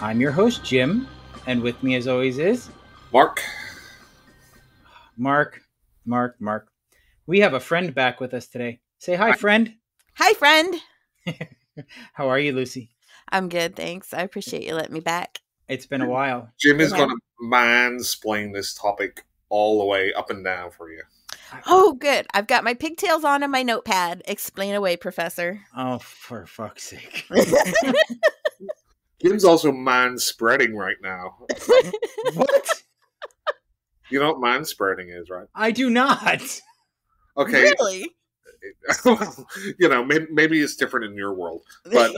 I'm your host, Jim, and with me, as always, is Mark. Mark. We have a friend back with us today. Say hi, friend. Hi, friend. How are you, Lucy? I'm good, thanks. I appreciate you letting me back. It's been a while. Jim is going to mansplain this topic all the way up and down for you. Oh, good. I've got my pigtails on and my notepad. Explain away, Professor. Oh, for fuck's sake. Jim's also man-spreading right now. What? You know what man-spreading is, right? I do not. Okay. Really? Maybe it's different in your world. But,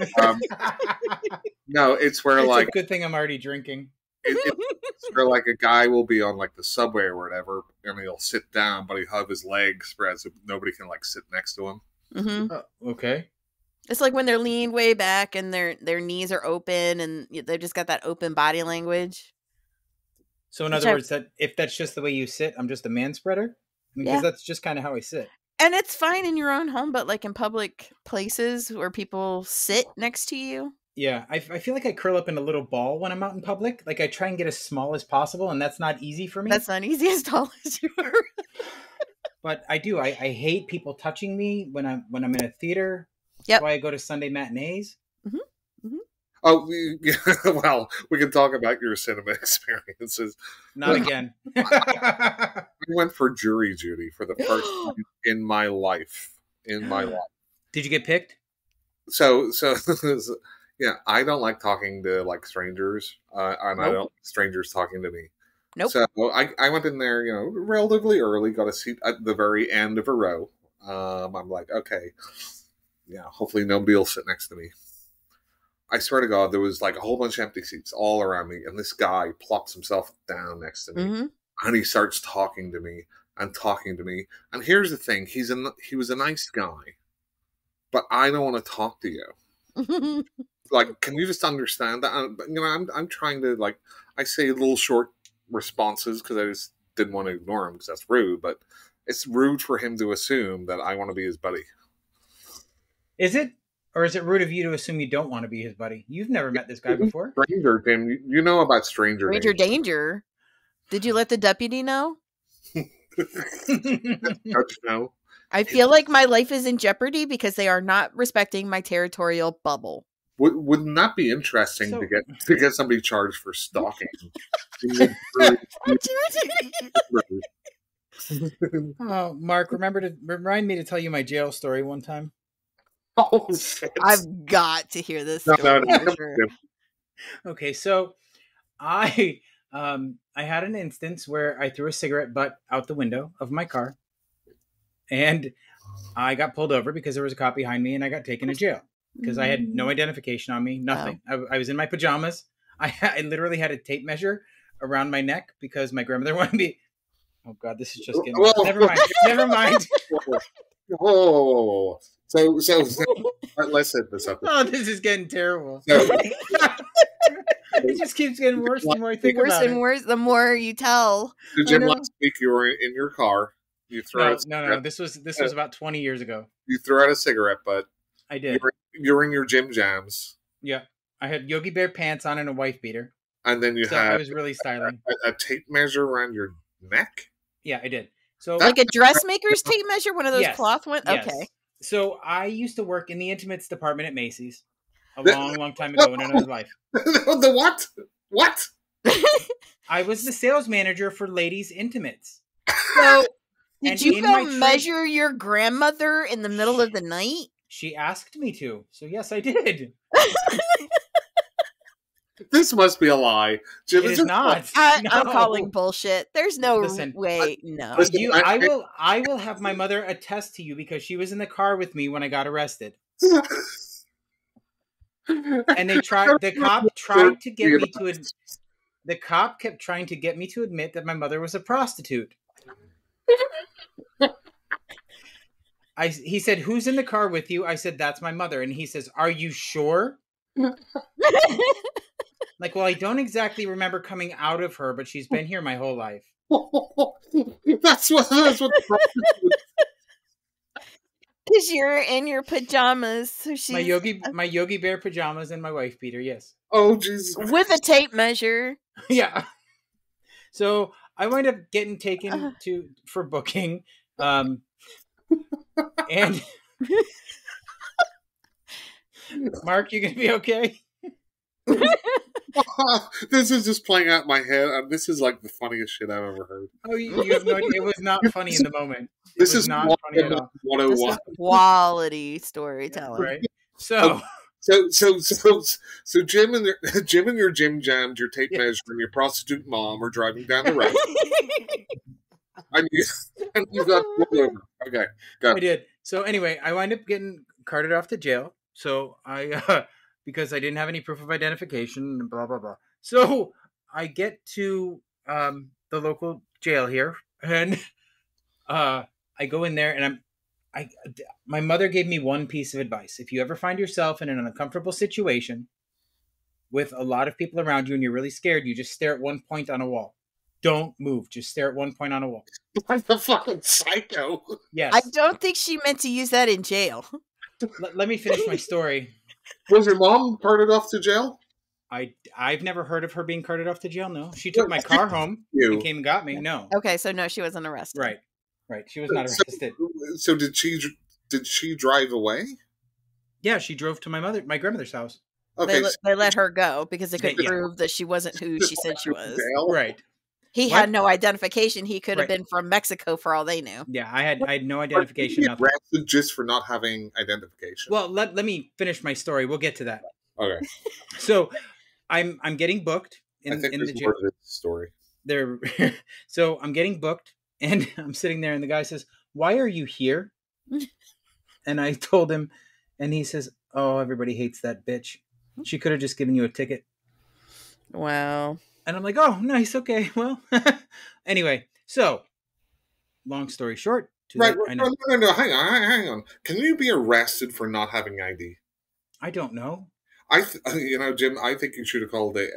no, it's where, It's a good thing I'm already drinking. It's where, a guy will be on, the subway or whatever, and he'll sit down, but he'll have his legs spread so nobody can, sit next to him. Mm-hmm. Okay. It's like when they're leaned way back and their knees are open and they've just got that open body language. So in other words, that if that's just the way you sit, I'm just a man spreader? Because that's just kind of how I sit. And it's fine in your own home, but in public places where people sit next to you. Yeah, I feel like I curl up in a little ball when I'm out in public. I try and get as small as possible, and that's not easy for me. That's not easy as tall as you are. But I do. I hate people touching me when I'm in a theater. Yep. That's why I go to Sunday matinees. Mm-hmm. Mm-hmm. Oh, well, we can talk about your cinema experiences. Not again. I went for jury duty for the first time in my life. Did you get picked? So yeah, I don't like talking to strangers, and Nope. I don't like strangers talking to me. Nope. So I went in there, relatively early, got a seat at the very end of a row. I'm like, okay, yeah, hopefully nobody will sit next to me. I swear to God, there was a whole bunch of empty seats all around me, and this guy plops himself down next to me, Mm-hmm. and he starts talking to me. And here's the thing: he was a nice guy, but I don't want to talk to you. Can you just understand that? I'm trying to I say little short responses because I just didn't want to ignore him because that's rude. But it's rude for him to assume that I want to be his buddy. Is it? Or is it rude of you to assume you don't want to be his buddy? You've never met this guy before. Stranger, Tim, you know about stranger danger. Did you let the deputy know? No. I feel like my life is in jeopardy because they are not respecting my territorial bubble. Wouldn't that be interesting to get somebody charged for stalking? Oh, Mark, remind me to tell you my jail story one time. Oh, shit. I've got to hear this story. No. Sure. Okay, so I had an instance where I threw a cigarette butt out the window of my car, and I got pulled over because there was a cop behind me, and I got taken to jail because I had no identification on me, nothing. Oh. I was in my pajamas. I literally had a tape measure around my neck because my grandmother wanted me. Oh God, this is just getting. Never mind. Oh, so let's set this up. Oh, this is getting terrible. So, It just keeps getting worse the more I think Worse about and it. worse the more you tell. so Jim, I know. last week you were in your car. You threw out No. This was about 20 years ago. You threw out a cigarette butt. I did. You were in your gym jams, Yeah, I had Yogi Bear pants on and a wife beater. and then you So I had was really styling. a tape measure around your neck. Yeah, I did. So Like a dressmaker's tape measure, one of those Yes. cloth ones? yes. Okay. So I used to work in the intimates department at Macy's a long time ago in another life. The what? What? I was the sales manager for ladies' intimates. So, did And you in go my trade- measure your grandmother in the middle of the night? She asked me to, so yes, I did. This must be a lie. Jim, It is not. I'm No. calling bullshit. There's no Listen, way. No. Listen, I will have my mother attest to you because she was in the car with me when I got arrested. And the cop tried to get me to the cop kept trying to get me to admit that my mother was a prostitute. He said, "Who's in the car with you?" I said, "That's my mother." And he says, "Are you sure?" Like, well, I don't exactly remember coming out of her, but she's been here my whole life. That's what Because you're in your pajamas. So she's my Yogi Bear pajamas and my wife beater. Yes. Oh, Jesus. with a tape measure. Yeah. So I wind up getting taken for booking, and Mark, you gonna be okay? This is just playing out in my head, and this is like the funniest shit I've ever heard. Oh, you have no idea. It was not funny in the moment. This is not funny at all. 101. This is quality storytelling. Right. So So Jim and your Jim jammed, your tape measure, and your prostitute mom are driving down the road. and you got pulled over. Okay, go. I did. So anyway, I wind up getting carted off to jail. So I because I didn't have any proof of identification and blah blah blah. So I get to the local jail here, and I go in there, and my mother gave me one piece of advice. If you ever find yourself in an uncomfortable situation with a lot of people around you and you're really scared, you just stare at one point on a wall. Don't move. Just stare at one point on a wall. Like the fucking psycho. Yes. I don't think she meant to use that in jail. Let me finish my story. Was your mom carted off to jail? I've never heard of her being carted off to jail. No, she took my car home and came and got me. No. Okay, so no, she wasn't arrested. Right. She was not arrested. So did she drive away? Yeah, she drove to my grandmother's house. Okay, They let her go because they could Yeah. prove that she wasn't who she said she was. Right. He What? had no identification. He could have Right. been from Mexico for all they knew. Yeah, I had no identification. Nothing. Arrested just for not having identification. Well, let me finish my story. We'll get to that. Okay. So I'm getting booked I in think the there's jail. more to this story. So I'm getting booked, and I'm sitting there, and the guy says, "Why are you here?" And I told him, and he says, "Oh, everybody hates that bitch. She could have just given you a ticket." Wow. And I'm like, "Oh, nice. Okay. Well." Anyway, so long story short. Right. No. Hang on. Can you be arrested for not having ID? I don't know. Jim, I think you should have called the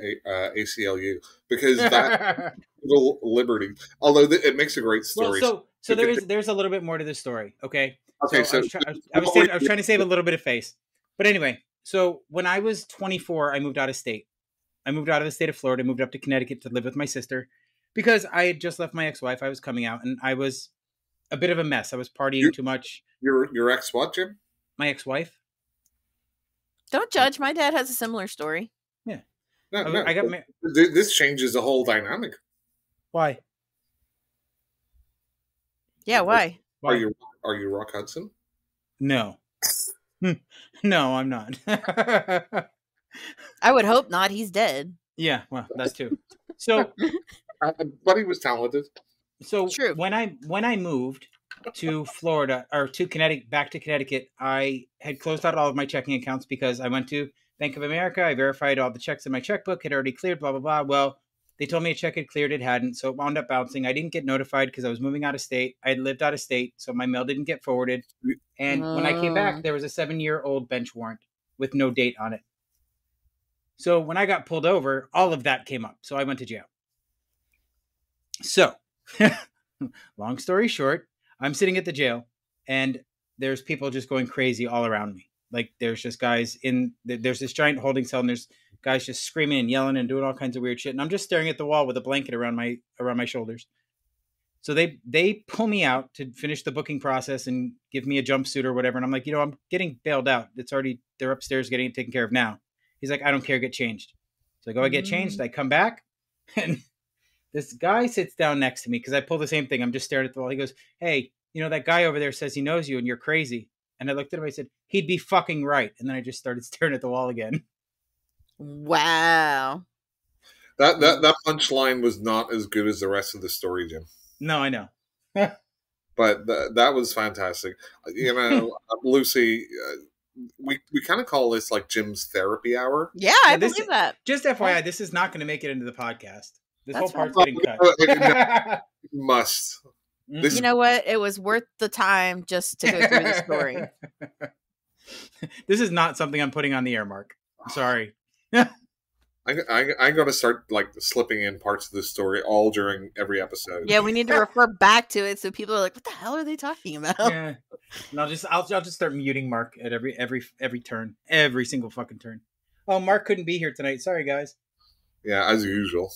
ACLU because that liberty. Although it makes a great story. Well, so there's a little bit more to this story. Okay. Okay. So I was trying to save a little bit of face, but anyway. So when I was 24, I moved out of state. I moved out of the state of Florida, moved up to Connecticut to live with my sister because I had just left my ex-wife. I was coming out, and I was a bit of a mess. I was partying too much. Your ex what, Jim? My ex-wife. Don't judge. My dad has a similar story. Yeah. No. I got married. This changes the whole dynamic. Why? Yeah, why? Are you Rock Hudson? No. No, I'm not. I would hope not. He's dead. Yeah, well, that's too. So, But he was talented. so True. when I moved to Florida or to Connecticut, back to Connecticut, I had closed out all of my checking accounts because I went to Bank of America. I verified all the checks in my checkbook had already cleared, blah, blah, blah. Well, they told me a check had cleared. It hadn't. So it wound up bouncing. I didn't get notified because I was moving out of state. I had lived out of state. So my mail didn't get forwarded. And when I came back, there was a 7-year-old bench warrant with no date on it. So when I got pulled over, all of that came up. So I went to jail. So long story short, I'm sitting at the jail and there's people just going crazy all around me. Like there's just guys there's this giant holding cell and there's guys just screaming and yelling and doing all kinds of weird shit. And I'm just staring at the wall with a blanket around my shoulders. So they pull me out to finish the booking process and give me a jumpsuit or whatever. And I'm like, I'm getting bailed out. They're upstairs getting it taken care of now. He's like, I don't care, get changed. So I go, I get changed. I come back and this guy sits down next to me because I pull the same thing. I'm just staring at the wall. He goes, hey, that guy over there says he knows you and you're crazy. And I looked at him. I said, he'd be fucking right. And then I just started staring at the wall again. Wow. That punchline was not as good as the rest of the story, Jim. No, I know. But that was fantastic. Lucy, we kind of call this like Jim's therapy hour. Yeah, I believe that. Just FYI, this is not going to make it into the podcast. This That's whole part's fine. getting cut. It must. You know what? It was worth the time just to go through the story. This is not something I'm putting on the air, Mark. I'm sorry. I got to start like slipping in parts of the story all during every episode. Yeah, we need to refer back to it so people are like, "What the hell are they talking about?" Yeah, and I'll just start muting Mark at every turn, every single fucking turn. Oh, Mark couldn't be here tonight. Sorry, guys. Yeah, as usual.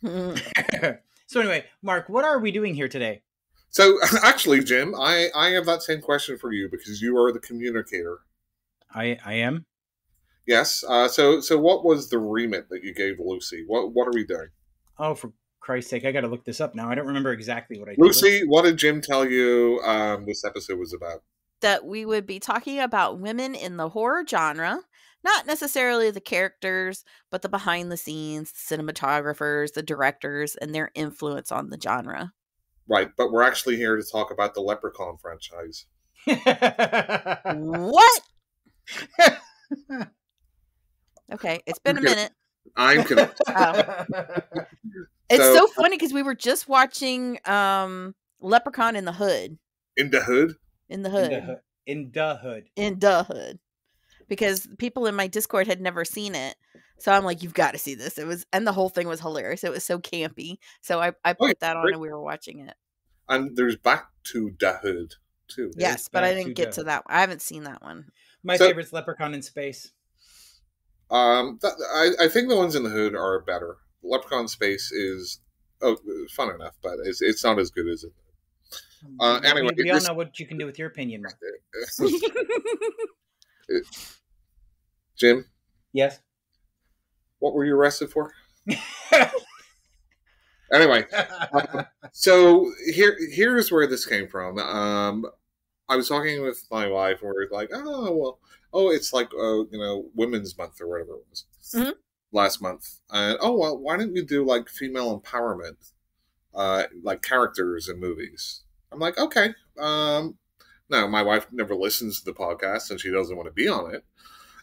So anyway, Mark, what are we doing here today? So actually, Jim, I have that same question for you because you are the communicator. I am. Yes. So what was the remit that you gave Lucy? What are we doing? Oh, for Christ's sake, I got to look this up now. I don't remember exactly what I Lucy, what did Jim tell you this episode was about? That we would be talking about women in the horror genre, not necessarily the characters, but the behind the scenes, the cinematographers, the directors, and their influence on the genre. Right, but we're actually here to talk about the Leprechaun franchise. What? Okay, it's been a minute. I'm kidding. It's so funny because we were just watching Leprechaun in the Hood. In the Hood? In the Hood. In the Hood. In the Hood. Because people in my Discord had never seen it. So I'm like, you've got to see this. And the whole thing was hilarious. It was so campy. So I put that on and we were watching it. And there's Back to the Hood too. Yes, but I didn't get to that one. I haven't seen that one. My favorite's Leprechaun in Space. I think the ones in the Hood are better. Leprechaun in Space is fun enough, but it's not as good as it. Anyway, we all know what you can do with your opinion, Mark. Jim? Yes? What were you arrested for? Anyway, so here's where this came from. I was talking with my wife, and we were like, it's like Women's Month or whatever it was last month. And why don't you do like female empowerment, like characters in movies? I'm like, okay. Now my wife never listens to the podcast, and she doesn't want to be on it,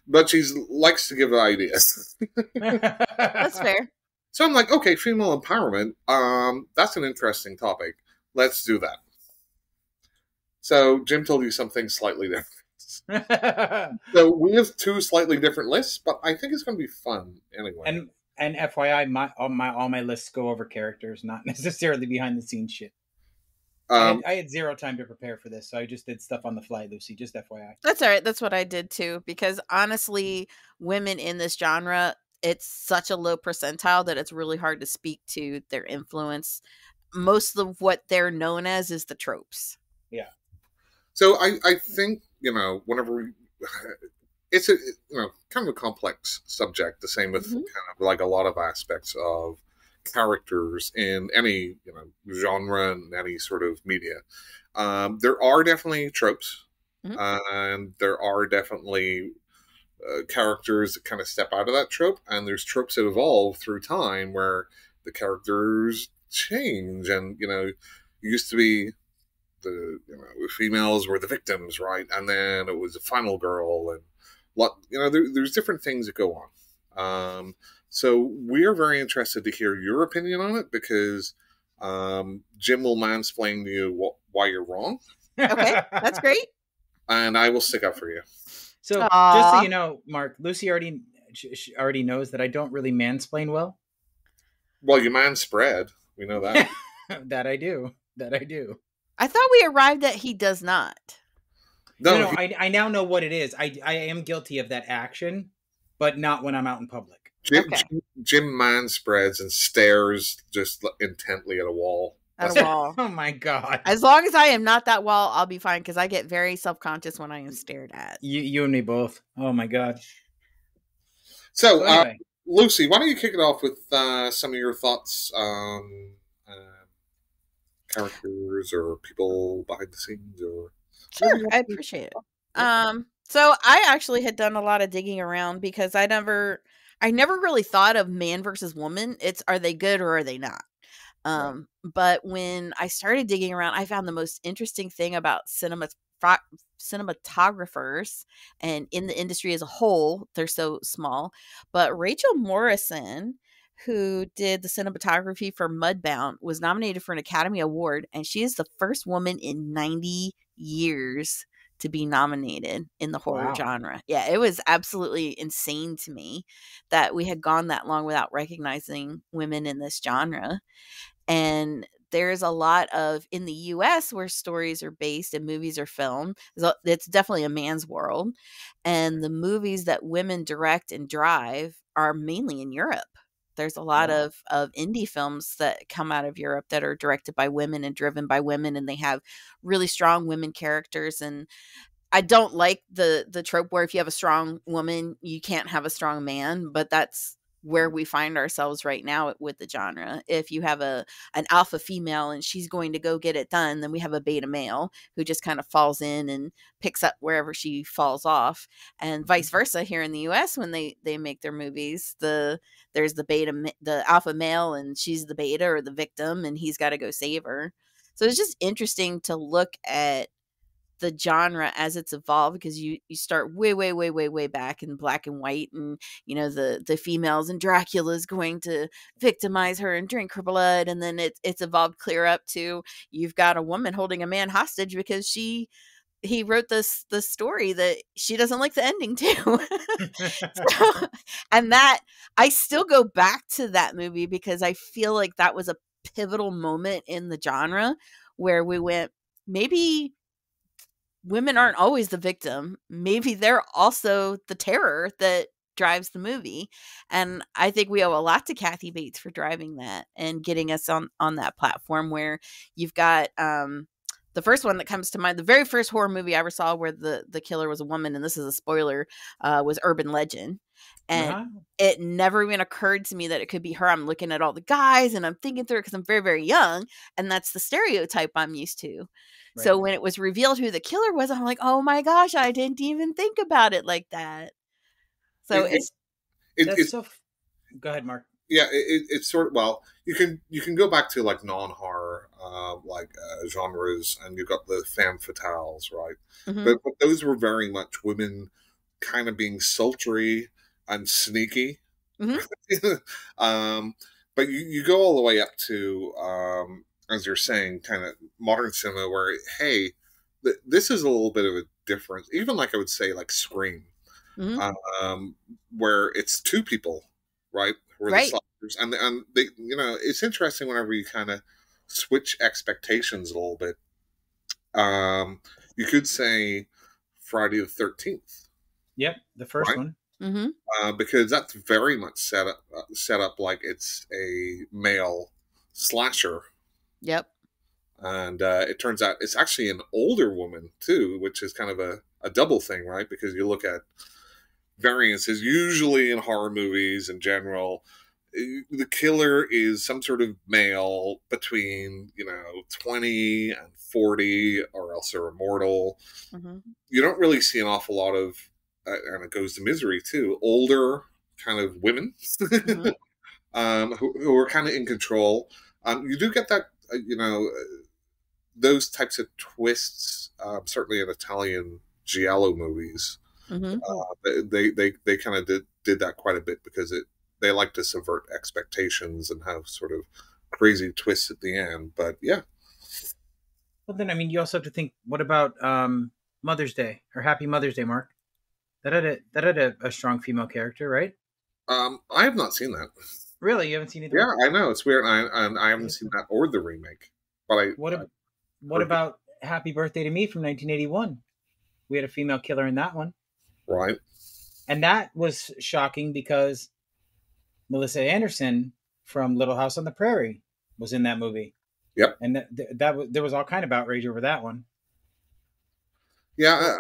but she likes to give ideas. That's fair. So I'm like, okay, female empowerment. That's an interesting topic. Let's do that. So Jim told you something slightly different. So we have two slightly different lists, but I think it's going to be fun anyway. And FYI, all my lists go over characters, not necessarily behind the scenes shit. I had zero time to prepare for this, so I just did stuff on the fly, Lucy. Just FYI. That's all right. That's what I did too, because honestly, women in this genre, it's such a low percentile that it's really hard to speak to their influence. Most of what they're known as is the tropes. Yeah. So I think, whenever it's a kind of a complex subject, the same with kind of like a lot of aspects of characters in any genre and any sort of media. There are definitely tropes, and there are definitely characters that kind of step out of that trope, and there's tropes that evolve through time where the characters change, and it used to be the females were the victims, right, and then it was a final girl, and there's different things that go on. So we are very interested to hear your opinion on it, because Jim will mansplain to you why you're wrong. Okay, that's great. And I will stick up for you. So just so you know, Mark, Lucy already knows that I don't really mansplain well. Well, you manspread. We know that. That I do. I thought we arrived at he does not. No, I now know what it is. I am guilty of that action, but not when I'm out in public. Jim manspreads and stares just intently at a wall. At a wall. Oh my God. As long as I am not that wall, I'll be fine, because I get very self-conscious when I am stared at. You and me both. Oh my God. So anyway. Lucy, why don't you kick it off with some of your thoughts on characters or people behind the scenes? Or Sure, I appreciate it. So I actually had done a lot of digging around, because I never really thought of man versus woman. It's, are they good or are they not? But when I started digging around, I found the most interesting thing about cinematographers, and in the industry as a whole, they're so small. But Rachel Morrison, who did the cinematography for Mudbound, was nominated for an Academy Award, and she is the first woman in 90 years to be nominated in the horror Wow. genre. Yeah, it was absolutely insane to me that we had gone that long without recognizing women in this genre. And there's a lot of, in the US, where stories are based and movies are filmed, it's definitely a man's world. And the movies that women direct and drive are mainly in Europe. There's a lot Wow. of indie films that come out of Europe that are directed by women and driven by women, and they have really strong women characters. And I don't like the trope where if you have a strong woman, you can't have a strong man, but that's where we find ourselves right now with the genre. If you have an alpha female and she's going to go get it done, then we have a beta male who just kind of falls in and picks up wherever she falls off, and vice versa. Here in the US, when they make their movies, there's the alpha male, and she's the beta or the victim, and he's got to go save her. So it's just interesting to look at the genre as it's evolved, because you start way back in black and white, and the females and Dracula's going to victimize her and drink her blood, and then it's evolved clear up to you've got a woman holding a man hostage because he wrote this story that she doesn't like the ending to. So, and that, I still go back to that movie because I feel like that was a pivotal moment in the genre where we went, maybe women aren't always the victim. Maybe they're also the terror that drives the movie. And I think we owe a lot to Kathy Bates for driving that and getting us on that platform where you've got the first one that comes to mind, the very first horror movie I ever saw where the killer was a woman, and this is a spoiler, was Urban Legend. And it never even occurred to me that it could be her. I'm looking at all the guys and I'm thinking through it because I'm very, very young, and that's the stereotype I'm used to. Right. So when it was revealed who the killer was, I'm like, oh my gosh, I didn't even think about it like that. So Go ahead, Mark. Yeah, it's sort of, well, you can go back to like non-horror genres, and you've got the femme fatales, right? Mm-hmm. But those were very much women kind of being sultry and sneaky. Mm-hmm. But you go all the way up to, as you're saying, kind of modern cinema where, hey, this is a little bit of a difference. Even like I would say like Scream, mm-hmm. Where it's two people, right? Right. And they, it's interesting whenever you kind of switch expectations a little bit. You could say Friday the 13th. Yep, the first one. Mm-hmm. Because that's very much set up like it's a male slasher. Yep. And it turns out it's actually an older woman too, which is kind of a double thing, right? Because you look at variances usually in horror movies in general, the killer is some sort of male between 20 and 40, or else they're immortal. Mm-hmm. You don't really see an awful lot of and it goes to Misery too, older kind of women mm-hmm. who are kind of in control. You do get that those types of twists certainly in Italian giallo movies. Mm-hmm. They kind of did that quite a bit because they like to subvert expectations and have sort of crazy twists at the end. But yeah. Well, then, I mean, you also have to think, what about Mother's Day or Happy Mother's Day, Mark? That had a strong female character, right? I have not seen that. Really? You haven't seen it? Yeah, I know. It's weird. I haven't seen that or the remake. But what about Happy Birthday to Me from 1981? We had a female killer in that one. Right. And that was shocking because Melissa Anderson from Little House on the Prairie was in that movie. Yep. And there was all kind of outrage over that one. Yeah.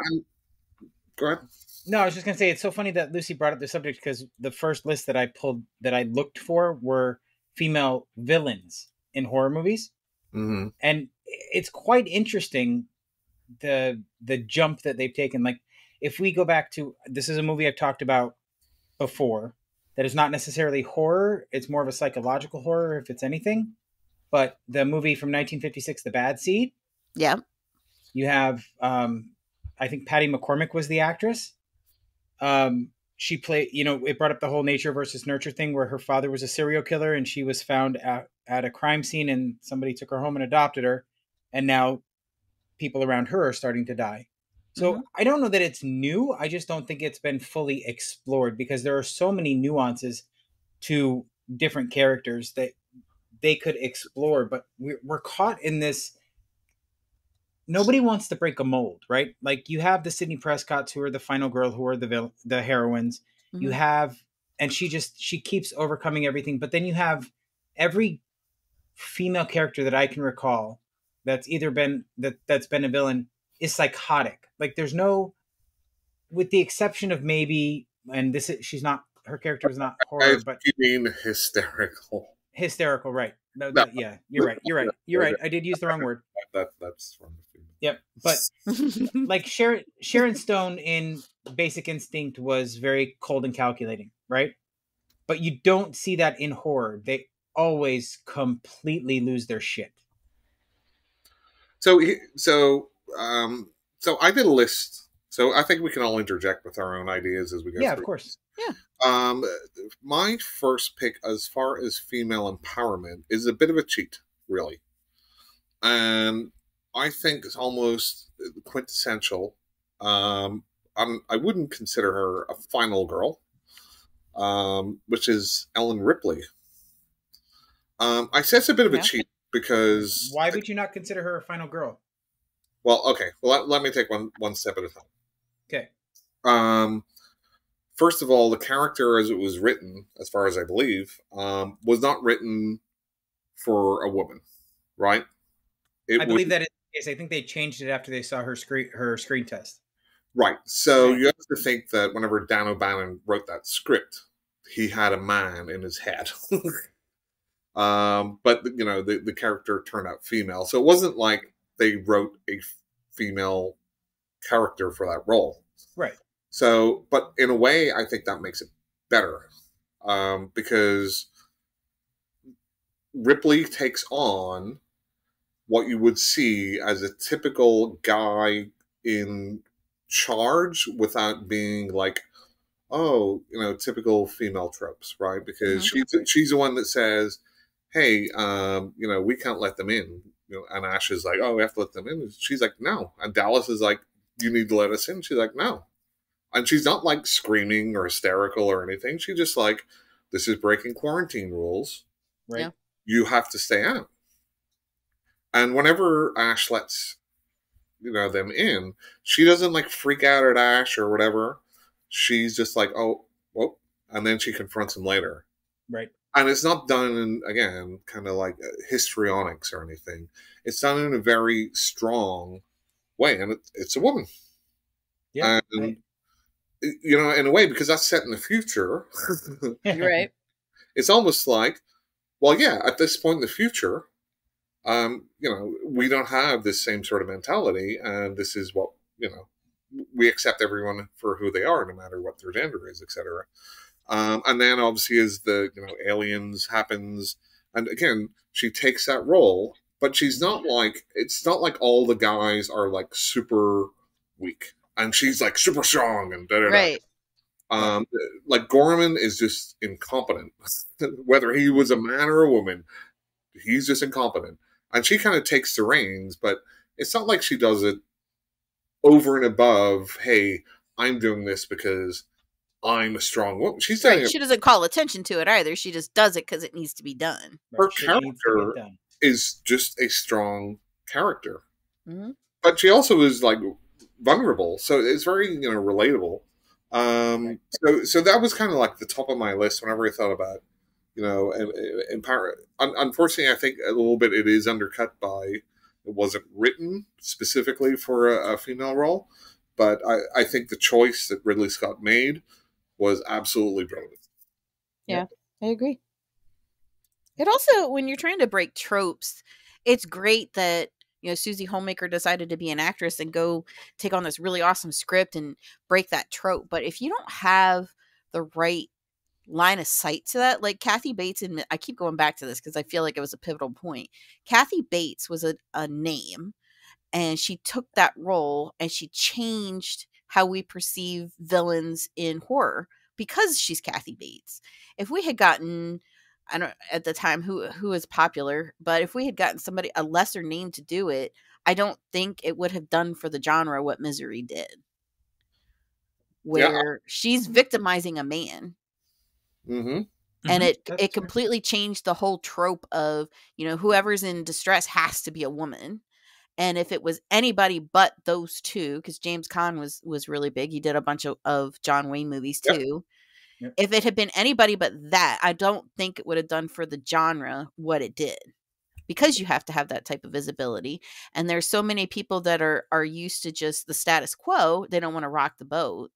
Go ahead. No, I was just going to say, it's so funny that Lucy brought up the subject because the first list that I looked for were female villains in horror movies. Mm-hmm. And it's quite interesting, the jump that they've taken. Like, if we go back to, this is a movie I've talked about before that is not necessarily horror. It's more of a psychological horror, if it's anything. But the movie from 1956, The Bad Seed. Yeah. You have, I think Patty McCormick was the actress. She played, it brought up the whole nature versus nurture thing where her father was a serial killer and she was found at a crime scene and somebody took her home and adopted her. And now people around her are starting to die. So Mhm. I don't know that it's new. I just don't think it's been fully explored because there are so many nuances to different characters that they could explore. But we're caught in this. Nobody wants to break a mold, right? Like you have the Sydney Prescotts who are the final girl, who are the heroines. You Mhm. have, and she keeps overcoming everything. But then you have every female character that I can recall that's either been that's been a villain is psychotic. Like there's no, with the exception of maybe, and this is, she's not, her character is not I horror, but you mean hysterical. hysterical, right? No, No, yeah, you're right. You're right. I did use the wrong word. that's from the film. Yep. But like Sharon Stone in Basic Instinct was very cold and calculating, right? But you don't see that in horror. They always completely lose their shit. So so I did a list. So I think we can all interject with our own ideas as we go Yeah, through. of course. Yeah. My first pick, as far as female empowerment, is a bit of a cheat, really, and I think it's almost quintessential. I wouldn't consider her a final girl, which is Ellen Ripley. I say it's a bit of a Yeah. cheat because Why would you not consider her a final girl? well, okay. Well, let me take one step at a time. Okay. First of all, the character as it was written, as far as I believe, was not written for a woman, right? I believe that is the case. I think they changed it after they saw her screen test. Right. So Right. you have to think that whenever Dan O'Bannon wrote that script, he had a man in his head. But you know, the character turned out female, so it wasn't like they wrote a female character for that role. Right. So, but in a way, I think that makes it better because Ripley takes on what you would see as a typical guy in charge without being like, oh, you know, typical female tropes, right? Because she's the one that says, hey, you know, we can't let them in. You know, and Ash is like, oh, we have to let them in. She's like, no. And Dallas is like, you need to let us in. She's like, no. And she's not like screaming or hysterical or anything. She's just like, this is breaking quarantine rules. Right. Yeah. You have to stay out. And whenever Ash lets, you know, them in, she doesn't like freak out at Ash or whatever. She's just like, oh, well, and then she confronts him later. Right. And it's not done in, again, kind of like histrionics or anything. It's done in a very strong way. And it's a woman. Yeah. And, you know, in a way, because that's set in the future, You're right. it's almost like, well, yeah, at this point in the future, you know, we don't have this same sort of mentality, and this is what, you know, we accept everyone for who they are, no matter what their gender is, etc. And then obviously as the, you know, aliens happens, and again, she takes that role, but she's not like, it's not like all the guys are like super weak, and she's like super strong and da-da-da. Right. Like Gorman is just incompetent, whether he was a man or a woman, he's just incompetent. And she kind of takes the reins, but it's not like she does it over and above, hey, I'm doing this because I'm a strong woman. She's doing Right. it. She doesn't call attention to it either. She just does it because it needs to be done. Her Shit needs to character get done. is just a strong character. Mhm. But she also is like vulnerable, so it's very, you know, relatable. So that was kind of like the top of my list whenever I thought about, you know, and unfortunately, I think a little bit it is undercut by it wasn't written specifically for a female role, but I think the choice that Ridley Scott made was absolutely brilliant. Yeah, I agree. It also, when you're trying to break tropes, it's great that, you know, Susie Homemaker decided to be an actress and go take on this really awesome script and break that trope. But if you don't have the right line of sight to that, like Kathy Bates, and I keep going back to this because I feel like it was a pivotal point. Kathy Bates was a name, and she took that role and she changed how we perceive villains in horror because she's Kathy Bates. If we had gotten, I don't at the time who is popular, but if we had gotten somebody, a lesser name to do it, I don't think it would have done for the genre what Misery did, where she's victimizing a man. Mm-hmm. And That's it true. completely changed the whole trope of, whoever's in distress has to be a woman. And if it was anybody but those two, because James Caan was really big, he did a bunch of John Wayne movies too. Yep. If it had been anybody but that, I don't think it would have done for the genre what it did, because you have to have that type of visibility. And there's so many people that are used to just the status quo. They don't want to rock the boat.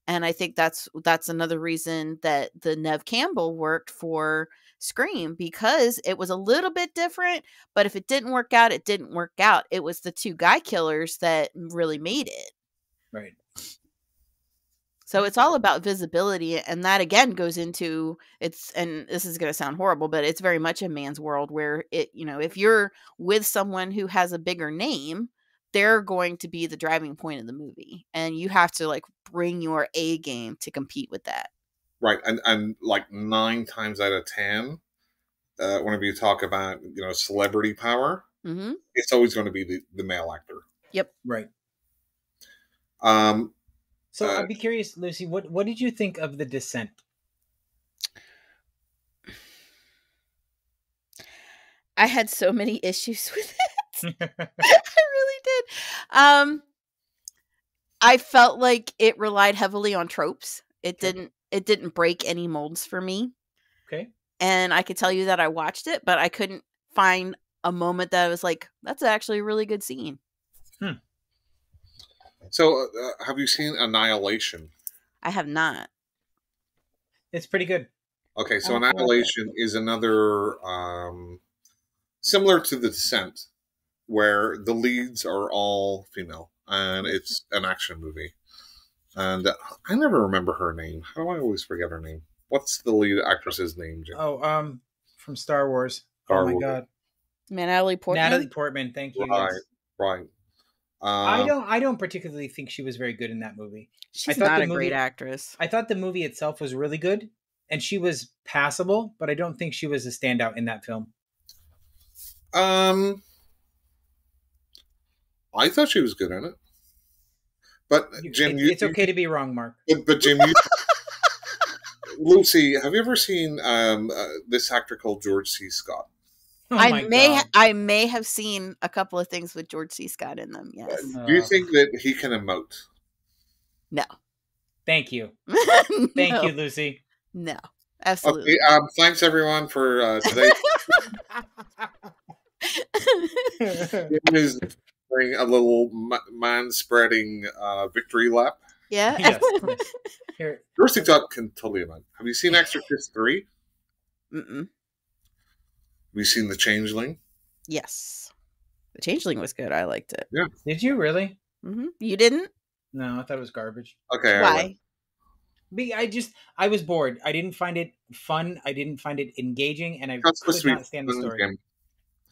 And I think that's another reason that the Neve Campbell worked for Scream, because it was a little bit different. But if it didn't work out, it didn't work out. It was the two guy killers that really made it. Right. So it's all about visibility. And that again goes into and this is going to sound horrible, but it's very much a man's world where if you're with someone who has a bigger name, they're going to be the driving point of the movie, and you have to bring your A game to compete with that. Right. And 9 times out of 10, whenever you talk about, celebrity power, Mm-hmm. it's always going to be the male actor. Yep. Right. So I'd be curious, Lucy, what did you think of The Descent? I had so many issues with it. I really did. I felt like it relied heavily on tropes. It didn't break any molds for me. Okay. And I could tell you that I watched it, but I couldn't find a moment that I was like, that's actually a really good scene. So, have you seen Annihilation? I have not. It's pretty good. Okay, so I like Annihilation is another similar to The Descent, where the leads are all female, and it's an action movie. And I never remember her name. How do I always forget her name? What's the lead actress's name, Jim? Oh, from Star Wars. Star oh my Wars. God. Natalie Portman. Natalie Portman. Thank you. Right, yes. right. I don't particularly think she was very good in that movie. She's I thought not the a great movie- actress. I thought the movie itself was really good, and she was passable, but I don't think she was a standout in that film. I thought she was good in it. But Jim, it's okay to be wrong, Mark. But Jim, Lucy, have you ever seen this actor called George C. Scott? Oh my God. I may have seen a couple of things with George C. Scott in them. Yes. Do you think that he can emote? No. Thank you. Thank you, Lucy. No. Absolutely. Okay, thanks everyone for today. Jim is doing a little man-spreading victory lap. Yeah. Yes. Here. George C. Scott can totally emote. Have you seen Exorcist 3? Mm-mm. Have you seen The Changeling? Yes. The Changeling was good. I liked it. Yeah. Did you really? Mm-hmm. You didn't? No, I thought it was garbage. Okay. Why? I was bored. I didn't find it fun. I didn't find it engaging, and I It's could supposed to not be stand the fun, story. Jim.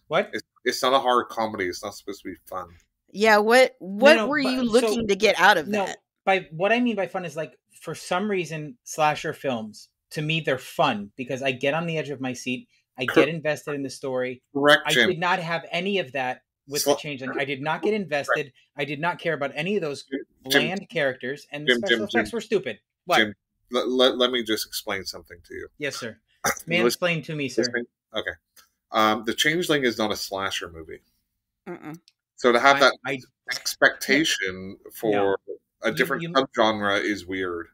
What? It's not a horror comedy. It's not supposed to be fun. Yeah. What No, were but- you looking to get out of No, that? by what I mean by fun is for some reason, slasher films, to me, they're fun because I get on the edge of my seat. I get invested in the story. Correct, I Jim. did not have any of that with the Changeling. I did not get invested. I did not care about any of those bland characters, and the special effects were stupid. What? Jim, let me just explain something to you. Yes, sir. Mansplain to me, sir. Okay. The Changeling is not a slasher movie. Mm-mm. So to have that I- expectation for a different subgenre is weird.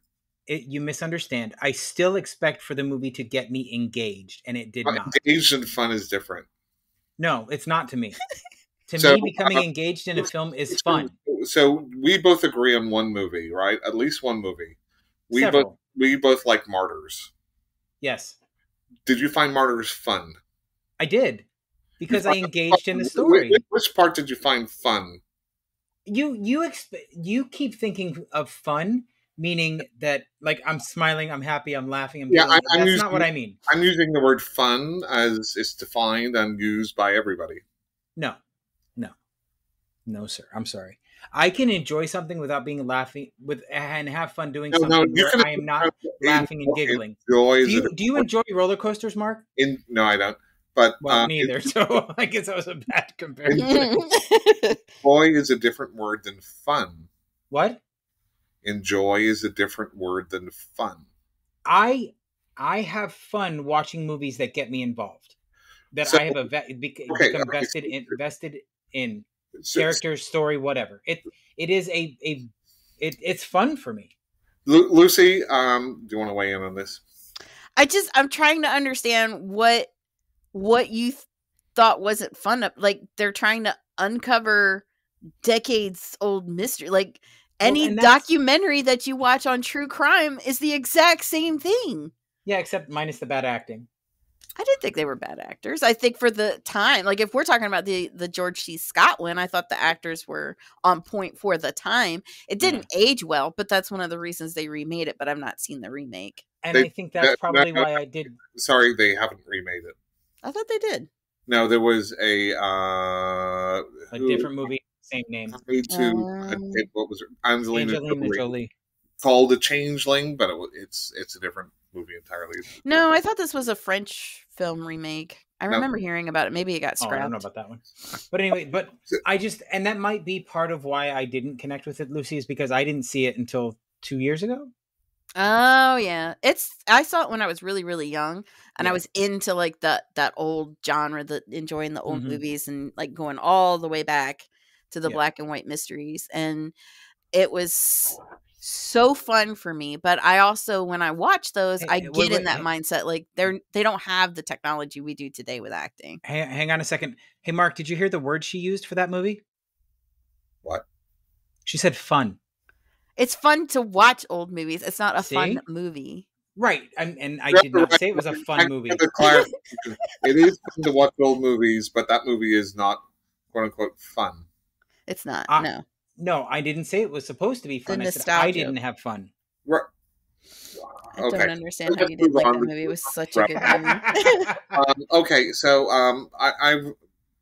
You misunderstand. I still expect for the movie to get me engaged, and it did But not. engaged and fun is different. No, it's not to me. To So, me, becoming engaged in a film is fun. So we both agree on one movie, right? At least one movie. We Several. both like Martyrs. Yes, Did you find Martyrs fun? I did. Because I engaged in the story. Which part did you find fun? You keep thinking of fun, meaning that I'm smiling, I'm happy, I'm laughing, Yeah, giggling. I'm That's using- not what I mean. I'm using the word fun as it's defined and used by everybody. No, sir. I'm sorry. I can enjoy something without being laughing and have fun doing No, something you where can I am not laughing and giggling. Enjoy Do you enjoy roller coasters, Mark? No, I don't. But Well, neither. So I guess that was a bad comparison. enjoy is a different word than fun. What? Enjoy is a different word than fun. I have fun watching movies that get me involved. That So- I have become vested in character, story, whatever. It's fun for me. Lucy, do you want to weigh in on this? I'm trying to understand what you thought wasn't fun. Like they're trying to uncover decades old mystery. Like any and that's- documentary that you watch on true crime is the exact same thing. Yeah, except minus the bad acting. I didn't think they were bad actors. I think for the time, like if we're talking about the George C. Scott one, I thought the actors were on point for the time. It didn't age well, but that's one of the reasons they remade it. But I've not seen the remake. And I think that's probably why I did. Sorry, they haven't remade it. I thought they did. No, there was a different movie, same name. What was it? Angelina Jolie. Called A Changeling, but it's a different movie entirely. No, I thought this was a French film remake. I remember hearing about it. Maybe it got scrapped. I don't know about that one. But anyway, and that might be part of why I didn't connect with it, Lucy, is because I didn't see it until 2 years ago. Oh yeah, I saw it when I was really really young, and I was into like that old genre, enjoying the old movies and like going all the way back to the black and white mysteries, and it was so fun for me. But I also, when I watch those, I get in that mindset like they don't have the technology we do today with acting. Hang on a second. Hey Mark, did you hear the word she used for that movie? What? She said fun. It's fun to watch old movies. It's not a fun movie. Right. And I did not say it was a fun movie. It is fun to watch old movies, but that movie is not, quote unquote, fun. It's not. No. No, I didn't say it was supposed to be fun. I said I didn't have fun. Right. I don't understand how you didn't like that movie. It was such a good movie. Okay, so I've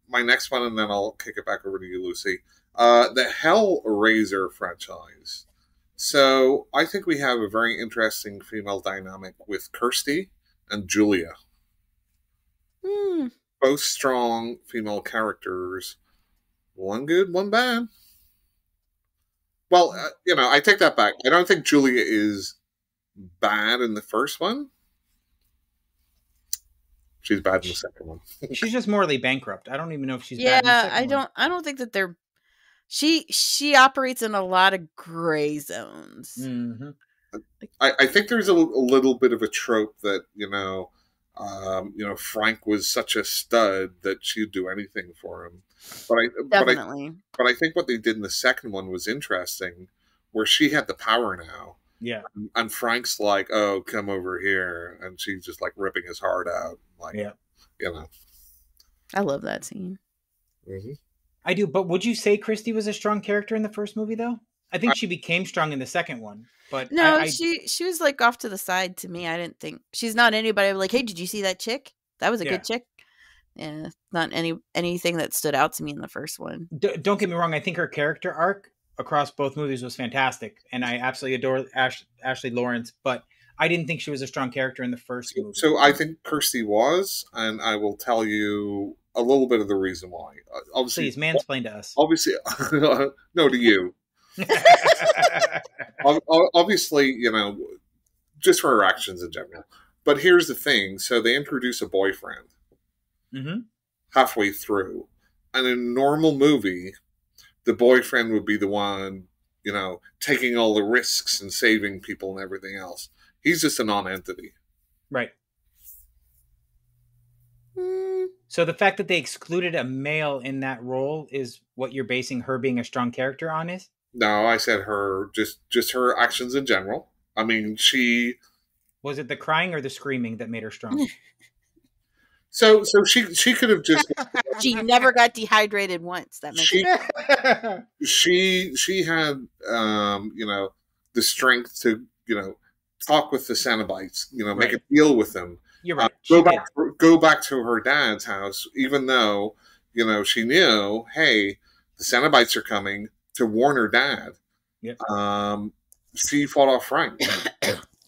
my next one, and then I'll kick it back over to you, Lucy. The Hellraiser franchise. So I think we have a very interesting female dynamic with Kirsty and Julia. Both strong female characters. One good, one bad. Well, I take that back. I don't think Julia is bad in the first one. She's bad in the second one. She's just morally bankrupt. I don't even know if she's bad in the second one. I don't think that they're... She operates in a lot of gray zones. Mm-hmm. I think there's a little bit of a trope that, Frank was such a stud that she'd do anything for him. Definitely. But I think what they did in the second one was interesting, where she had the power now. Yeah. And Frank's like, "Oh, come over here," and she's just like ripping his heart out. Like, I love that scene. Mm-hmm. I do, but would you say Christy was a strong character in the first movie, though? I think she became strong in the second one, but no, she was like off to the side to me. I didn't think she's not anybody like, hey, did you see that chick? That was a good chick. Yeah, not anything that stood out to me in the first one. Don't get me wrong. I think her character arc across both movies was fantastic, and I absolutely adore Ashley Lawrence, but I didn't think she was a strong character in the first movie. So I think Kirsty was, and I will tell you a little bit of the reason why. Please, mansplain to us. Obviously, no, to you. Obviously, just for her actions in general. But here's the thing. So they introduce a boyfriend halfway through. And in a normal movie, the boyfriend would be the one, taking all the risks and saving people and everything else. He's just a non-entity. Right. So the fact that they excluded a male in that role is what you're basing her being a strong character on is? No, I said her, just her actions in general. I mean, she... Was it the crying or the screaming that made her strong? So she could have just... She never got dehydrated once. That makes sense. She had, the strength to, talk with the Cenobites, make a deal with them. You're right. Go back to her dad's house, even though, she knew, hey, the Cenobites are coming, to warn her dad. Yep. She fought off Frank.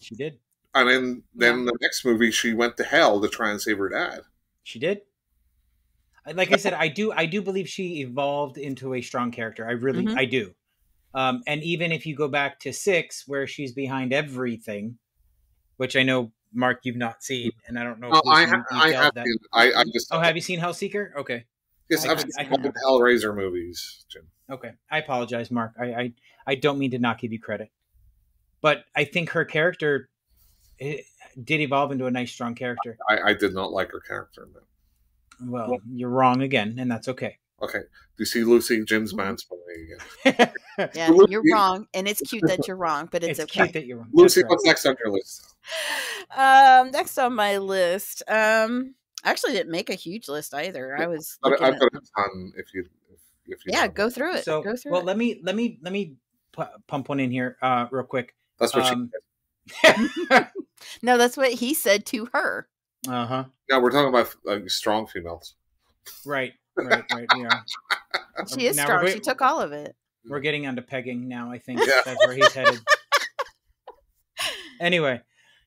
She did. And then the next movie, she went to hell to try and save her dad. She did. like I said, I do believe she evolved into a strong character. Mhm. I do. And even if you go back to 6, where she's behind everything, which I know, Mark, you've not seen, and I don't know if No, Lucy, you I have delved that. seen. I just Oh, have you seen Hellseeker? Okay. yes, I've I seen can all the remember. Hellraiser movies, Jim. Okay. I apologize, Mark. I don't mean to not give you credit. But I think her character did evolve into a nice, strong character. I did not like her character in that. Well, you're wrong again, and that's okay. Okay. Do you see Lucy? Jim's mansplaining again. Yeah, Lucy, you're wrong, and it's cute that you're wrong, but it's okay. Cute that you're wrong. Lucy, That's right. what's next on your list? Next on my list, I actually didn't make a huge list either. I was I've looking got at, a ton. If you yeah, want. go through it. So, go through well, it. let me pump one in here, real quick. That's what she No, that's what he said to her. Uh-huh. No, we're talking about strong females. Right. Yeah. She is Now strong. we're- She took all of it. We're getting onto pegging now, I think. Yeah. That's where he's headed. Anyway,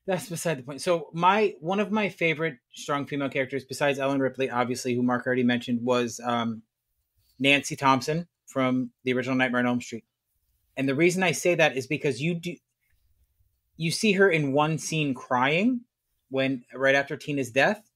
that's beside the point. So one of my favorite strong female characters, besides Ellen Ripley, obviously, who Mark already mentioned, was Nancy Thompson from the original Nightmare on Elm Street. And the reason I say that is because you see her in one scene crying right after Tina's death,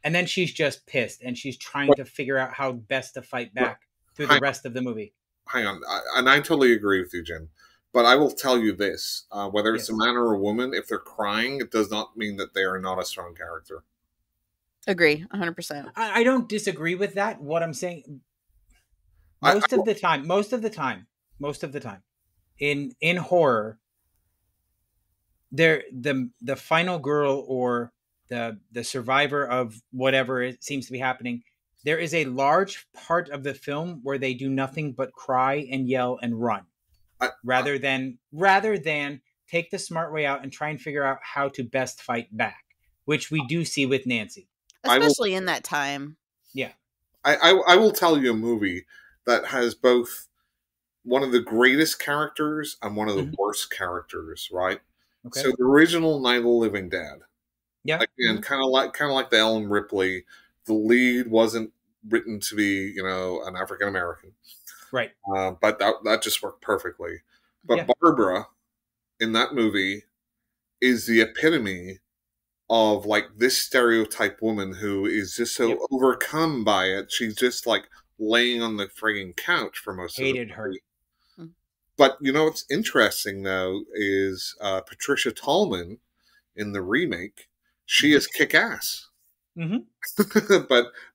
and then she's just pissed and she's trying to figure out how best to fight back through the rest of the movie. Hang on, and I totally agree with you, Jim. But I will tell you this: whether it's a man or a woman, if they're crying, it does not mean that they are not a strong character. Agree, 100%. I don't disagree with that. What I'm saying, most of the time, in horror, the final girl or the survivor of whatever it seems to be happening, there is a large part of the film where they do nothing but cry and yell and run, rather than take the smart way out and try and figure out how to best fight back, which we do see with Nancy, especially in that time. Yeah, I will tell you a movie that has both one of the greatest characters and one of the worst characters, right? Okay. So the original Night of the Living Dead. Yeah. Again, kind of like the Ellen Ripley, the lead wasn't written to be, an African American. Right. But that just worked perfectly. But Barbara in that movie is the epitome of like this stereotype woman who is just so overcome by it. She's just like laying on the frigging couch for most of the movie. Hated her. But what's interesting though is Patricia Tallman in the remake. She is kick-ass. Mm-hmm.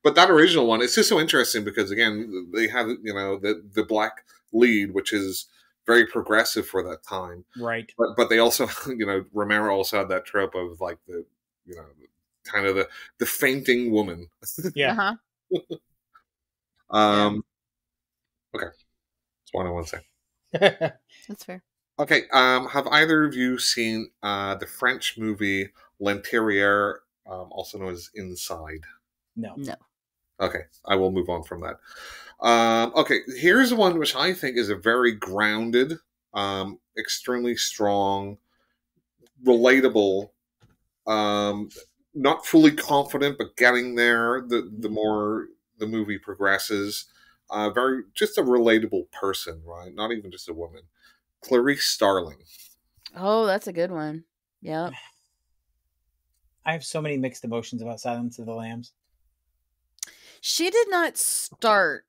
but that original one, it's just so interesting because again they have the black lead, which is very progressive for that time, right? But they also Romero also had that trope of like the kind of the fainting woman. Yeah. Okay, that's one I want to say. That's fair. Okay, have either of you seen the French movie L'Intérieur, also known as Inside? No. Okay, I will move on from that. Okay, here's one which I think is a very grounded, extremely strong, relatable, not fully confident, but getting there the more the movie progresses. Very just a relatable person, right? Not even just a woman. Clarice Starling. Oh, that's a good one. Yeah. I have so many mixed emotions about Silence of the Lambs. She did not start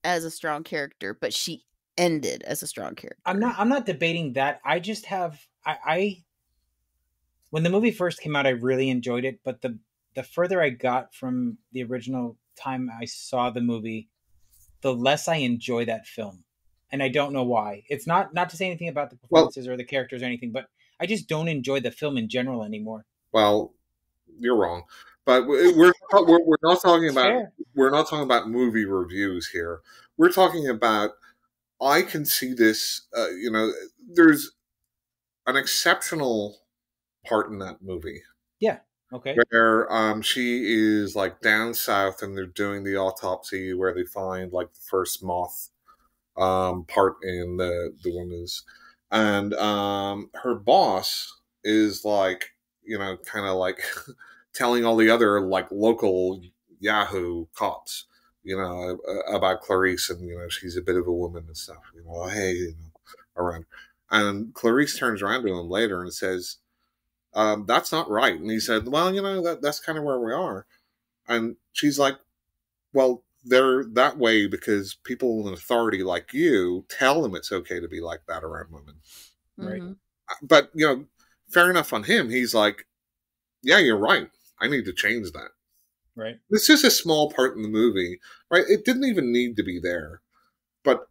as a strong character, but she ended as a strong character. I'm not debating that. I just have I when the movie first came out, I really enjoyed it, but the further I got from the original time I saw the movie, the less I enjoy that film. And I don't know why. It's not to say anything about the performances or the characters or anything, but I just don't enjoy the film in general anymore. Well, you're wrong, but we're not talking about fair. We're not talking about movie reviews here. We're talking about I can see this. There's an exceptional part in that movie. Yeah. Okay. Where she is like down south and they're doing the autopsy where they find like the first moth part in the woman's, and her boss is like kind of like telling all the other like local Yahoo cops about Clarice, and she's a bit of a woman and stuff. Hey, around, and Clarice turns around to him later and says, "That's not right." And he said, "Well, that's kind of where we are." And she's like, "Well, they're that way because people in authority like you tell them it's okay to be like that around women." Right. But fair enough on him. He's like, "Yeah, you're right. I need to change that." Right. It's just a small part in the movie, right? It didn't even need to be there. But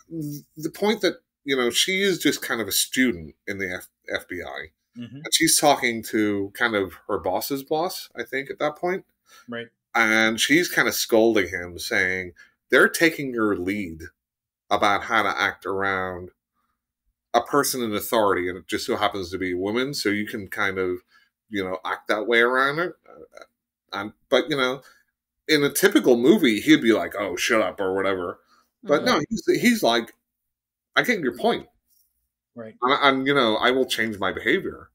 the point that, she is just kind of a student in the FBI. Mm-hmm. And she's talking to kind of her boss's boss, I think, at that point. Right. And she's kind of scolding him, saying, they're taking your lead about how to act around a person in authority. And it just so happens to be a woman. So you can kind of, act that way around it. But in a typical movie, he'd be like, "Oh, shut up," or whatever. But no, he's like, "I get your point, right?" And I will change my behavior.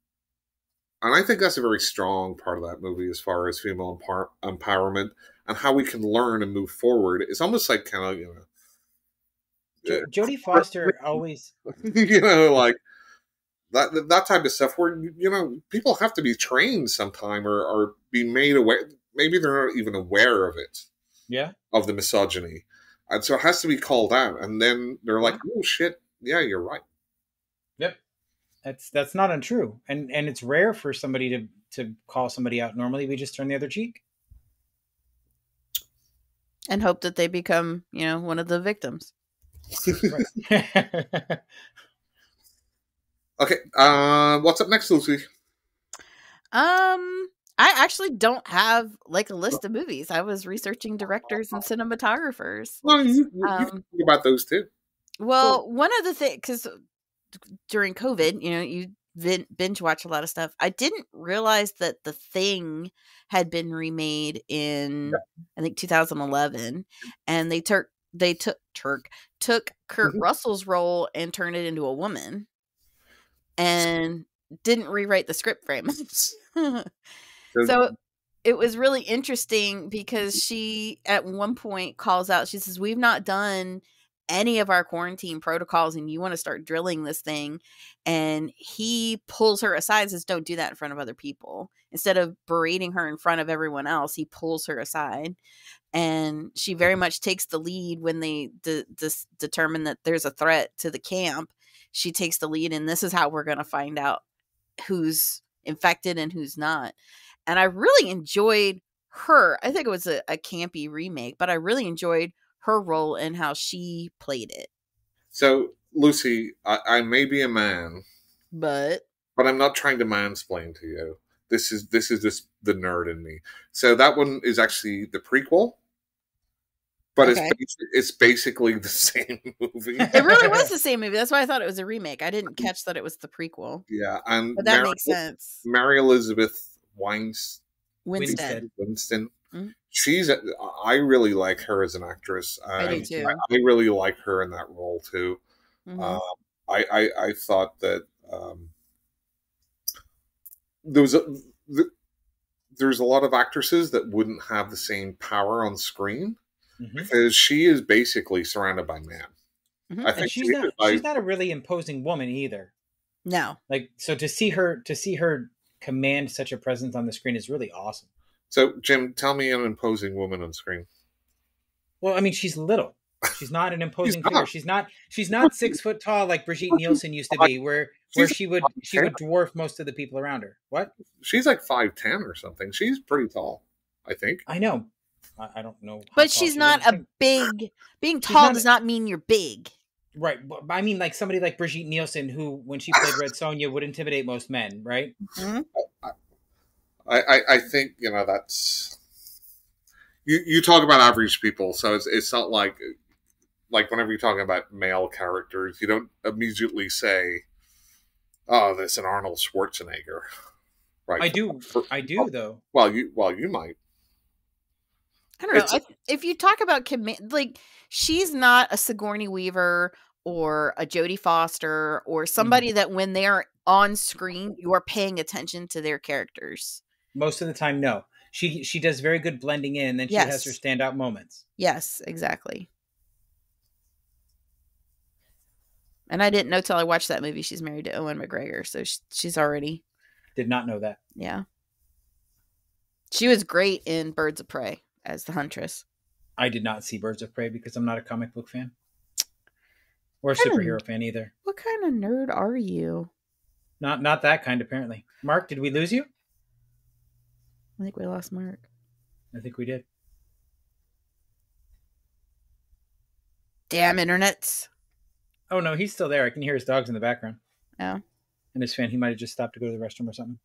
And I think that's a very strong part of that movie as far as female empowerment and how we can learn and move forward. It's almost like kind of Jodie Foster always, like. That type of stuff where, people have to be trained sometime or be made aware. Maybe they're not even aware of it. Yeah. Of the misogyny. And so it has to be called out. And then they're like, "Oh, shit. Yeah, you're right." Yep. That's not untrue. And it's rare for somebody to call somebody out. Normally we just turn the other cheek. And hope that they become, one of the victims. Right. Okay, what's up next, Lucy? I actually don't have like a list of movies. I was researching directors and cinematographers. Well, you can think about those too. Well, one of the things, because during COVID, you binge watch a lot of stuff. I didn't realize that The Thing had been remade in, I think, 2011, and they took Kurt Russell's role and turned it into a woman. And didn't rewrite the script very much. So it was really interesting because she at one point calls out, she says, "We've not done any of our quarantine protocols and you want to start drilling this thing." And he pulls her aside and says, "Don't do that in front of other people." Instead of berating her in front of everyone else, he pulls her aside. And she very much takes the lead when they determine that there's a threat to the camp. She takes the lead, and this is how we're going to find out who's infected and who's not. And I really enjoyed her. I think it was a campy remake, but I really enjoyed her role and how she played it. So, Lucy, I may be a man, but I'm not trying to mansplain to you. This is just the nerd in me. So that one is actually the prequel. But okay. It's basically the same movie. It really was the same movie. That's why I thought it was a remake. I didn't catch that it was the prequel. Yeah, but that makes sense. Mary Elizabeth Winston. Mm-hmm. I really like her as an actress. I do too. I really like her in that role too. Mm-hmm. I thought that there's a lot of actresses that wouldn't have the same power on screen. Mm-hmm. Because she is basically surrounded by men. Mm-hmm. I think she's not a really imposing woman either. No. Like, so to see her command such a presence on the screen is really awesome. So, Jim, tell me an imposing woman on screen. Well, I mean, she's little. She's not an imposing figure. She's not 6 foot tall like Brigitte Nielsen used to be, where she would dwarf most of the people around her. What? She's like 5'10" or something. She's pretty tall, I think. I know. I don't know. But she's not a big... Being tall does not mean you're big. Right. I mean, like somebody like Brigitte Nielsen, who, when she played Red Sonja, would intimidate most men, right? Mm-hmm. I think, that's... You talk about average people, so it's not like whenever you're talking about male characters, you don't immediately say, "Oh, there's an Arnold Schwarzenegger." Right. I do, though. Well, you might. I don't know. If you talk about she's not a Sigourney Weaver or a Jodie Foster or somebody that when they are on screen, you are paying attention to their characters. Most of the time, no. she does very good blending in, and then she has her Yes. standout moments. Yes, exactly. And I didn't know till I watched that movie she's married to Owen McGregor, so she's already, Did not know that. yeah. She was great in Birds of Prey as the Huntress. I did not see Birds of Prey because I'm not a comic book fan. Or a Kind of- superhero fan either. What kind of nerd are you? Not that kind, apparently. Mark, did we lose you? I think we lost Mark. I think we did. Damn internets. Oh no, he's still there. I can hear his dogs in the background. Oh. And his fan, he might have just stopped to go to the restroom or something.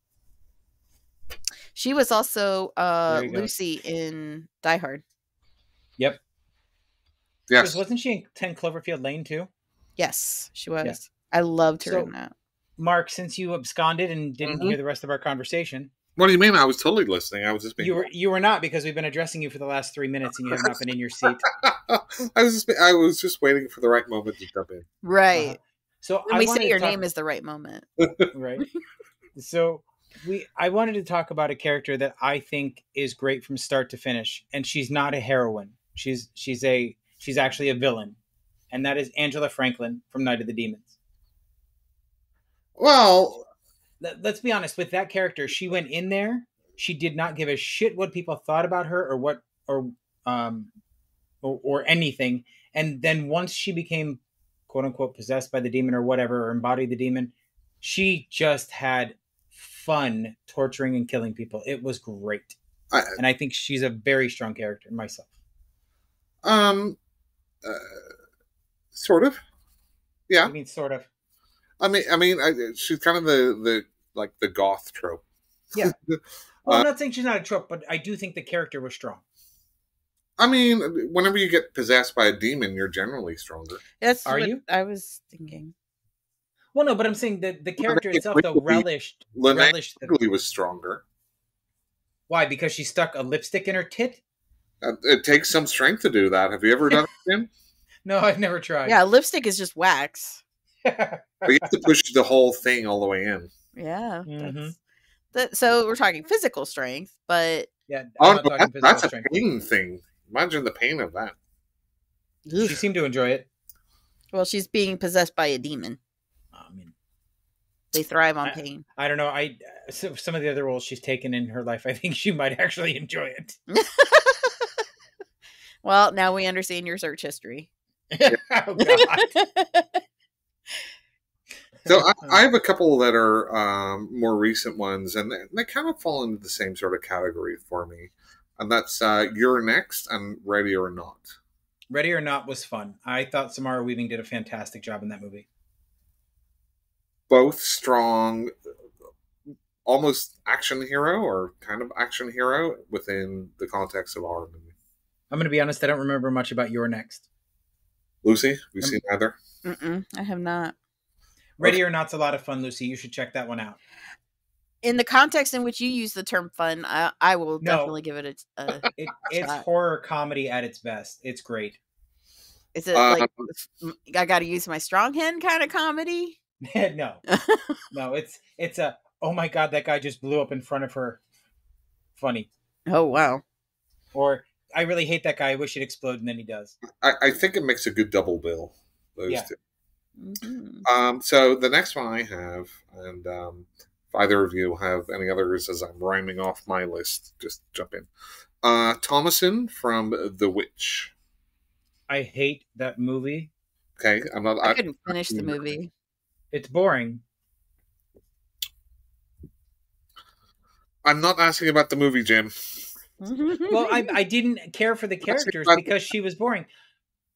She was also There you go. Lucy in Die Hard. Yep. Yes. Wasn't she in 10 Cloverfield Lane too? Yes, she was. Yeah. I loved her So- in that. Mark, since you absconded and didn't Mhm. hear the rest of our conversation, What do you mean? I was totally listening. I was just being. you were not, because we've been addressing you for the last 3 minutes and you have not been in your seat. I was just waiting for the right moment to jump in. Right. So When I we wanted say to your talk- name is the right moment. right. So I wanted to talk about a character that I think is great from start to finish, and she's not a heroine. She's actually a villain, and that is Angela Franklin from Night of the Demons. Well, Let's be honest with that character. She went in there. She did not give a shit what people thought about her or anything. And then once she became quote unquote possessed by the demon or whatever, or embodied the demon, she just had fun torturing and killing people. It was great. And I think she's a very strong character myself. Sort of. Yeah. I mean, sort of. She's kind of the goth trope. Yeah. Well, I'm not saying she's not a trope, but I do think the character was strong. I mean, whenever you get possessed by a demon, you're generally stronger. That's Are what you? I was thinking. Well, no, but I'm saying that the character itself, though, relished. Linnea was stronger. Why? Because she stuck a lipstick in her tit? It takes some strength to do that. Have you ever done it, Jim? No, I've never tried. Yeah, lipstick is just wax. But you have to push the whole thing all the way in. Yeah. Mhm. So we're talking physical strength, but Yeah, Oh, I'm not no, talking physical that's a strength. pain thing. Imagine the pain of that. She seemed to enjoy it. well, she's being possessed by a demon. I mean, They thrive on pain. I don't know. Some of the other roles she's taken in her life, I think she might actually enjoy it. Well, now we understand your search history. Oh God! So I have a couple that are more recent ones, and they kind of fall into the same sort of category for me. And that's You're Next and Ready or Not. Ready or Not was fun. I thought Samara Weaving did a fantastic job in that movie. Both strong, almost action hero or kind of action hero within the context of our movie. I'm going to be honest. I don't remember much about You're Next. Lucy, have you seen either? I have not. Ready or Not's a lot of fun, Lucy. You should check that one out. In the context in which you use the term fun, I will No. definitely give it a It's Shot. horror comedy at its best. It's great. is it like I got to use my strong hand kind of comedy? No, it's a, oh my God, that guy just blew up in front of her. Funny. Oh wow. Or, I really hate that guy. I wish he'd explode, and then he does. I think it makes a good double bill, those Yeah. two. Mhm. So the next one I have, and if either of you have any others as I'm rhyming off my list, just jump in. Thomason from The Witch. I hate that movie. Okay, I couldn't finish the movie. It's boring. I'm not asking about the movie, Jim. Well, I didn't care for the characters because she was boring.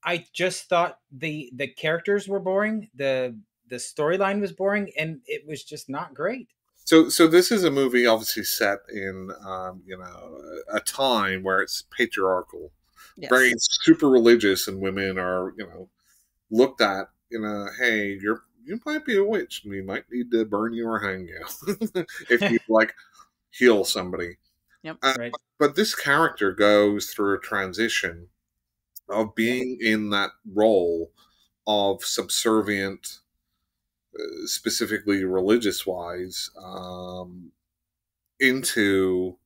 I just thought the characters were boring. The storyline was boring, and it was just not great. So this is a movie obviously set in a time where it's patriarchal, Yes. very super religious, and women are looked at hey, you might be a witch, and we might need to burn you or hang you if you heal somebody. Yep. Right. But this character goes through a transition of being in that role of subservient, specifically religious wise, into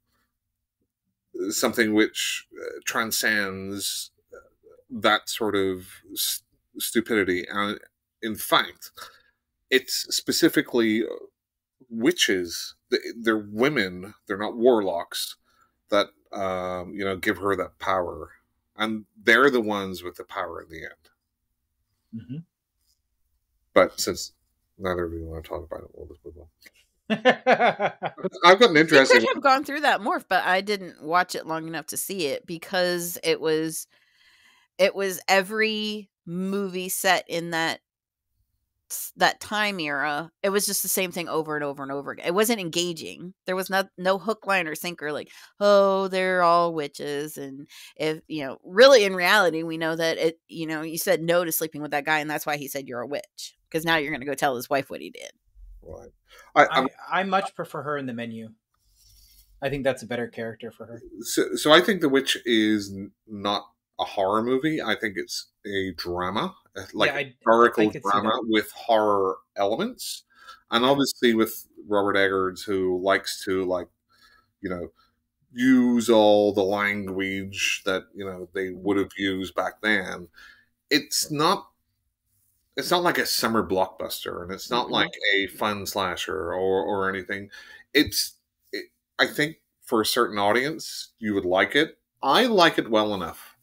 something which transcends that sort of stupidity. And in fact, it's specifically witches. They're women. They're not warlocks that give her that power, and they're the ones with the power in the end. Mm-hmm. But since neither of you want to talk about it, we'll just move on. I've got an interesting. You could have gone through that morph, but I didn't watch it long enough to see it because it was every movie set in that time era. It was just the same thing over and over and over again. It wasn't engaging. There was no hook, line, or sinker. Like, oh, they're all witches, and if really in reality, we know that it. You said no to sleeping with that guy, and that's why he said you're a witch, because now you're going to go tell his wife what he did. Right. I much prefer her in The Menu. I think that's a better character for her. So I think The Witch is not a horror movie. I think it's a drama, like a historical drama with horror elements. And obviously with Robert Eggers, who likes to use all the language that they would have used back then. It's not like a summer blockbuster, and it's not like a fun slasher or anything. I think for a certain audience, you would like it. I like it well enough.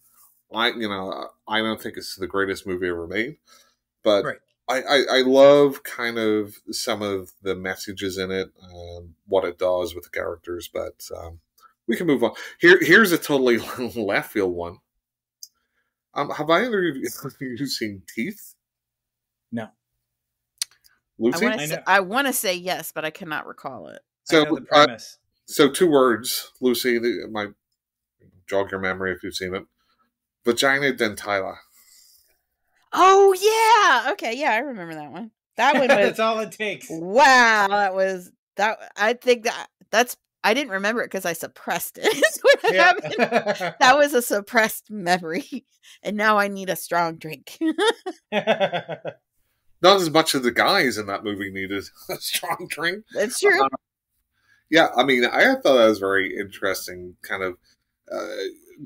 I don't think it's the greatest movie ever made, but right. I love kind of some of the messages in it and what it does with the characters. But we can move on. Here's a totally left field one. Have either of you seen Teeth? No. Lucy? I want to say yes, but I cannot recall it. So I know the premise. So 2 words, Lucy. Might jog your memory if you've seen it. Vagina dentilla. Oh yeah. Okay, yeah, I remember that one. That one was that's all it takes. Wow, I think that's I didn't remember it because I suppressed it. Is what happened. That was a suppressed memory, and now I need a strong drink. Not as much as the guys in that movie needed a strong drink. That's true. Yeah, I mean, I thought that was very interesting, kind of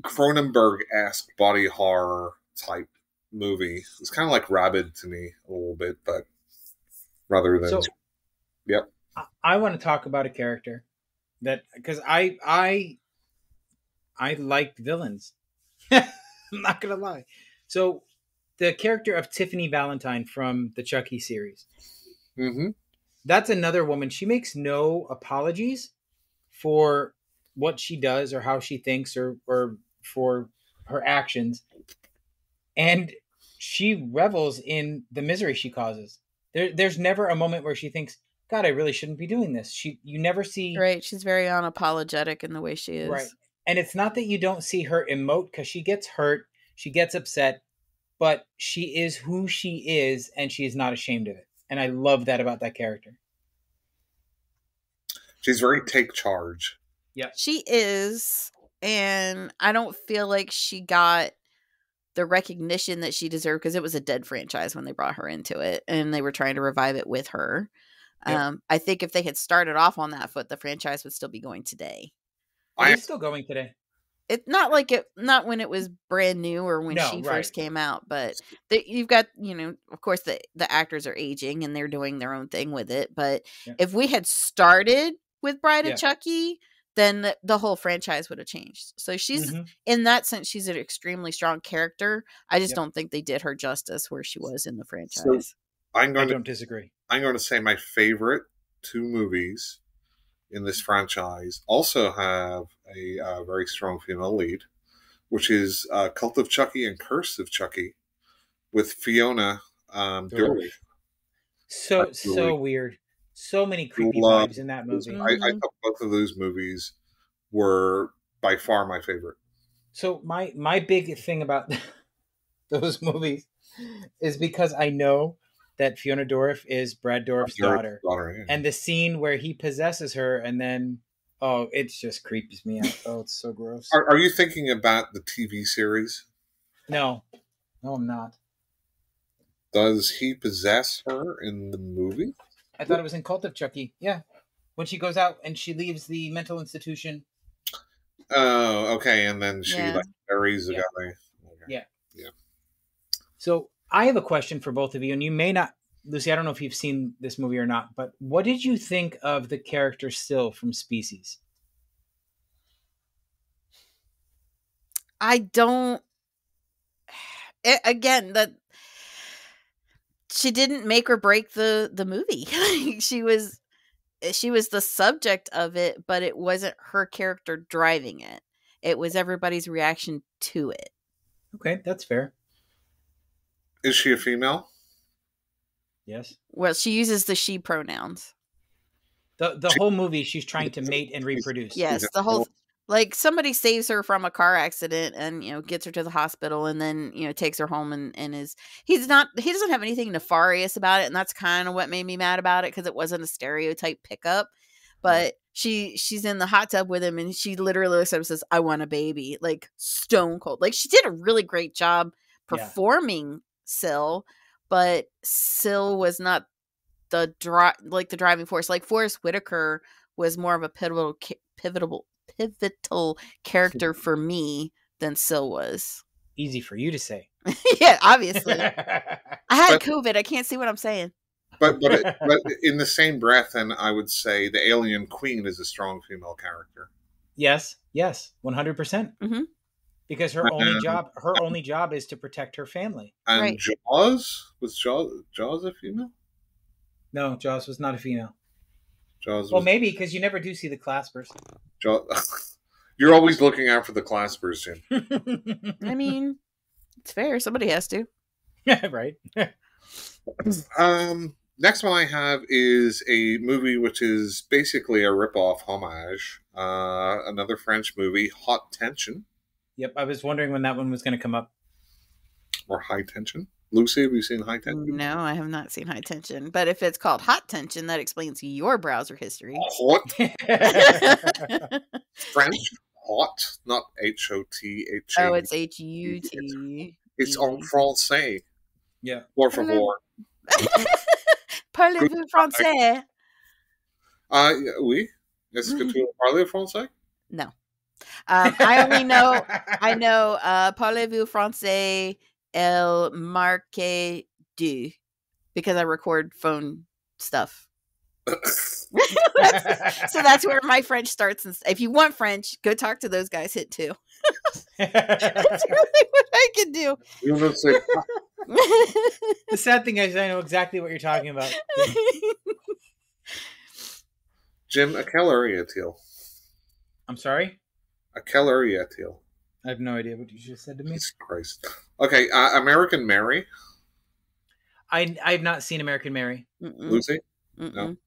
Cronenberg-esque body horror type movie. It's kind of like Rabid to me a little bit, but rather than yep. I want to talk about a character that because I liked villains. I'm not gonna lie. So the character of Tiffany Valentine from the Chucky series. Mm-hmm. That's another woman. She makes no apologies for what she does or how she thinks or for her actions. And she revels in the misery she causes. There's never a moment where she thinks, God, I really shouldn't be doing this. You never see... Right, she's very unapologetic in the way she is. Right. And it's not that you don't see her emote, because she gets hurt, she gets upset, but she is who she is, and she is not ashamed of it. And I love that about that character. She's very take charge. Yeah. She is, and I don't feel like she got the recognition that she deserved, because it was a dead franchise when they brought her into it, and they were trying to revive it with her. Yep. I think if they had started off on that foot, the franchise would still be going today. It's still going today. It's not when it was brand new or when she first came out, but you've got, of course the actors are aging and they're doing their own thing with it. But if we had started with Bride of Chucky, then the whole franchise would have changed. So she's, in that sense, she's an extremely strong character. I just don't think they did her justice where she was in the franchise. So I don't disagree. I'm going to say my favorite 2 movies in this franchise also have a very strong female lead, which is Cult of Chucky and Curse of Chucky with Fiona Dourif. So weird. So many creepy vibes in that movie. I thought both of those movies were by far my favorite. So my big thing about those movies is because I know that Fiona Dourif is Brad Dourif's daughter. And the scene where he possesses her and then, it just creeps me out. Oh, it's so gross. Are you thinking about the TV series? No, I'm not. Does he possess her in the movie? I thought it was in Cult of Chucky. Yeah. When she goes out and she leaves the mental institution. Oh, okay. And then she Yeah. like marries the Yeah. guy. Okay. Yeah. Yeah. So I have a question for both of you, and you may not, Lucy. I don't know if you've seen this movie or not, but what did you think of the character Syl from Species? I don't. Again, that she didn't make or break the movie. she was the subject of it, but it wasn't her character driving it. It was everybody's reaction to it. Okay, that's fair. Is she a female? Yes. Well, she uses the she pronouns. The whole movie, she's trying to mate and reproduce. Yes, the whole like somebody saves her from a car accident and gets her to the hospital and then takes her home and he doesn't have anything nefarious about it, and that's kind of what made me mad about it, because it wasn't a stereotype pickup. But she's in the hot tub with him and she literally looks at him and says, "I want a baby," like stone cold. Like, she did a really great job performing Syl, but Syl was not the driving force. Like, Forrest Whitaker was more of a pivotal character for me than Syl was. Easy for you to say. Yeah, obviously. I had COVID. I can't see what I'm saying. But in the same breath, and I would say the Alien Queen is a strong female character. Yes, 100%. Mm-hmm. Because her only job is to protect her family. And Right. Jaws, was Jaws a female? No, Jaws was not a female. Jaws. Well, maybe, because you never do see the claspers. You're always looking out for the claspers, Jim. I mean, it's fair. Somebody has to. Right. Next one I have is a movie which is basically a rip-off homage. Another French movie, Hot Tension. Yep, I was wondering when that one was going to come up. Or High Tension. Lucy, have you seen High Tension? No, I have not seen High Tension. But if it's called Hot Tension, that explains your browser history. Hot. French. Hot. Not H-O-T-H-A. Oh, it's H-U-T. It's en français. Yeah. Por favor. Parlez-vous français? Oui. Est-ce que tu parles français? No. I know Parlez-vous français El Marque du, because I record phone stuff. So that's where my French starts. And if you want French, go talk to those guys. Hit 2. That's really what I can do. You don't say. The sad thing is, I know exactly what you're talking about. Jim, a Kellerietil. I'm sorry? A Kellerietil. I have no idea what you just said to me. Jesus Christ. Okay, American Mary. I've not seen American Mary. Lucy? Mm-mm. No.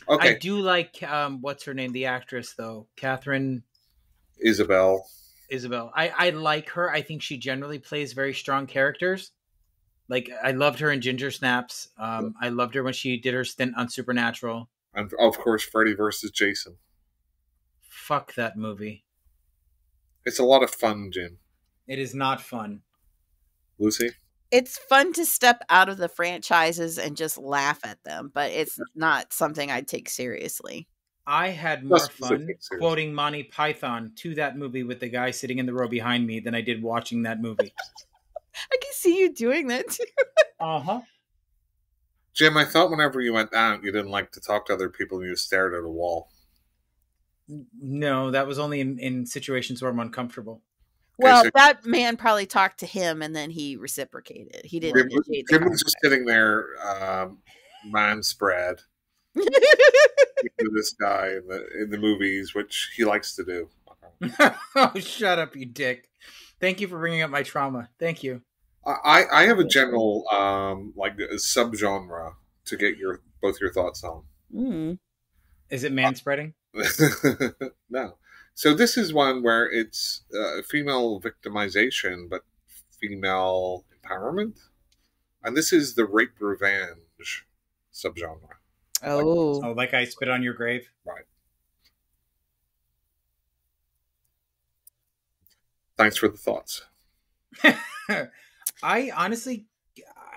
Okay. I do like, what's her name? The actress, though. Catherine Isabel. I like her. I think she generally plays very strong characters. Like, I loved her in Ginger Snaps. I loved her when she did her stint on Supernatural. And, of course, Freddy versus Jason. Fuck that movie. It's a lot of fun, Jim. It is not fun. Lucy? It's fun to step out of the franchises and just laugh at them, but it's not something I'd take seriously. I had more fun quoting Monty Python to that movie with the guy sitting in the row behind me than I did watching that movie. I can see you doing that too. Uh-huh. Jim, I thought whenever you went out, you didn't like to talk to other people and you stared at a wall. No, that was only in situations where I'm uncomfortable. Well, so that man probably talked to him and then he reciprocated. He didn't initiate the Jim was just sitting there, man spread. This guy in the movies, which he likes to do. Oh, shut up, you dick. Thank you for bringing up my trauma. Thank you. I have a general subgenre to get both your thoughts on. Mm. Is it manspreading? No. So this is one where it's female victimization, but female empowerment. And this is the rape revenge subgenre. Oh. Like I Spit on Your Grave? Right. Thanks for the thoughts. I honestly,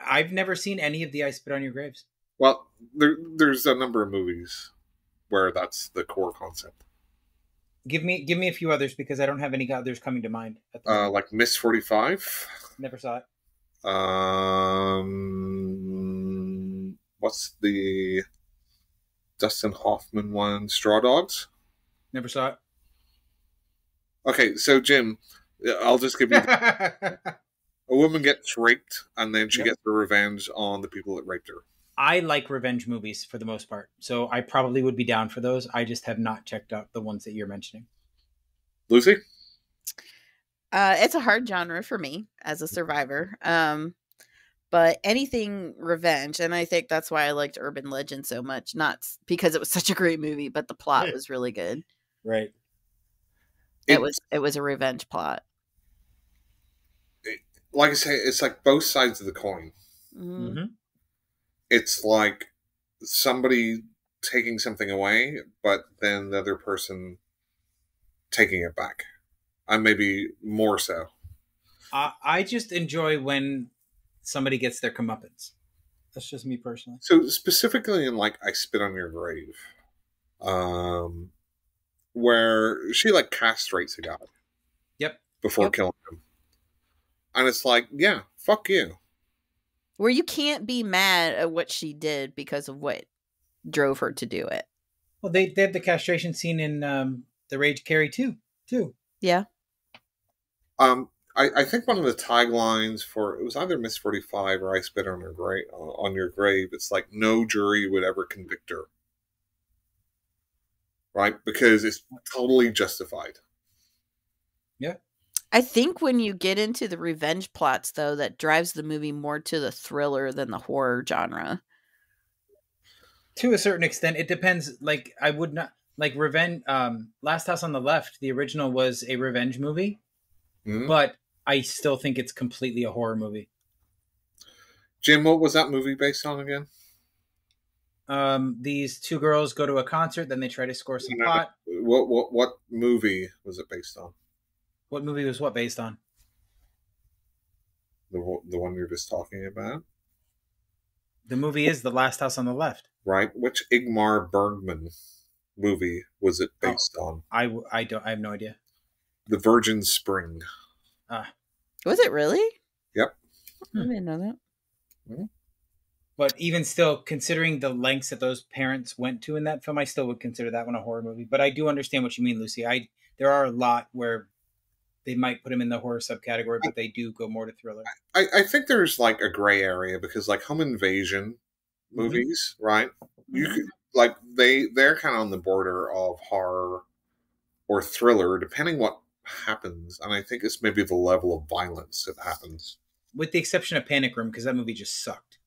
I've never seen any of the I Spit on Your Graves. Well, there's a number of movies where that's the core concept. Give me a few others because I don't have any others coming to mind. At the moment. Like Miss 45. Never saw it. What's the Dustin Hoffman one? Straw Dogs? Never saw it. Okay, so Jim, I'll just give you... A woman gets raped, and then she gets her revenge on the people that raped her. I like revenge movies for the most part, so I probably would be down for those. I just have not checked out the ones that you're mentioning. Lucy? It's a hard genre for me as a survivor. But anything revenge, and I think that's why I liked Urban Legend so much. Not because it was such a great movie, but the plot was really good. Right. It was a revenge plot. Like I say, it's like both sides of the coin. Mm-hmm. It's like somebody taking something away, but then the other person taking it back. And maybe more so. I just enjoy when somebody gets their comeuppance. That's just me personally. So specifically in like I Spit on Your Grave, where she like castrates a guy. Yep. Before killing him. And it's like, yeah, fuck you. Where you can't be mad at what she did because of what drove her to do it. Well, they had the castration scene in The Rage Carrie too. Yeah. I think one of the taglines for it was either Miss 45 or I Spit on Your Grave. It's like no jury would ever convict her, right? Because it's totally justified. Yeah. I think when you get into the revenge plots, though, that drives the movie more to the thriller than the horror genre. To a certain extent, it depends. Like I would not like revenge. Last House on the Left, the original was a revenge movie, but I still think it's completely a horror movie. Jim, what was that movie based on again? These two girls go to a concert, then they try to score some pot. What movie was it based on? What movie was what based on? The one you're just talking about? The movie is The Last House on the Left. Right. Which Ingmar Bergman movie was it based on? I have no idea. The Virgin Spring. Was it really? Yep. I didn't know that. Mm-hmm. But even still, considering the lengths that those parents went to in that film, I still would consider that one a horror movie. But I do understand what you mean, Lucy. There are a lot where they might put him in the horror subcategory, but they do go more to thriller. I think there's like a gray area because like home invasion movies, right? You could like they're kind of on the border of horror or thriller, depending what happens. And I think it's maybe the level of violence that happens. With the exception of Panic Room, because that movie just sucked.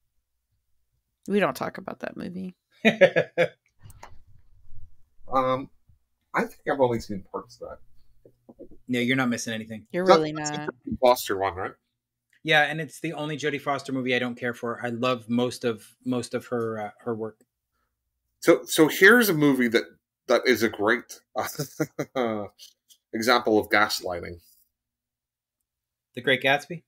We don't talk about that movie. I think I've only seen parts of that. No, you're not missing anything. You're really not. That's the Foster one, right? Yeah, and it's the only Jodie Foster movie I don't care for. I love most of her work. So here's a movie that is a great example of gaslighting. The Great Gatsby?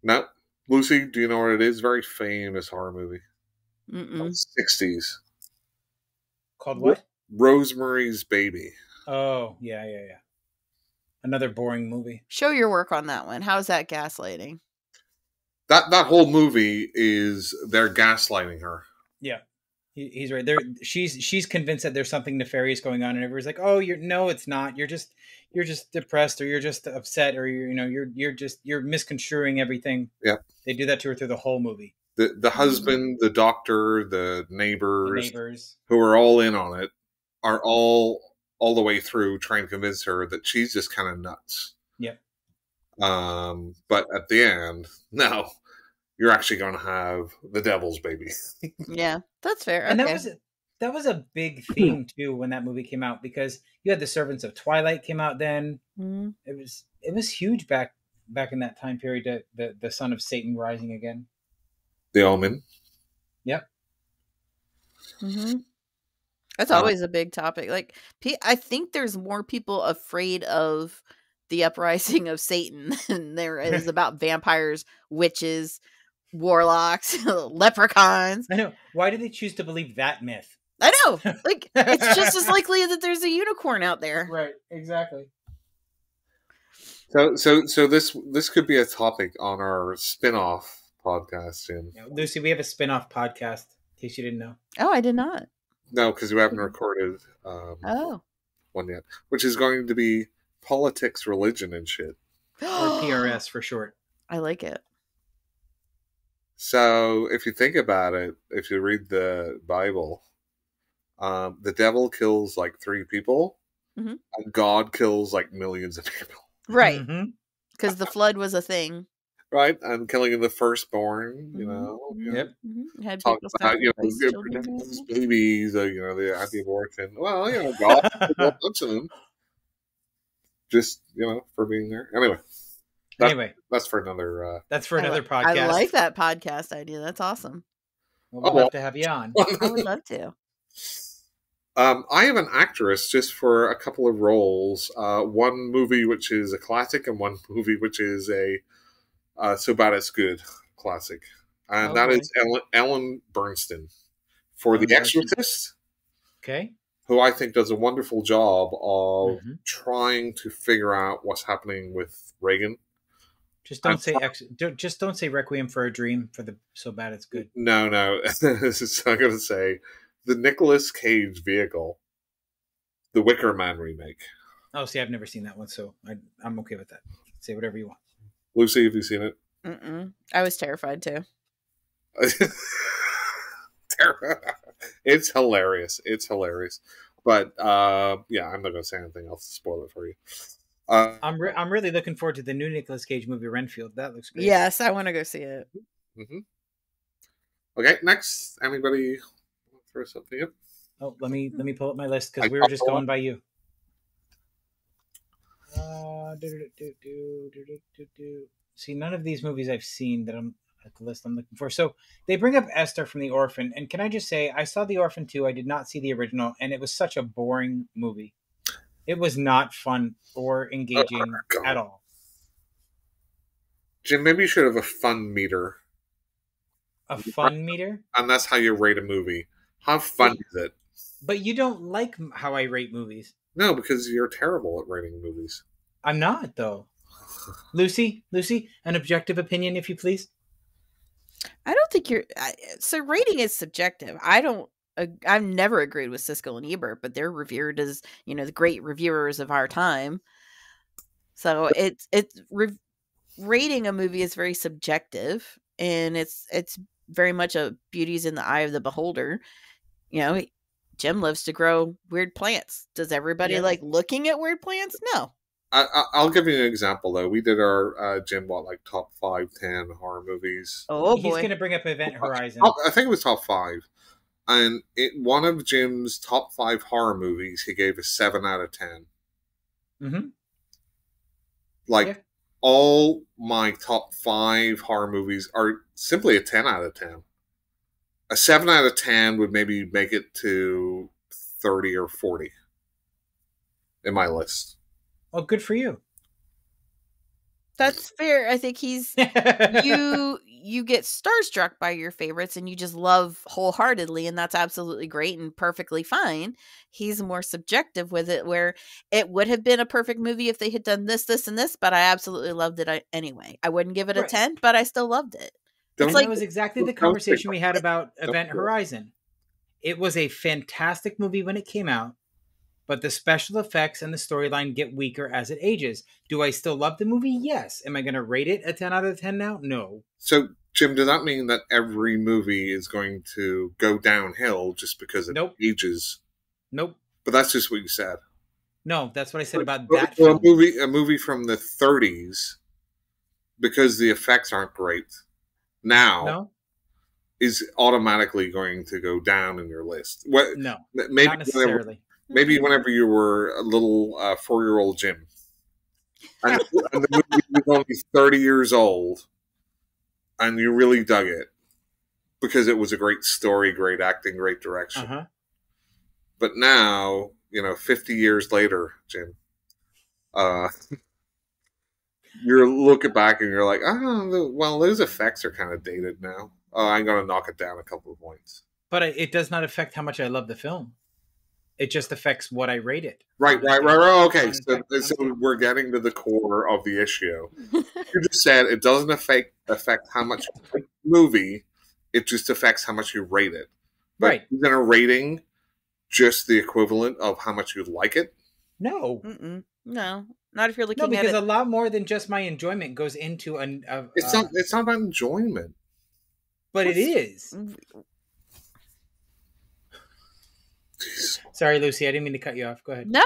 No. Lucy, do you know what it is? Very famous horror movie. 60s. Called what? Rosemary's Baby. Oh, yeah. Another boring movie. Show your work on that one. How's that gaslighting? That whole movie is they're gaslighting her. Yeah, he's right there. She's convinced that there's something nefarious going on, and everybody's like, "Oh, no, it's not. You're just depressed, or you're just upset, or you're misconstruing everything." Yeah, they do that to her through the whole movie. The husband, the doctor, the neighbors who are all in on it are all the way through trying to convince her that she's just kind of nuts. Yeah. But at the end, no, you're actually going to have the devil's baby. Yeah, that's fair. And okay. that was a big theme too when that movie came out, because you had The Servants of Twilight came out then. Mm-hmm. It was huge back in that time period. The Son of Satan rising again. The Omen. Yep. Mm-hmm. That's always a big topic. Like, I think there's more people afraid of the uprising of Satan than there is about vampires, witches, warlocks, leprechauns. I know. Why did they choose to believe that myth? I know. Like, it's just as likely that there's a unicorn out there. Right, exactly. So this could be a topic on our spin-off podcast, Jim. Now, Lucy, we have a spin-off podcast, in case you didn't know. Oh, I did not. No, because we haven't recorded Oh. one yet, which is going to be politics, religion, and shit. Or PRS for short. I like it. So if you think about it, if you read the Bible, the devil kills like 3 people, Mhm. and God kills like millions of people. Right. Mhm. Because the flood was a thing. Right? And killing the firstborn, you Mhm, know. mhm, Yep. mhm. Had Talk people about, sacrifice the children. protecting babies, the anti-abortion. Well, God a bunch of them. Just, for being there. Anyway. Anyway, That's for another... that's for another podcast. I like that podcast idea. That's awesome. We'll have to have you on. I would love to. I have an actress just for a couple of roles. One movie which is a classic, and one movie which is a So Bad It's Good classic. And that is Ellen Burstyn for The Exorcist, Okay. who I think does a wonderful job of Mhm. trying to figure out what's happening with Reagan. Just don't say just don't say Requiem for a Dream for the So Bad It's Good. No. This is I'm going to say the Nicolas Cage vehicle, the Wicker Man remake. Oh, see, I've never seen that one, so I'm okay with that. Say whatever you want. Lucy, have you seen it? Mm-mm. I was terrified too. It's hilarious. But yeah, I'm not going to say anything else to spoil it for you. I'm really looking forward to the new Nicolas Cage movie, Renfield. That looks great. Yes, I want to go see it. Mm-hmm. Okay, next. Anybody want to throw something up? Oh, let me pull up my list because we were just going by you. See, none of these movies I've seen that I'm at the list I'm looking for. So they bring up Esther from The Orphan, and can I just say, I saw The Orphan 2. I did not see the original, and it was such a boring movie. It was not fun or engaging at all. Jim, maybe you should have a fun meter. A fun meter? And that's how you rate a movie. How fun is it? But you don't like how I rate movies. No, because you're terrible at rating movies. I'm not, though. Lucy, an objective opinion, if you please. I don't think so rating is subjective. I've never agreed with Siskel and Ebert, but they're revered as, the great reviewers of our time. So rating a movie is very subjective, and it's very much a beauty's in the eye of the beholder. Jim loves to grow weird plants. Does everybody like looking at weird plants? No. I'll give you an example, though. We did our Jim top 5, 10 horror movies. Oh, boy. He's going to bring up Event Horizon. I think it was top 5. And one of Jim's top 5 horror movies, he gave a 7 out of 10. Mm-hmm. All my top 5 horror movies are simply a 10 out of 10. A 7 out of 10 would maybe make it to 30 or 40 in my list. Oh, good for you. That's fair. I think you get starstruck by your favorites and you just love wholeheartedly, and that's absolutely great and perfectly fine. He's more subjective with it, where it would have been a perfect movie if they had done this, this, and this, but I absolutely loved it anyway. I wouldn't give it a 10, but I still loved it. That was exactly the conversation we had about Event Horizon. It was a fantastic movie when it came out, but the special effects and the storyline get weaker as it ages. Do I still love the movie? Yes. Am I going to rate it a 10 out of 10 now? No. So, Jim, does that mean that every movie is going to go downhill just because it ages? Nope. But that's just what you said. No, that's what I said about that film. A movie from the 30s, because the effects aren't great now, is automatically going to go down in your list. No, maybe not necessarily. Maybe whenever you were a little 4-year-old Jim, and the movie was only 30 years old, and you really dug it because it was a great story, great acting, great direction. Uh-huh. But now, 50 years later, Jim, you're looking back and you're like, oh, well, those effects are kind of dated now. I'm going to knock it down a couple of points. But it does not affect how much I love the film. It just affects what I rate it. Right. Okay, On so effect- we're getting to the core of the issue. You just said it doesn't affect how much you like the movie. It just affects how much you rate it. But Right. isn't a rating just the equivalent of how much you like it? No. No, not if you're looking No, at because it. a lot more than just my enjoyment goes into It's not about enjoyment. but it is. Sorry, Lucy, I didn't mean to cut you off. Go ahead. No,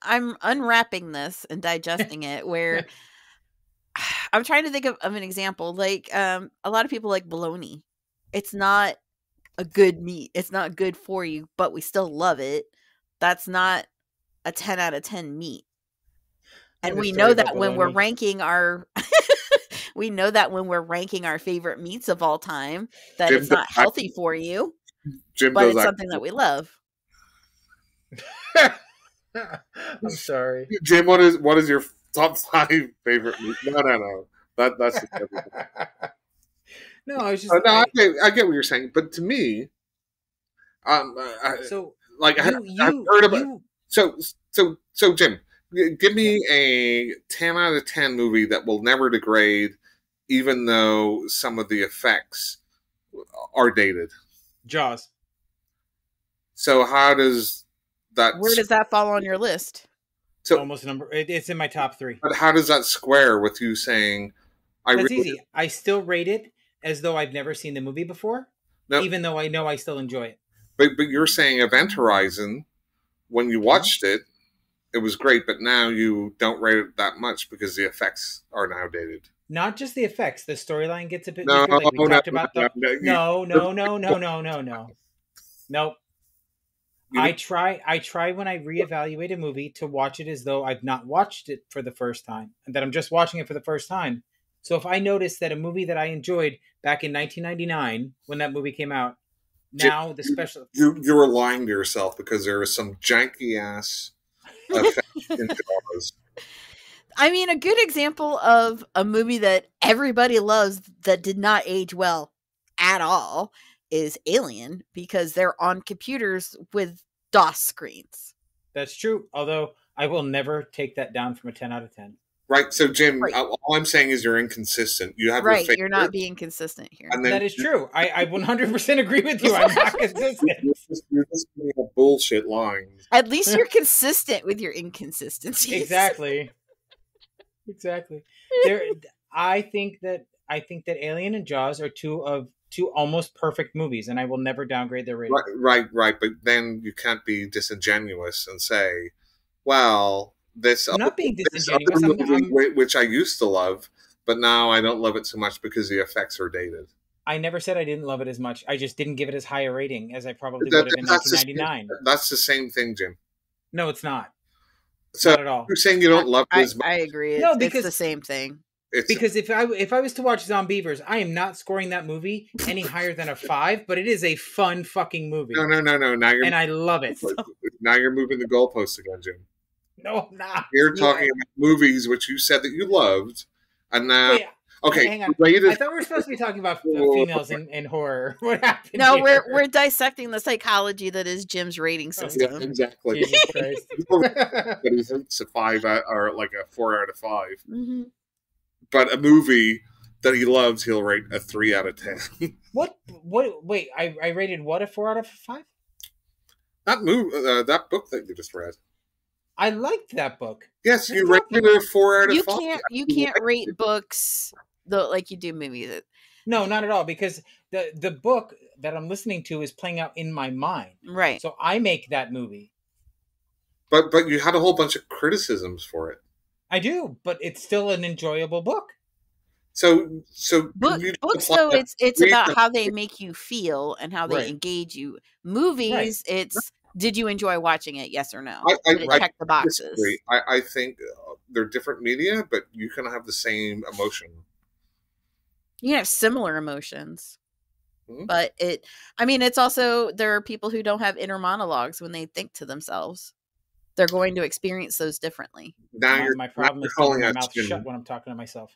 I'm unwrapping this and digesting it. Where I'm trying to think of an example. Like a lot of people like bologna. It's not a good meat. It's not good for you, but we still love it. That's not a 10 out of 10 meat. I And have a we story know about that when we're bologna. ranking our we know that when we're ranking our favorite meats of all time, that Jim it's not does- healthy for you, Jim but does it's that. something that we love. I'm sorry. Jim, what is your top 5 favorite movie? No. That's just everything. No, I was just No, I get what you're saying, but to me, so like I've you heard about. you So Jim, give me a 10 out of 10 movie that will never degrade, even though some of the effects are dated. Jaws. So how does that? Where does that fall on your list? So, Almost number. It's in my top 3. but how does that square with you saying? That's really, easy. I still rate it as though I've never seen the movie before, No. even though I know I still enjoy it. But you're saying Event Horizon, when you watched it, it was great, but now you don't rate it that much because the effects are now dated. Not just the effects. The storyline gets a bit No, weaker. Like we talked about. no. Nope. You- I try when I reevaluate a movie to watch it as though I've not watched it for the first time, and that I'm just watching it for the first time. So if I notice that a movie that I enjoyed back in 1999 when that movie came out, now the special You were lying to yourself because there was some janky ass effect in Jaws. I mean, a good example of a movie that everybody loves that did not age well at all is Alien, because they're on computers with DOS screens. That's true. Although I will never take that down from a 10 out of 10. Right. So Jim, Right. all I'm saying is you're inconsistent. You have Right, your you're not being consistent here. and then That is true. I 100% agree with you. I'm not consistent. You're just being a bullshit line. At least you're consistent with your inconsistencies. Exactly. There, I think that Alien and Jaws are two almost perfect movies, and I will never downgrade their rating. Right. But then you can't be disingenuous and say, "Well, this I'm not being this other disingenuous. movie, which I used to love, but now I don't love it so much because the effects are dated." I never said I didn't love it as much. I just didn't give it as high a rating as I probably That- would have in that's the 1999. That's the same thing, Jim. No, it's not. So Not at all. you're saying you don't love it as much. I agree. It's, No, it's because- the same thing. It's, Because if I was to watch Zombievers, I am not scoring that movie any higher than a 5. But it is a fun fucking movie, no. Now you're and I love it. now you're moving the goalposts again, Jim. No, I'm not. You're talking about movies which you said that you loved, and now Wait, okay, hang on. rated I thought we were supposed to be talking about females in horror. What happened? No, here? we're dissecting the psychology that is Jim's rating yeah, system. exactly. Jesus Christ. But it's a 5 or like a 4 out of 5. Mm-hmm. But a movie that he loves, he'll rate a 3 out of 10. What? Wait, I rated what a 4 out of 5? That book that you just read. I liked that book. Yes, you What are you rated it a 4 out of You 5. can't rate books like you do movies. No, not at all, because the book that I'm listening to is playing out in my mind. Right. So I make that movie. But you had a whole bunch of criticisms for it. I do, but it's still an enjoyable book. So Books apply though, that it's read about them. how they make you feel and how they Right. engage you. Movies, it's did you enjoy watching it? Yes or no? I Did it check the boxes? disagree. I think they're different media, but you can have the same emotion. You have similar emotions. Mhm. But it's also, there are people who don't have inner monologues when they think to themselves. They're going to experience those differently. Now you're My problem now is you're keeping my out mouth Jim. shut when I'm talking to myself.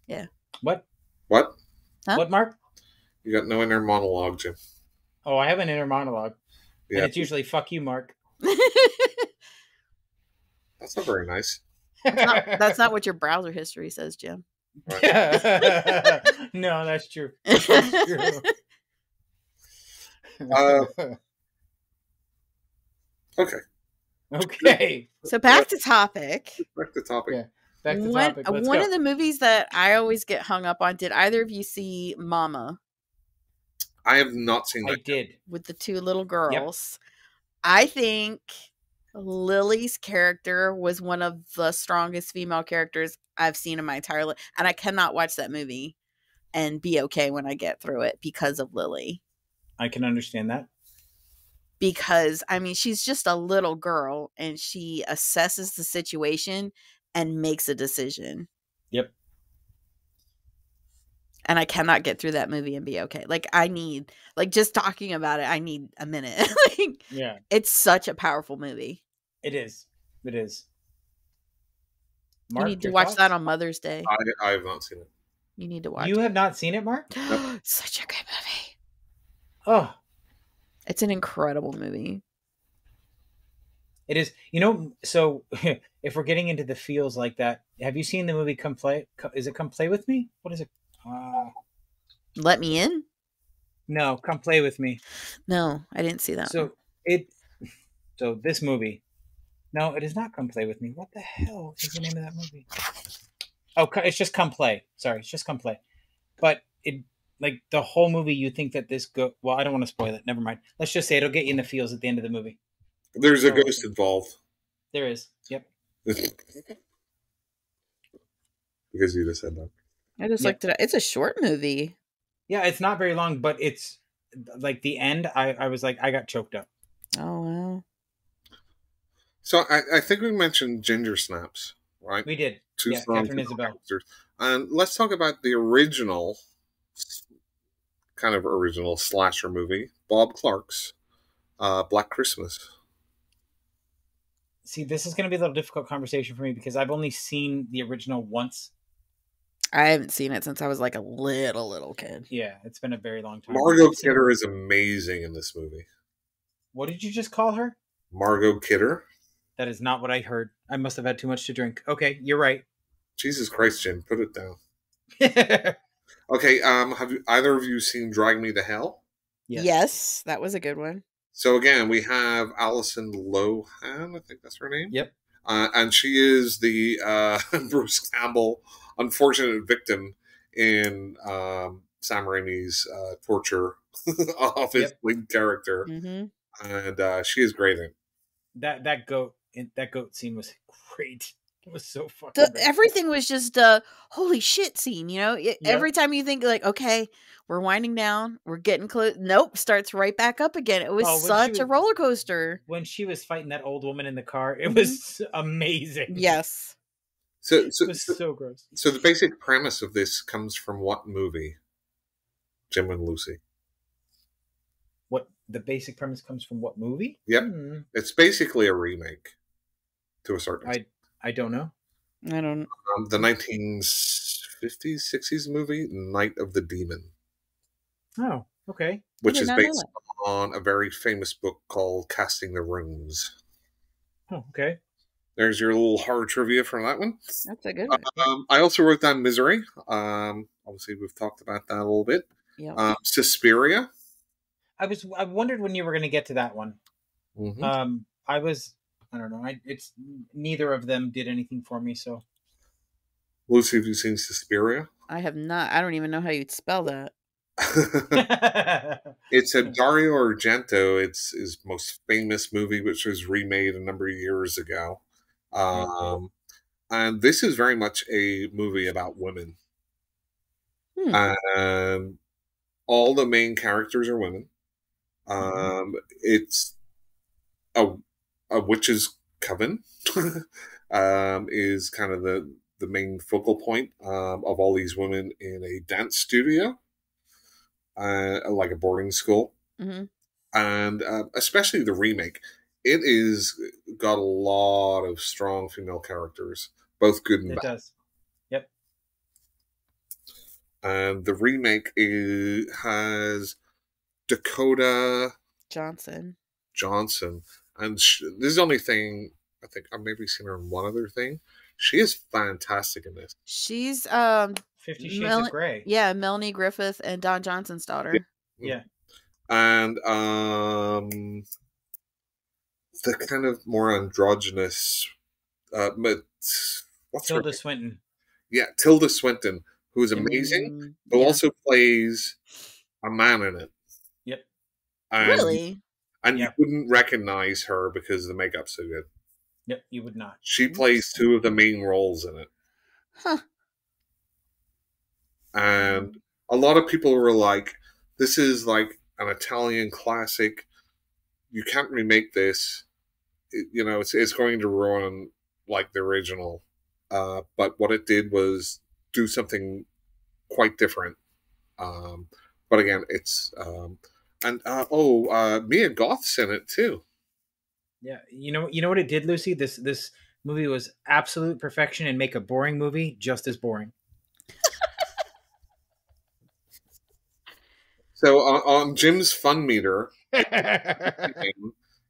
Yeah. What? What? Huh? What, Mark? You got no inner monologue, Jim. Oh, I have an inner monologue, Yeah, and it's usually "fuck you, Mark." that's not very nice. That's not what your browser history says, Jim. No, that's true. That's true. Okay, Okay. So back to topic. back to topic. Yeah. Back to One topic. Let's one go. of the movies that I always get hung up on. Did either of you see Mama I have not seen I that. did. with the two little girls? I think Lily's character was one of the strongest female characters I've seen in my entire life, and I cannot watch that movie and be okay when I get through it because of Lily. I can understand that. Because I mean, she's just a little girl and she assesses the situation and makes a decision. Yep. And I cannot get through that movie and be okay. Like I need, like just talking about it, I need a minute. Like Yeah, it's such a powerful movie. it is. It is. You Mark, need to your watch thoughts? that on Mother's Day. I have not seen it. You need to watch You it. have not seen it, Mark? Such a good movie. Oh, It's an incredible movie. it is. So if we're getting into the feels like that, have you seen the movie Come Play? Is it Come Play With Me? What is it? Let Me In? No, Come Play With Me. No, I didn't see that. one. So this movie. No, it is not Come Play With Me. What the hell is the name of that movie? Oh, it's just Come Play. Sorry, it's just Come Play. But it, like the whole movie, you think that well, I don't want to spoil it. Never mind. Let's just say it'll get you in the feels at the end of the movie. There's a Oh. ghost involved. There is. Yep. Because you just said that. I just Yeah. looked it up. It's a short movie. Yeah, it's not very long, but it's like the end. I was like, I got choked up. Oh, wow. So I think we mentioned Ginger Snaps, right? We did. Two Yeah, strong Catherine female Isabel. characters. And let's talk about the original, kind of original slasher movie, Bob Clark's Black Christmas. See, this is going to be a little difficult conversation for me because I've only seen the original once. I haven't seen it since I was like a little kid. Yeah, it's been a very long time. Margot I've seen it. Kidder is amazing in this movie. What did you just call her? Margot Kidder? That is not what I heard. I must have had too much to drink. Okay, you're right. Jesus Christ, Jim, put it down. Yes. Okay, have either of you seen Drag Me to Hell? Yes, that was a good one. So again, we have Alison Lohan, I think that's her name. Yep. And she is the Bruce Campbell unfortunate victim in Sam Raimi's torture of his lead character, Mm-hmm. and she is great in it. That goat scene was great. It was so fucking great. Everything was just holy shit scene, you know? Every time you think like, okay, we're winding down, we're getting close. Nope, starts right back up again. It was such a roller coaster. When she was fighting that old woman in the car, it was amazing. Yes. So It was so gross. So the basic premise of this comes from what movie? Jim and Lucy. What the basic premise comes from? What movie? Yep. It's basically a remake to a certain extent. I don't know. I don't. The 1950s, 60s movie Night of the Demon. Oh, okay. Which is based on a very famous book called Casting the Runes. Oh, okay. There's your little horror trivia from that one. That's a good one. I also wrote down Misery. Obviously, we've talked about that a little bit. Yeah. Suspiria. I wondered when you were going to get to that one. Mm-hmm. I don't know. It's neither of them did anything for me. So, Lucy, have you seen Suspiria? I have not. I don't even know how you'd spell that. It's a Dario Argento. It's his most famous movie, which was remade a number of years ago. And this is very much a movie about women. And all the main characters are women. It's a witch's coven is kind of the main focal point of all these women in a dance studio, like a boarding school. Mm-hmm. And especially the remake, it is got a lot of strong female characters, both good and bad. It does. Yep. And the remake has Dakota Johnson. And this is the only thing I think I've maybe seen her in one other thing. She is fantastic in this. She's 50 Shades of Grey. Yeah, Melanie Griffith and Don Johnson's daughter. Yeah. And the kind of more androgynous but what's her Tilda name? Swinton. Yeah, Tilda Swinton, who is amazing, but yeah. also plays a man in it. Yep. And, Really? And Yep. you wouldn't recognize her because the makeup's so good. Yep, you would not. She plays two of the main roles in it. Huh. And a lot of people were like, this is like an Italian classic. You can't remake this. It's going to ruin like the original. But what it did was do something quite different. But again, it's Mia Goth's in it too. Yeah, you know what it did, Lucy? This movie was absolute perfection and make a boring movie just as boring. So on Jim's fun meter,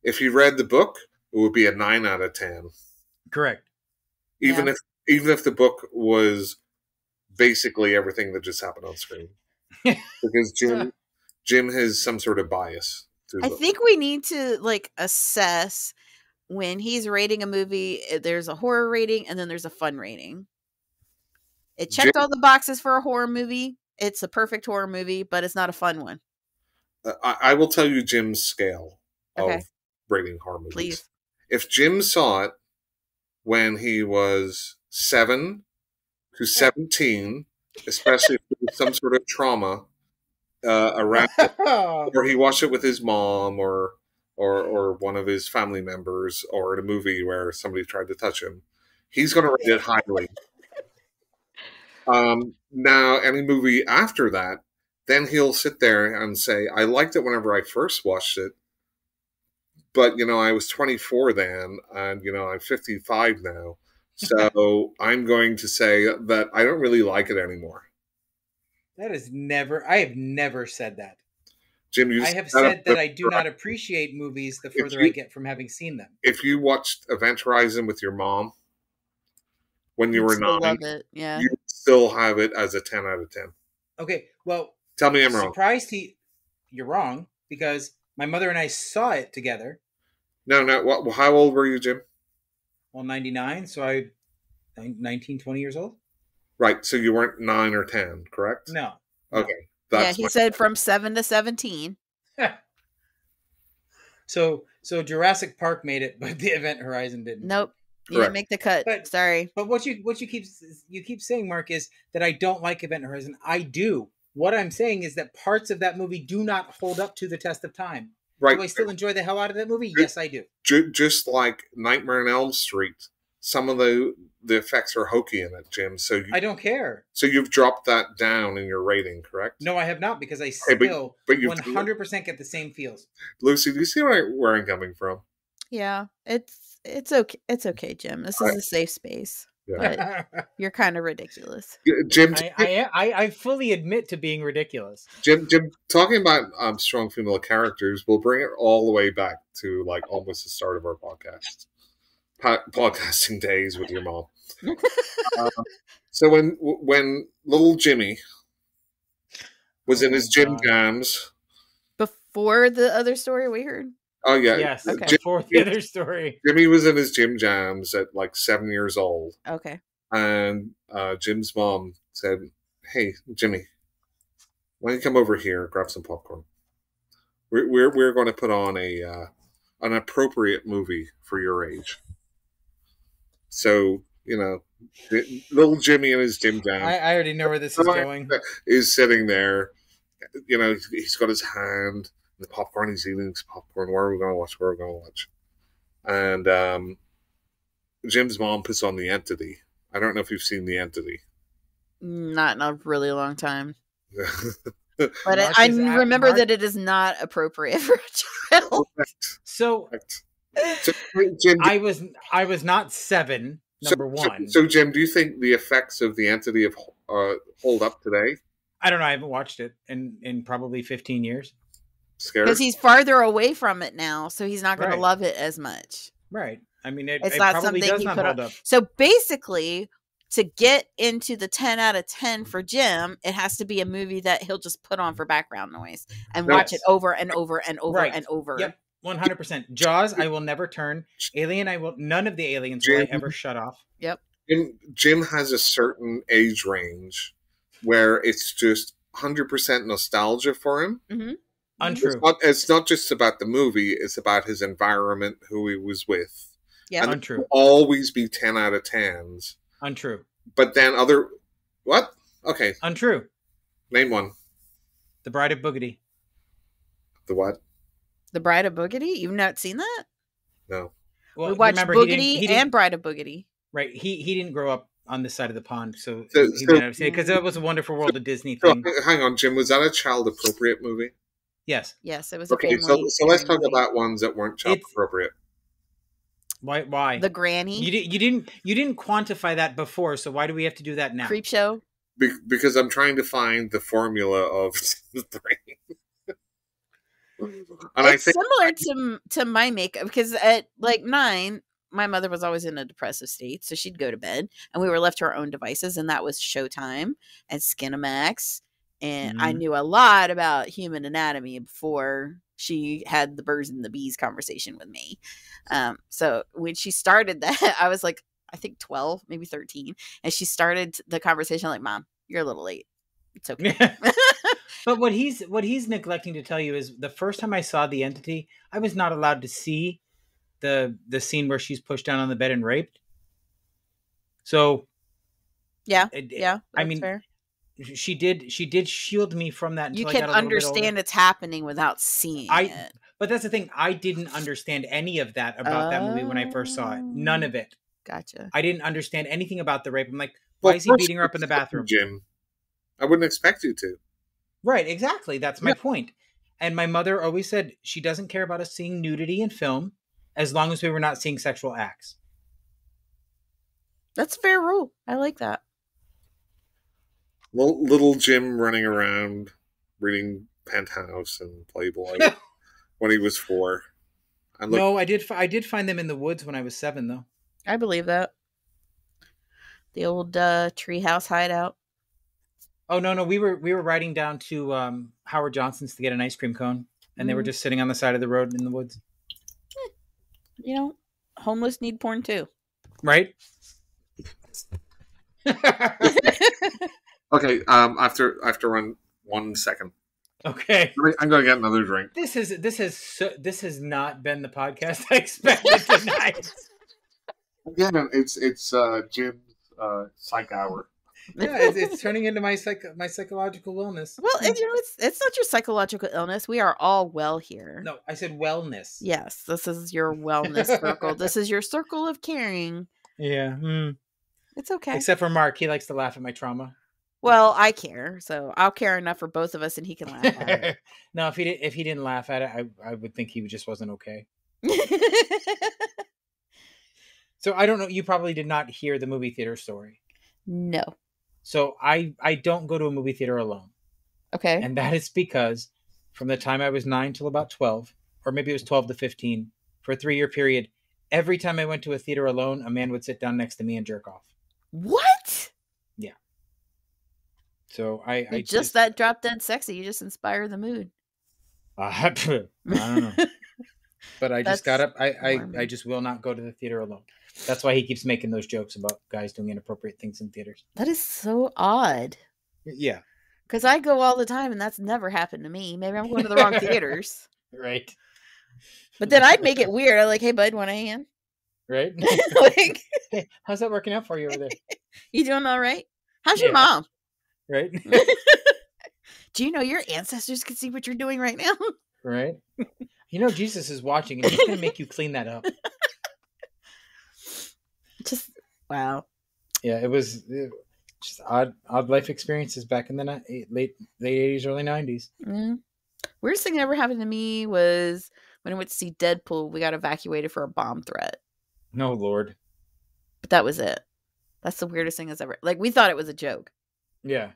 if he read the book, it would be a 9 out of 10. Correct. Even if the book was basically everything that just happened on screen, because Jim has some sort of bias. I think we need to like assess when he's rating a movie. There's a horror rating and then there's a fun rating. It checked all the boxes for a horror movie. It's a perfect horror movie, but it's not a fun one. I will tell you Jim's scale of rating horror movies. Please. If Jim saw it when he was 7 to 17, especially if there was some sort of trauma around it, or he watched it with his mom or one of his family members, or in a movie where somebody tried to touch him, he's going to rate it highly. Now, any movie after that, then he'll sit there and say, I liked it whenever I first watched it, but, I was 24 then, and, I'm 55 now, so I'm going to say that I don't really like it anymore. I have never said that. Jim, I have said that I do not appreciate movies the further I get from having seen them. If you watched Event Horizon with your mom when you were 9, love it. Yeah. You still have it as a 10 out of 10. Okay, well, tell me I'm wrong. Surprised you're wrong, because my mother and I saw it together. No. How old were you, Jim? Well, 99, so I'm 19, 20 years old. Right, so you weren't 9 or 10, correct? No. Okay. He said from 7 to 17. So Jurassic Park made it, but the Event Horizon didn't. Nope. You didn't make the cut. Sorry. But what you keep saying, Mark, is that I don't like Event Horizon. I do. What I'm saying is that parts of that movie do not hold up to the test of time. Right. Do I still enjoy the hell out of that movie? Yes, I do. Just like Nightmare on Elm Street, some of the effects are hokey in it, Jim. So I don't care. So you've dropped that down in your rating, correct? No, I have not, because I still 100% get the same feels. Lucy, do you see where I'm coming from? Yeah, it's okay. It's okay, Jim. This is a safe space. Yeah. But you're kind of ridiculous. Jim, I fully admit to being ridiculous. Jim, talking about strong female characters, we'll bring it all the way back to like almost the start of our podcasting days with your mom. So when little Jimmy was in his gym jams before the other story we heard. Oh yeah, yes. Okay. Before the other story, Jimmy was in his gym jams at like 7 years old. Okay. And Jim's mom said, "Hey, Jimmy, why don't you come over here, grab some popcorn? We're going to put on an appropriate movie for your age." So little Jimmy in his gym jam. I already know where this is going. Is sitting there. He's got his hand. The popcorn, he's eating his popcorn. Where are we going to watch? And Jim's mom puts on The Entity. I don't know if you've seen The Entity. Not in a really long time. But I remember that it is not appropriate for a child. So Jim, I was not 7. Number one. So Jim, do you think the effects of The Entity hold up today? I don't know. I haven't watched it in probably 15 years. Scared? Because he's farther away from it now, so he's not going Right. to love it as much. Right. I mean, it It's not probably something does he not put hold on. up. So basically, to get into the 10 out of 10 for Jim, it has to be a movie that he'll just put on for background noise and watch it Yes. over and over and over Right. and over. Yep. 100%. Jaws, I will never turn. Alien, none of the aliens will I ever shut off. Yep. Jim has a certain age range where it's just 100% nostalgia for him. Mm-hmm. Untrue. It's not just about the movie, it's about his environment, who he was with. Yeah. And Untrue. there will always be 10 out of 10s. Untrue. But then what? Okay. Untrue. Name one. The Bride of Boogity. The what? The Bride of Boogity? You've not seen that? No. Well, We watched remember, Boogity he didn't, and Bride of Boogity. right. He didn't grow up on this side of the pond, so So- he might have seen it because it was a Wonderful World of Disney So, thing. hang on, Jim. Was that a child appropriate movie? Yes. Yes, it was a Okay, family. so let's talk movie. about ones that weren't child It's- appropriate. Why? The Granny. You didn't quantify that before, so why do we have to do that now? Creep Show. Because I'm trying to find the formula of the brain. And It's similar to my makeup because at like 9, my mother was always in a depressive state, so she'd go to bed, and we were left to our own devices, and that was Showtime and Skinamax, and I Mhm. knew a lot about human anatomy before she had the birds and the bees conversation with me. So when she started that, I was like, I think 12, maybe 13, and she started the conversation like, "Mom, you're a little late. It's okay." But what he's neglecting to tell you is the first time I saw The Entity, I was not allowed to see the scene where she's pushed down on the bed and raped. So Yeah, it- yeah, I that's mean, fair. she did shield me from that You until I can got a little bit older. understand it's happening without seeing it. But that's the thing. I didn't understand any of that about that movie when I first saw it. None of it. Gotcha. I didn't understand anything about the rape. I'm like, why is he beating her up in the bathroom? Jim, I wouldn't expect you to. Right, exactly. That's my point. And my mother always said she doesn't care about us seeing nudity in film as long as we were not seeing sexual acts. That's a fair rule. I like that. Little Jim running around reading Penthouse and Playboy when he was 4. No, I did find them in the woods when I was 7, though. I believe that. The old treehouse hideout. Oh no, we were riding down to Howard Johnson's to get an ice cream cone, and they were just sitting on the side of the road in the woods. You know, homeless need porn too. Right? Okay, I have to run 1 second. Okay. I'm going to get another drink. This has not been the podcast I expected tonight. Again, it's Jim's psych hour. Yeah, it's turning into my psychological wellness. Well, it's not your psychological illness. We are all well here. No, I said wellness. Yes, this is your wellness circle. This is your circle of caring. Yeah. It's okay. Except for Mark, he likes to laugh at my trauma. Well, I care, so I'll care enough for both of us, and he can laugh at it. No, if he didn't laugh at it, I would think he just wasn't okay. So I don't know. You probably did not hear the movie theater story. No. So I don't go to a movie theater alone. Okay. And that is because from the time I was 9 till about 12, or maybe it was 12 to 15, for a 3-year period, every time I went to a theater alone, a man would sit down next to me and jerk off. What? Yeah. So I just that drop dead sexy. You just inspire the mood. I don't know. But I just got up. I warming. just will not go to the theater alone. That's why he keeps making those jokes about guys doing inappropriate things in theaters. That is so odd. Yeah. Because I go all the time, and that's never happened to me. Maybe I'm going to the wrong theaters. Right. But then I'd make it weird. I'm like, hey, bud, want a hand? Right. Like, Hey, how's that working out for you over there? you doing all right? How's your Yeah. mom? Right. Do you know your ancestors can see what you're doing right now? Right. You know Jesus is watching, and he's going to make you clean that up. Just, wow. Yeah, it was just odd life experiences back in the late 80s, early 90s. Mm. Weirdest thing that ever happened to me was when I went to see Deadpool, we got evacuated for a bomb threat. No, Lord. But that was it. That's the weirdest thing that's ever, like, we thought it was a joke. Yeah.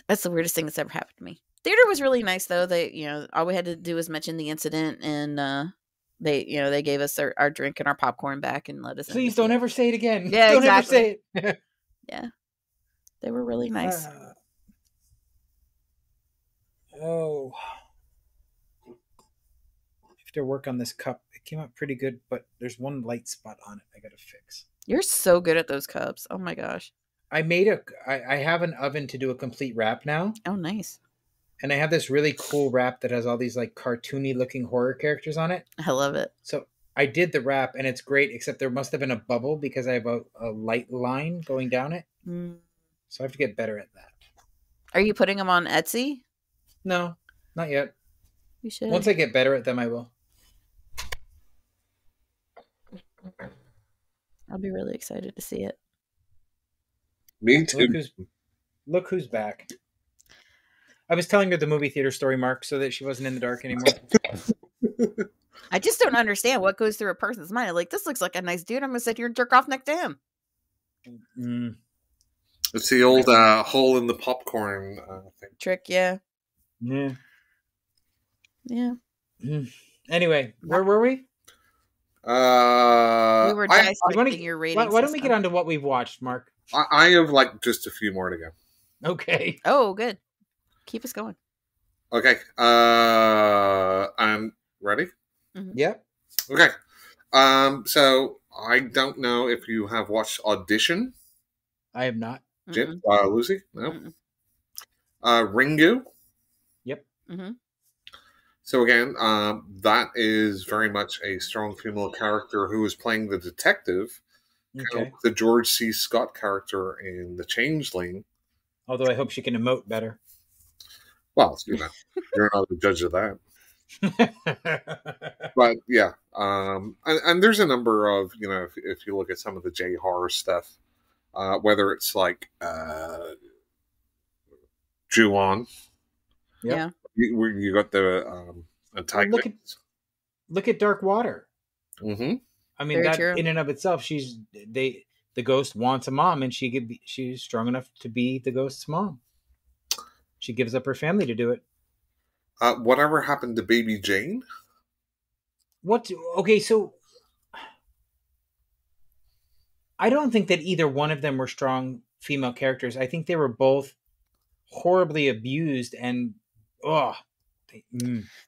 That's the weirdest thing that's ever happened to me. Theater was really nice though. They, all we had to do was mention the incident, and they gave us our drink and our popcorn back and let us in. Please don't ever say it again. Yeah, don't exactly. ever say it. Yeah, they were really nice. Oh, I have to work on this cup. It came out pretty good, but there's one light spot on it I gotta fix. You're so good at those cups. Oh my gosh. I have an oven to do a complete wrap now. Oh, nice. And I have this really cool wrap that has all these like cartoony looking horror characters on it. I love it. So I did the wrap and it's great, except there must have been a bubble because I have a light line going down it. So I have to get better at that. Are you putting them on Etsy? No, not yet. You should. Once I get better at them, I will. I'll be really excited to see it. Me too. Look who's back. I was telling her the movie theater story, Mark, so that she wasn't in the dark anymore. I just don't understand what goes through a person's mind. Like, this looks like a nice dude. I'm going to sit here and jerk off next to him. It's the old hole in the popcorn thing. Trick, yeah. Yeah. Yeah. Anyway, where were we? We were dissecting your rating. Why don't we get on to what we've watched, Mark? I have like just a few more to go. Okay. Oh, good. Keep us going. Okay. I'm ready. Mm-hmm. Yep. Okay. So I don't know if you have watched Audition. I have not. Jim, Lucy, no. Ringu. Yep. Mm-hmm. So again, that is very much a strong female character who is playing the detective. Okay. The George C. Scott character in The Changeling. Although I hope she can emote better. Well, you're not the judge of that. But yeah, and there's a number of, if you look at some of the J-horror stuff, whether it's like Ju-on. Yeah. You got the antagonist. Look at Dark Water. Mm-hmm. I mean, that in and of itself, the ghost wants a mom, and she's strong enough to be the ghost's mom. She gives up her family to do it. Whatever happened to Baby Jane? Okay, so I don't think that either one of them were strong female characters. I think they were both horribly abused and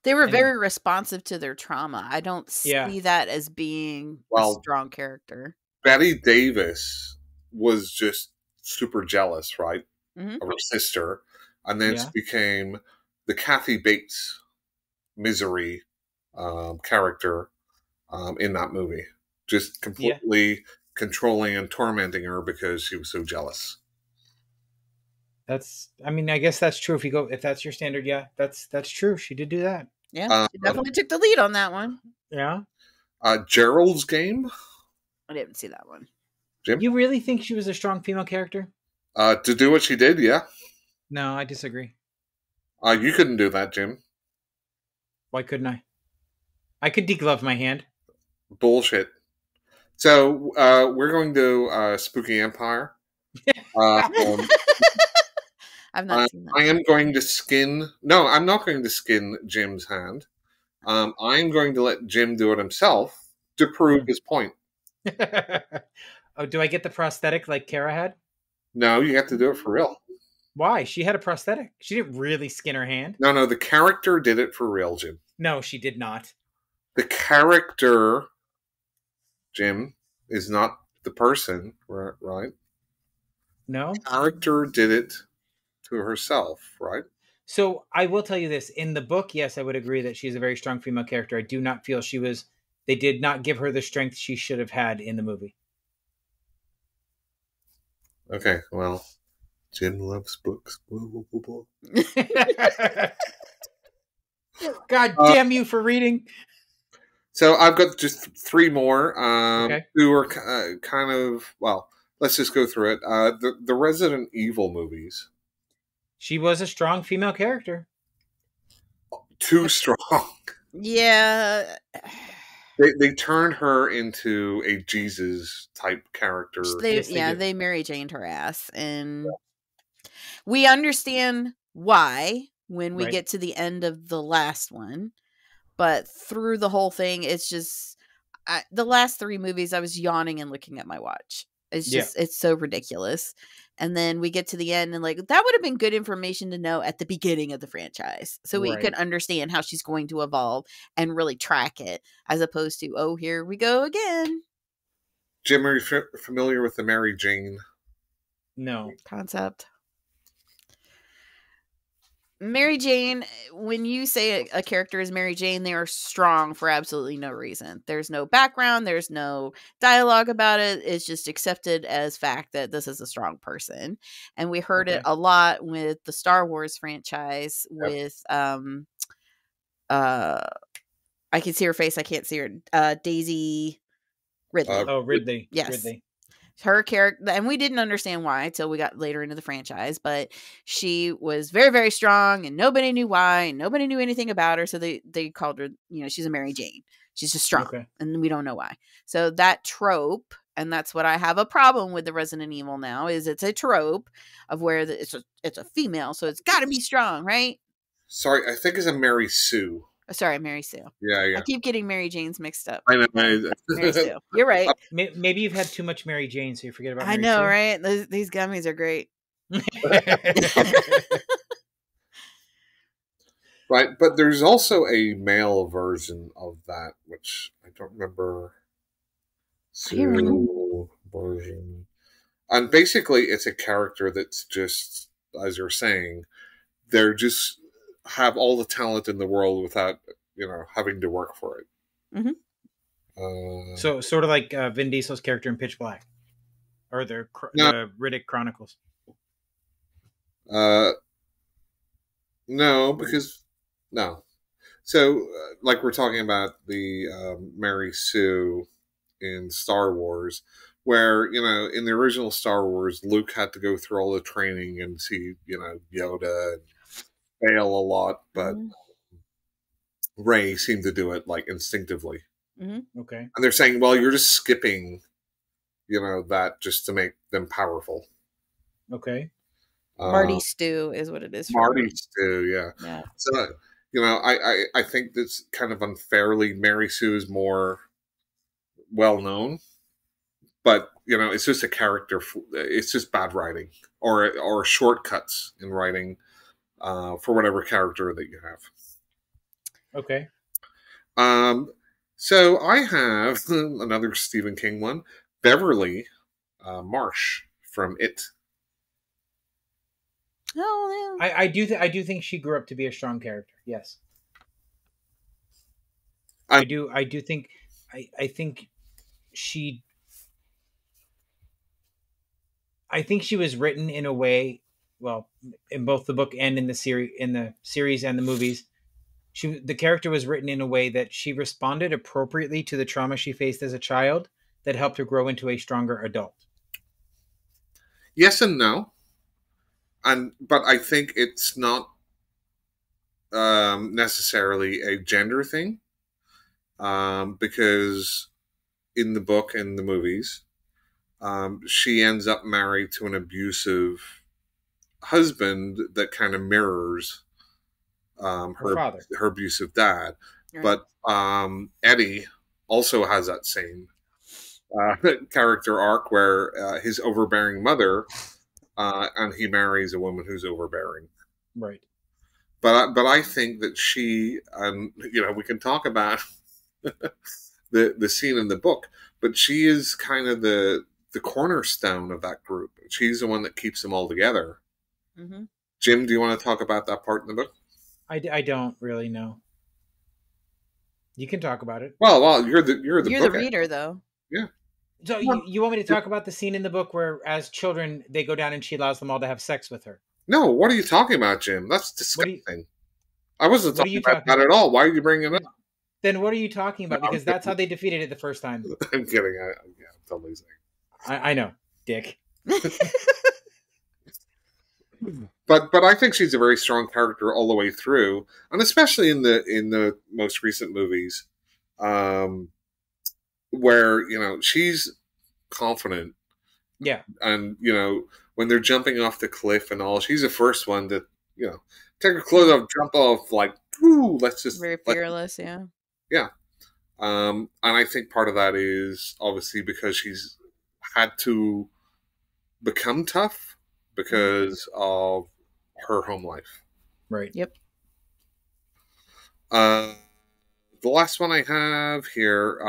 they were very responsive to their trauma. I don't see that as being a strong character. Betty Davis was just super jealous, right? Mm-hmm. Of her sister. And then it became the Kathy Bates misery character in that movie. Just completely controlling and tormenting her because she was so jealous. I guess that's true. If that's your standard, that's true. She did do that. Yeah, she definitely took the lead on that one. Yeah. Gerald's Game? I didn't see that one. Jim? You really think she was a strong female character? To do what she did, yeah. No, I disagree. You couldn't do that, Jim. Why couldn't I? I could deglove my hand. Bullshit. So, we're going to Spooky Empire. I've not seen that. I am going to skin... No, I'm not going to skin Jim's hand. I'm going to let Jim do it himself to prove his point. Oh, do I get the prosthetic like Kara had? No, you have to do it for real. Why? She had a prosthetic. She didn't really skin her hand. No, the character did it for real, Jim. No, she did not. The character, Jim, is not the person, right? No? The character did it to herself, right? So I will tell you this. In the book, yes, I would agree that she's a very strong female character. I do not feel they did not give her the strength she should have had in the movie. Okay, well, Jim loves books. God damn you for reading. So I've got just three more who are kind of, well, let's just go through it. The Resident Evil movies. She was a strong female character. Too strong. Yeah. They turned her into a Jesus type character. They Mary Janed her ass, and we understand why when we Right. get to the end of the last one. But through the whole thing, it's just the last 3 movies, I was yawning and looking at my watch. It's Yeah. just, it's so ridiculous. And then we get to the end, and like that would have been good information to know at the beginning of the franchise, so we Right. could understand how she's going to evolve and really track it, as opposed to, oh, here we go again Jim, are you familiar with the Mary Jane? No. concept. Mary Jane, when you say a character is Mary Jane, they are strong for absolutely no reason. There's no background, there's no dialogue about it. It's just accepted as fact that this is a strong person. And we heard it Okay. a lot with the Star Wars franchise with I can see her face, I can't see her. Daisy Ridley. Oh, Ridley. Yes. Ridley. Her character, and we didn't understand why until we got later into the franchise, but she was very, very strong, and nobody knew why, and nobody knew anything about her, so they called her, she's a Mary Jane. She's just strong, Okay. and we don't know why. So that trope, and that's what I have a problem with the Resident Evil now, is it's a trope of where it's a female, so it's got to be strong, right? Sorry, I think it's a Mary Sue. Sorry, Mary Sue. Yeah. I keep getting Mary Janes mixed up. I know. Mary Sue. You're right. Maybe you've had too much Mary Jane, so you forget about I Mary know, Sue. right? These gummies are great. Right, but there's also a male version of that, which I don't remember. can't Version. And basically, it's a character that's just, as you're saying, they're just have all the talent in the world without, having to work for it. Mm-hmm. So sort of like Vin Diesel's character in Pitch Black, or the Riddick Chronicles. No, because no. So, like we're talking about the Mary Sue in Star Wars, where in the original Star Wars, Luke had to go through all the training and see Yoda and fail a lot, but Rey seemed to do it like instinctively. Mm-hmm. Okay. And they're saying, well, you're just skipping, that just to make them powerful. Okay. Marty Stew is what it is. Marty Stew, yeah. Yeah. So, I think that's kind of unfairly. Mary Sue is more well known, but it's just a character. It's just bad writing or shortcuts in writing for whatever character that you have. Okay. So I have another Stephen King one, Beverly Marsh from It. Oh, yeah. I do think she grew up to be a strong character. Yes. I I think she was written in a way, well, in both the book and in the series and the movies, the character was written in a way that she responded appropriately to the trauma she faced as a child that helped her grow into a stronger adult. Yes and no. But I think it's not necessarily a gender thing, because in the book and the movies, she ends up married to an abusive husband that kind of mirrors her father, her abusive dad. Right. But Eddie also has that same character arc where his overbearing mother. And he marries a woman who's overbearing. Right. But I think that she, we can talk about the scene in the book, but she is kind of the cornerstone of that group. She's the one that keeps them all together. Mm-hmm. Jim, do you want to talk about that part in the book? I don't really know. You can talk about it. Well, you're the reader, though. Yeah. So you want me to talk about the scene in the book where, as children, they go down and she allows them all to have sex with her? No, what are you talking about, Jim? That's disgusting. I wasn't talking about that at all. Why are you bringing it up? Then what are you talking about? Because that's how they defeated it the first time. I'm kidding. I'm totally saying. I know, Dick. But I think she's a very strong character all the way through, and especially in the most recent movies, where she's confident. Yeah, and when they're jumping off the cliff and all, she's the first one to take her clothes off, jump off, like, ooh, let's just Very fearless, yeah. Yeah. And I think part of that is obviously because she's had to become tough because of her home life. Right. Yep. The last one I have here,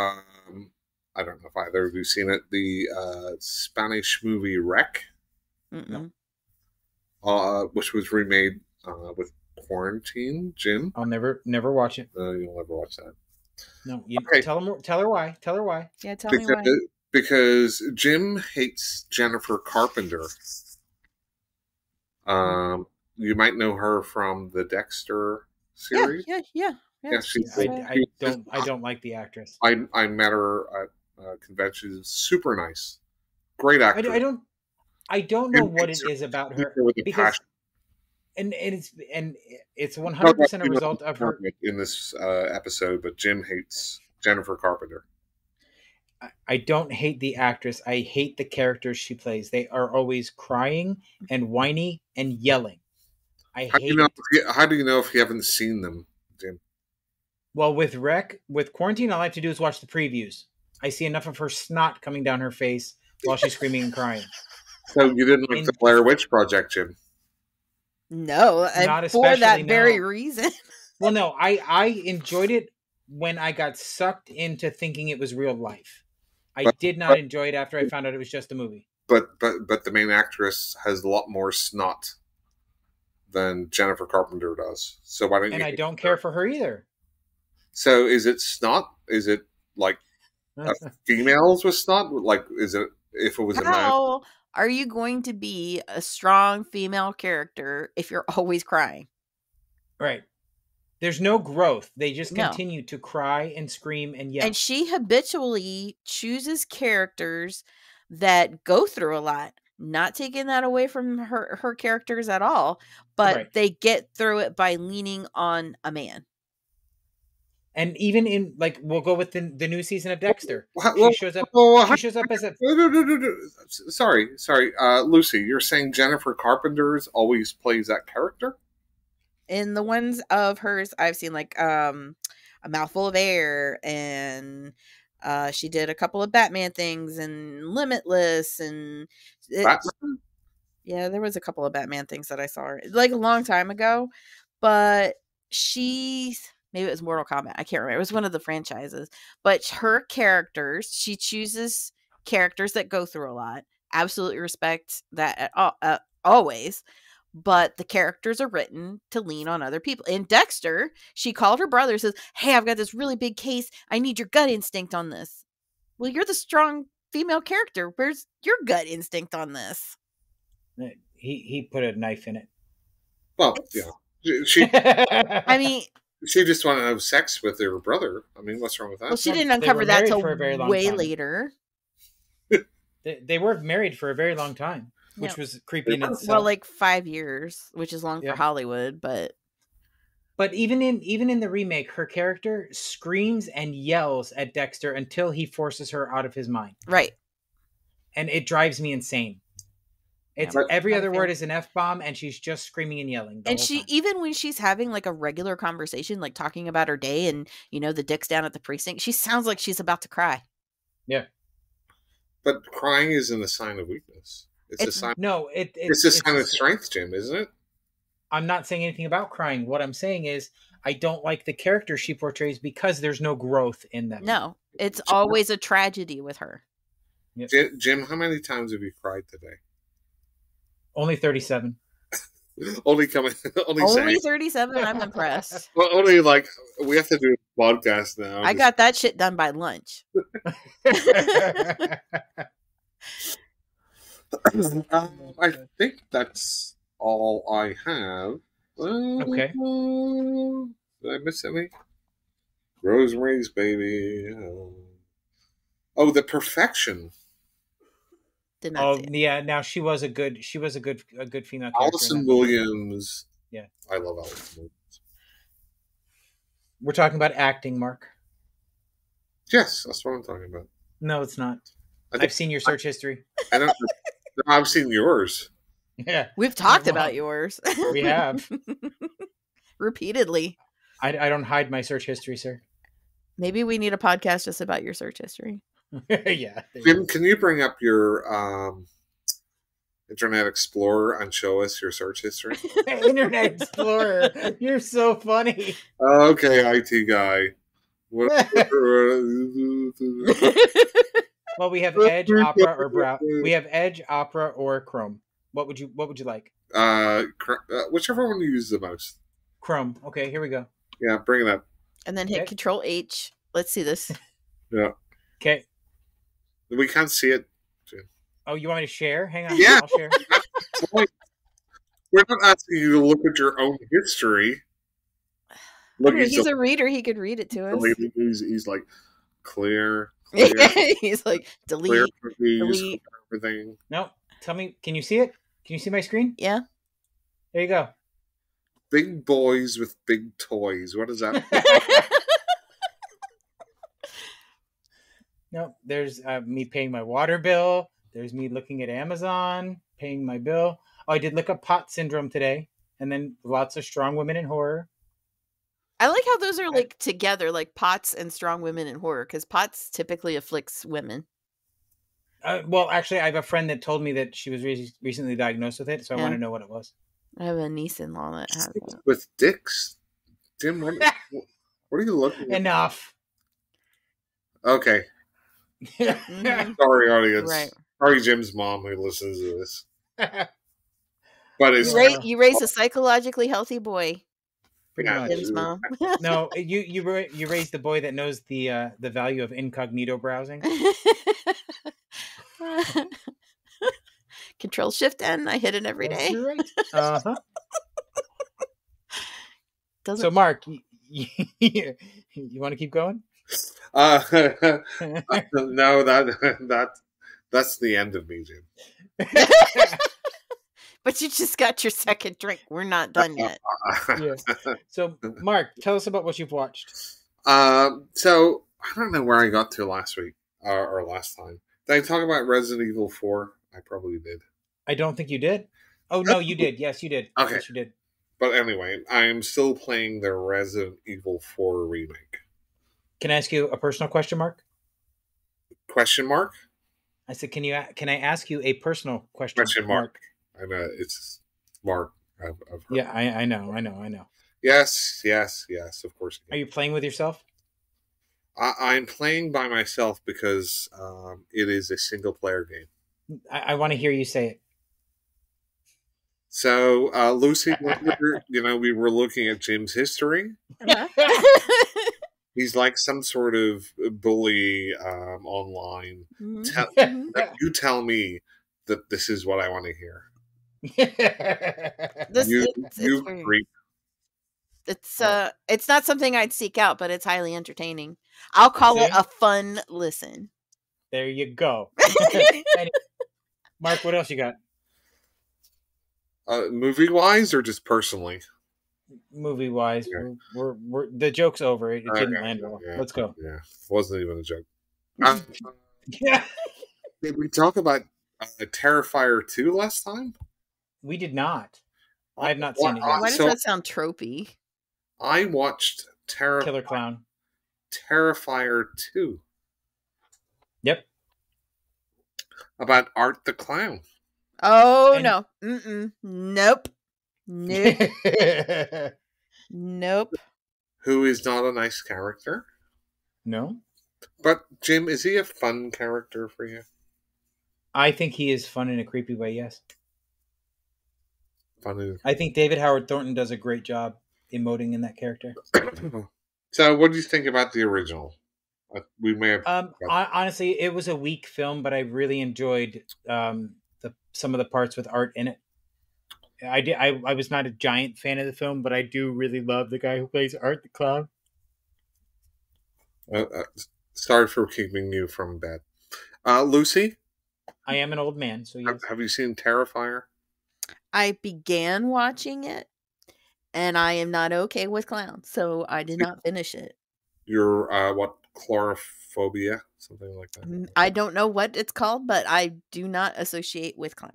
I don't know if either of you seen it, the Spanish movie Wreck, Mm-mm. which was remade with Quarantine. Jim? I'll never watch it. You'll never watch that. No, you Okay. tell her why. Tell her why. Yeah, tell me why. Because Jim hates Jennifer Carpenter. You might know her from the Dexter series. Yeah. I don't like the actress. I met her at conventions. Super nice, great actress. I don't know what it is about her because, and it's 100% a result of her in this episode. But Jim hates Jennifer Carpenter. I don't hate the actress. I hate the characters she plays. They are always crying and whiny and yelling. How do you know if you haven't seen them, Jim? Well, with Quarantine, all I have to do is watch the previews. I see enough of her snot coming down her face while she's screaming and crying. So you didn't like the Blair Witch Project, Jim? No, for that very reason. Well, no, I enjoyed it when I got sucked into thinking it was real life. I did not enjoy it after I found out it was just a movie. But the main actress has a lot more snot than Jennifer Carpenter does. So why don't you? And I don't care for her either. So is it snot? Is it like females with snot? Like, is it if it was a man? How are you going to be a strong female character if you're always crying? Right. There's no growth. They just continue to cry and scream and yell. And she habitually chooses characters that go through a lot. Not taking that away from her characters at all, but they get through it by leaning on a man. And even in, like, we'll go with the new season of Dexter. She shows up as a... Sorry. Lucy, you're saying Jennifer Carpenter's always plays that character? In the ones of hers, I've seen, like, A Mouthful of Air, and she did a couple of Batman things, and Limitless, and... Yeah, there was a couple of Batman things that I saw her, like, a long time ago, but maybe it was Mortal Kombat. I can't remember. It was one of the franchises. But her characters, she chooses characters that go through a lot. Absolutely respect that always. But the characters are written to lean on other people. In Dexter, she called her brother and says, "Hey, I've got this really big case. I need your gut instinct on this." Well, you're the strong female character. Where's your gut instinct on this? He put a knife in it. Well, yeah. She I mean... She just wanted to have sex with her brother. I mean, what's wrong with that? Well, she didn't uncover that till way later. They were married for a very long time, which was creepy in itself. Well, like 5 years, which is long for Hollywood, but even in the remake, her character screams and yells at Dexter until he forces her out of his mind. Right. And it drives me insane. It's every other word is an F-bomb, and she's just screaming and yelling. And even when she's having like a regular conversation, like talking about her day and, the dicks down at the precinct, she sounds like she's about to cry. Yeah. But crying isn't a sign of weakness. It's a sign. No, it's a sign of strength, Jim, isn't it? I'm not saying anything about crying. What I'm saying is I don't like the character she portrays because there's no growth in them. No, it's always a tragedy with her. Yep. Jim, how many times have you cried today? Only 37. Only 37. I'm impressed. Well, only like we have to do a podcast now. I got that shit done by lunch. I think that's all I have. Okay. Did I miss any? Rosemary's Baby. Oh, The Perfection. Yeah. Now she was a good female character. Allison Williams. Yeah, I love Allison Williams. We're talking about acting, Mark. Yes, that's what I'm talking about. No, it's not. I've seen your search history. I don't. I've seen yours. Yeah, We've talked Well, about yours. we have. Repeatedly. I don't hide my search history, sir. Maybe we need a podcast just about your search history. Yeah. Jim, can you bring up your Internet Explorer and show us your search history? Internet Explorer. You're so funny. Okay, IT guy. What? Well, we have Edge, Opera, or We have Edge, Opera, or Chrome. What would you like? Whichever one you use the most. Chrome. Okay, here we go. Yeah, bring it up. And then hit Okay. Control H. Let's see this. Yeah, Okay. we can't see it. Oh, you want me to share? Hang on. Yeah. I'll share. We're not asking you to look at your own history. Look, He's a reader. He could read it to us. he's like clear, He's like, clear delete. cookies, delete. everything. No. Tell me. Can you see it? Can you see my screen? Yeah. There you go. Big boys with big toys. What is that? No. There's me paying my water bill. There's me looking at Amazon, paying my bill. Oh, I did look up Pot Syndrome today, and then lots of strong women in horror. I like how those are like together, like POTS and strong women in horror, because POTS typically afflicts women. Well, actually, I have a friend that told me that she was recently diagnosed with it, so I want to know what it was. I have a niece-in-law that has it. With dicks? Jim, what are you looking at? Enough. Okay. Mhm. Sorry, audience. Right. Sorry, Jim's mom who listens to this. But it's You raise a psychologically healthy boy, Pretty Yeah. much. Jim's mom. No, you raised the boy that knows the value of incognito browsing. Control Shift N. I hit it every That's day. right. Uh-huh. Doesn't So, Mark, you want to keep going? no, that's the end of me, Jim. But you just got your second drink. We're not done yet. Yeah. So, Mark, tell us about what you've watched. So I don't know where I got to last week or last time. Did I talk about Resident Evil 4? I probably did. I don't think you did. Oh, no, you did. Yes, you did. Okay. Yes, you did. But anyway, I am still playing the Resident Evil 4 remake. Can I ask you a personal question, Mark? Question mark? I said, can I ask you a personal question? Question mark. I know it's Mark. I've heard. Yeah, I know. Yes, of course. Are you playing with yourself? I'm playing by myself because it is a single player game. I want to hear you say it. So, Lucy, we were looking at Jim's history. He's like some sort of bully online. You tell me that this is what I want to hear. You creep. It's not something I'd seek out, but it's highly entertaining. I'll call it a fun listen. There you go. Mark, what else you got? Movie wise or just personally? Movie wise, Okay. we're the joke's over. It didn't land well. Yeah. Let's go. Yeah, wasn't even a joke. Yeah, Did we talk about Terrifier 2 last time? we did not. I have not seen it Why yet. does that sound tropey? I watched Killer Clown. Terrifier 2 Yep. about Art the Clown. Oh, And- no. Mm-mm. Nope. Nope. Who is not a nice character. No, But, Jim, is he a fun character for you? I think he is fun in a creepy way. Yes, Fun. I think David Howard Thornton does a great job emoting in that character. So, what do you think about the original? We may have. Honestly, it was a weak film, but I really enjoyed some of the parts with Art in it. I was not a giant fan of the film, but I do really love the guy who plays Art the Clown. Sorry for keeping you from bed. Lucy, I am an old man, so yes. have you seen Terrifier? I began watching it, and I am not okay with clowns, so I did not finish it. Your chlorophobia, something like that. I don't know what it's called, but I do not associate with clowns.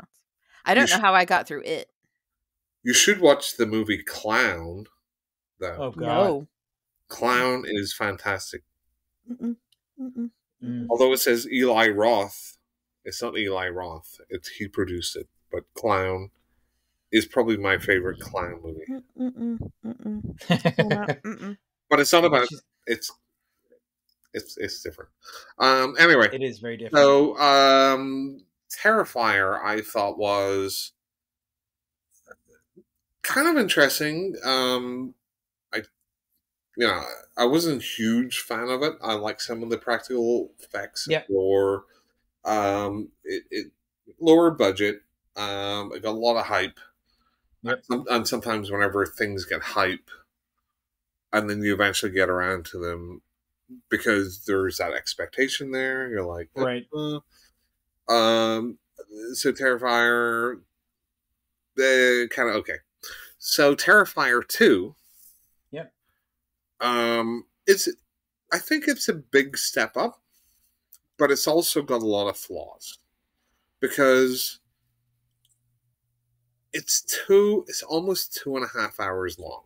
I don't know how I got through it. You should watch the movie Clown, though. Oh God. No. Clown is fantastic. Mm-mm. Mm-mm. Mm. Although it says Eli Roth, it's not Eli Roth. He produced it, but Clown is probably my favorite clown movie. Mm-mm. Mm-mm. Mm-mm. But it's not about it's different. Anyway, It is very different. so Terrifier, I thought was kind of interesting. I wasn't a huge fan of it. I like some of the practical effects, or it lower budget. It got a lot of hype. Yep. And sometimes whenever things get hype, and then you eventually get around to them, because there's that expectation there, you're like, right. So Terrifier, kind of okay. So Terrifier 2. Yep. I think it's a big step up, but it's also got a lot of flaws, because it's almost 2.5 hours long.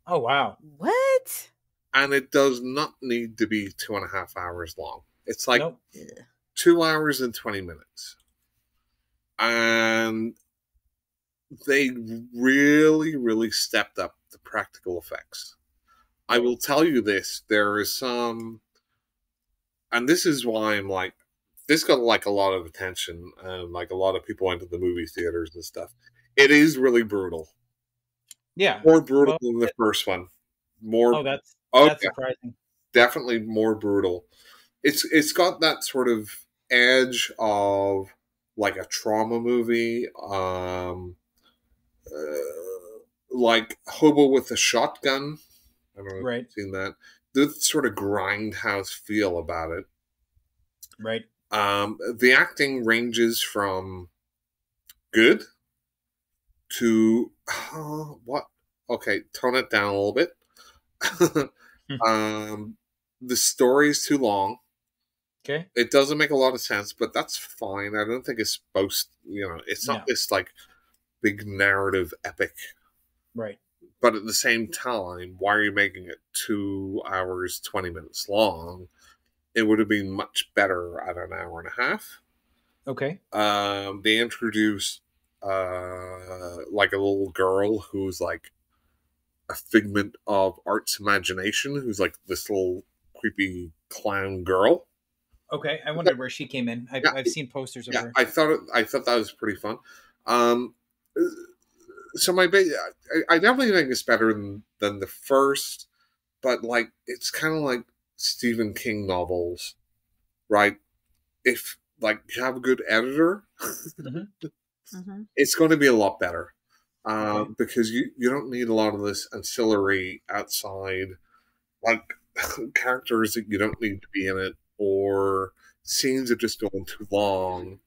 Oh wow. What? And it does not need to be 2.5 hours long. It's like Nope. 2 hours and 20 minutes. And they really, really stepped up the practical effects. I will tell you this, there is some, and this is why I'm like, this got like a lot of attention, and like a lot of people went to the movie theaters and stuff. It is really brutal. Yeah. More brutal than the first one. That's surprising. Definitely more brutal. It's got that sort of edge of like a trauma movie, like Hobo with a Shotgun. I don't know if you've seen that. The sort of grindhouse feel about it. Right. The acting ranges from good to what? Okay, tone it down a little bit. The story's too long. Okay. It doesn't make a lot of sense, but that's fine. I don't think it's supposed, it's not this like big narrative epic. Right. But at the same time, why are you making it 2 hours, 20 minutes long? It would have been much better at an hour and a half. Okay. They introduced like a little girl who's like a figment of Art's imagination, who's like this little creepy clown girl. Okay, I wondered where she came in. I've seen posters of her. I thought that was pretty fun. So I definitely think it's better than the first, but like it's kind of like Stephen King novels, right? If like you have a good editor, it's going to be a lot better, because you don't need a lot of this ancillary outside, like characters that you don't need to be in it, or scenes that just going too long.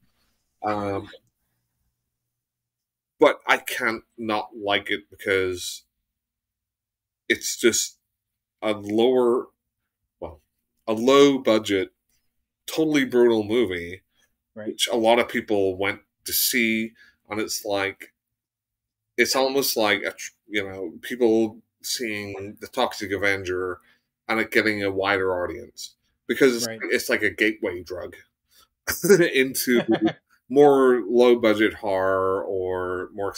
But I can't not like it because it's just a low budget, totally brutal movie, which a lot of people went to see, and it's almost like people seeing the Toxic Avenger and it getting a wider audience, because it's like a gateway drug into more low budget horror or more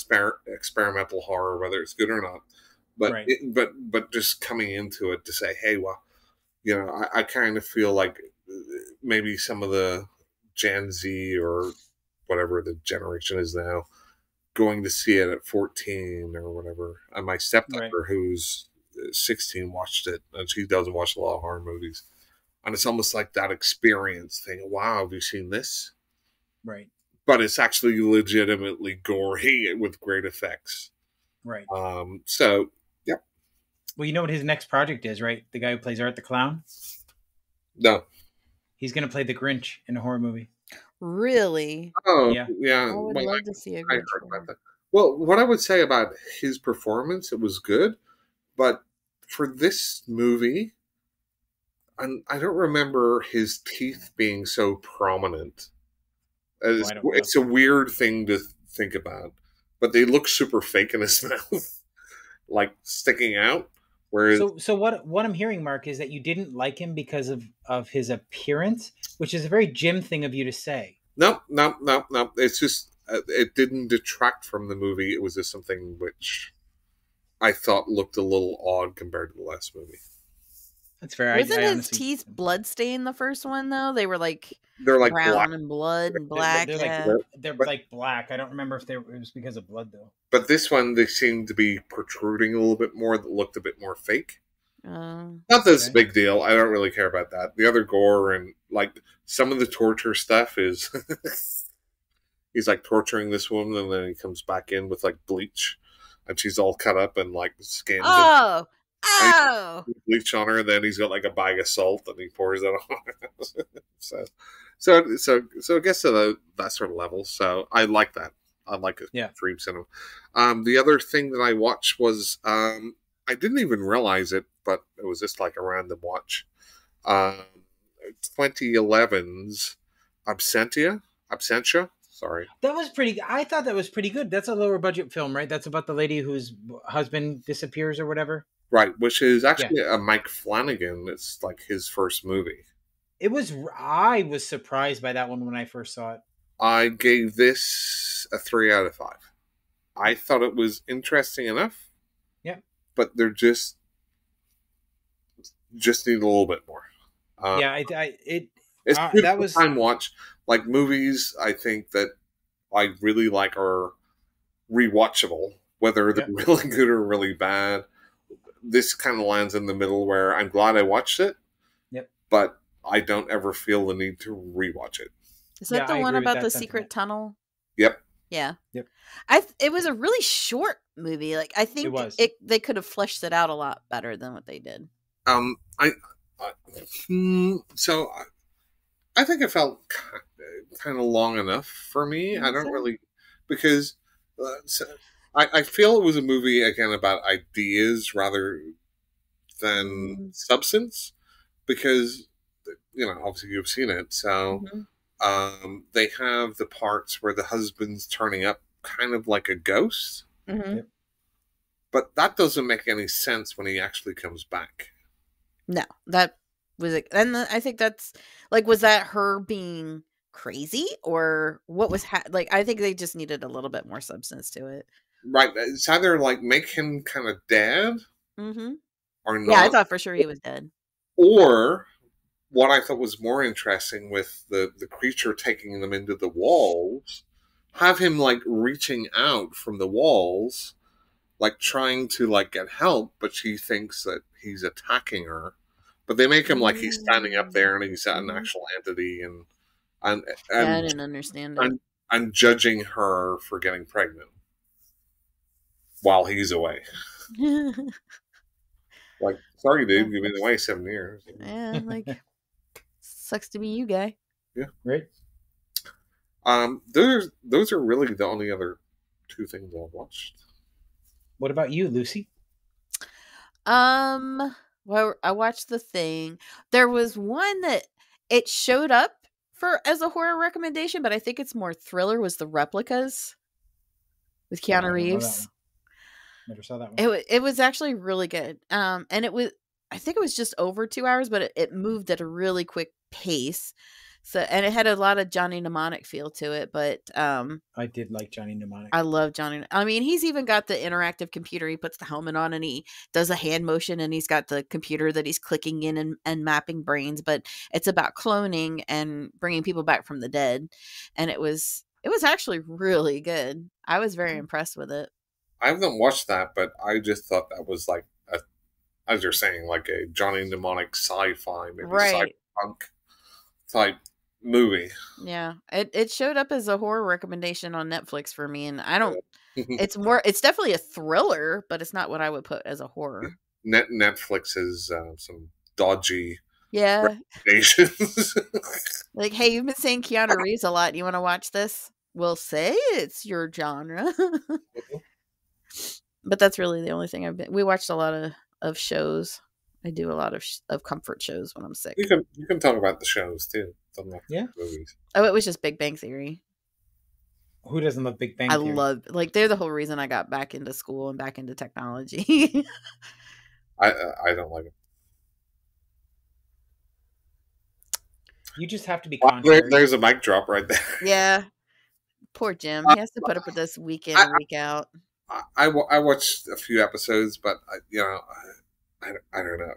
experimental horror, whether it's good or not. But but just coming into it to say, hey, well, I kind of feel like maybe some of the Gen Z or whatever the generation is now going to see it at 14 or whatever. And my stepdaughter, who's 16, watched it, and she doesn't watch a lot of horror movies. And it's almost like that experience thing. Wow, have you seen this? Right. But it's actually legitimately gory with great effects. Right. So, yeah. Well, you know what his next project is, right? The guy who plays Art the Clown? No. He's going to play the Grinch in a horror movie. Really? Oh, yeah. I would love to see a Grinch. I heard about that. Well, what I would say about his performance, it was good. But for this movie, and I don't remember his teeth being so prominent. It's a weird thing to think about, but they look super fake in his mouth, like sticking out. Whereas, So what I'm hearing, Mark, is that you didn't like him because of his appearance, which is a very Jim thing of you to say. no. It's just it didn't detract from the movie. It was just something which I thought looked a little odd compared to the last movie. That's fair. Wasn't I his honestly, teeth bloodstained the first one though? They were like They're like brown black, and blood and they're, black. they're Yeah. like they're but, like black. I don't remember if it was because of blood though. but this one they seemed to be protruding a little bit more. That looked a bit more fake. Not that it's a big deal. I don't really care about that. The other gore and like some of the torture stuff is he's like torturing this woman and then he comes back in with like bleach and she's all cut up and like skinned Oh, and bleach on her, and then he's got like a bag of salt and he pours it on her. so it gets to that sort of level. So I like that. I like extreme cinema. The other thing that I watched was I didn't even realize it, but it was just like a random watch. 2011's Absentia. Sorry. That was pretty. I thought that was pretty good. That's a lower budget film, right? That's about the lady whose husband disappears or whatever. Right, which is actually a Mike Flanagan. It's like his first movie. It was. I was surprised by that one when I first saw it. I gave this a 3 out of 5. I thought it was interesting enough. Yeah. But they're just need a little bit more. It's that was time watch. Like movies, I think that I really like are rewatchable, whether they're really good or really bad. This kind of lands in the middle where I'm glad I watched it. Yep. But I don't ever feel the need to rewatch it. Is that the one about the secret tunnel? Yep. Yeah. Yep. It was a really short movie. Like I think they could have fleshed it out a lot better than what they did. I think it felt kind of long enough for me. I don't really, because I feel it was a movie again about ideas rather than substance, because obviously you've seen it, so they have the parts where the husband's turning up kind of like a ghost, but that doesn't make any sense when he actually comes back. No, that was it. And I think that's like, was that her being crazy or what was like? I think they just needed a little bit more substance to it. Right. It's either like make him kind of dead or not. Yeah, I thought for sure he was dead. Or what I thought was more interesting with the creature taking them into the walls, have him like reaching out from the walls, like trying to like get help, but she thinks that he's attacking her. But they make him like he's standing up there and he's an actual entity, and I didn't understand it. I'm judging her for getting pregnant while he's away. Like, sorry, dude, you've been away 7 years. Yeah, like sucks to be you, guy. Yeah, right. Those are really the only other 2 things I've watched. What about you, Lucy? Well, I watched The Thing. There was one that it showed up as a horror recommendation, but I think it's more thriller. Was The Replicas with Keanu Reeves? Never saw that one. It was actually really good. And I think it was just over 2 hours, but it moved at a really quick pace. So, and it had a lot of Johnny Mnemonic feel to it, but I did like Johnny Mnemonic. I love Johnny. I mean, he's even got the interactive computer. He puts the helmet on and he does a hand motion, and he's got the computer that he's clicking in and mapping brains. But it's about cloning and bringing people back from the dead, and it was actually really good. I was very impressed with it. I haven't watched that, but I just thought that was like as you're saying, like a Johnny Mnemonic sci-fi, maybe cyberpunk type movie. Yeah, it showed up as a horror recommendation on Netflix for me, and I don't. It's definitely a thriller, but it's not what I would put as a horror. Netflix is some dodgy recommendations. Like, hey, you've been saying Keanu Reeves a lot. You want to watch this? We'll say it's your genre. But that's really the only thing we watched a lot of shows. I do a lot of comfort shows when I'm sick. You can talk about the shows too. Yeah. Movies. Oh, it was just Big Bang Theory. Who doesn't love Big Bang I Theory? love, like, they're the whole reason I got back into school and back into technology. I don't like it. You just have to be Well, contrary. there's a mic drop right there. Yeah. Poor Jim. He has to put up with this week in and week out. I watched a few episodes, but I don't know. I don't know.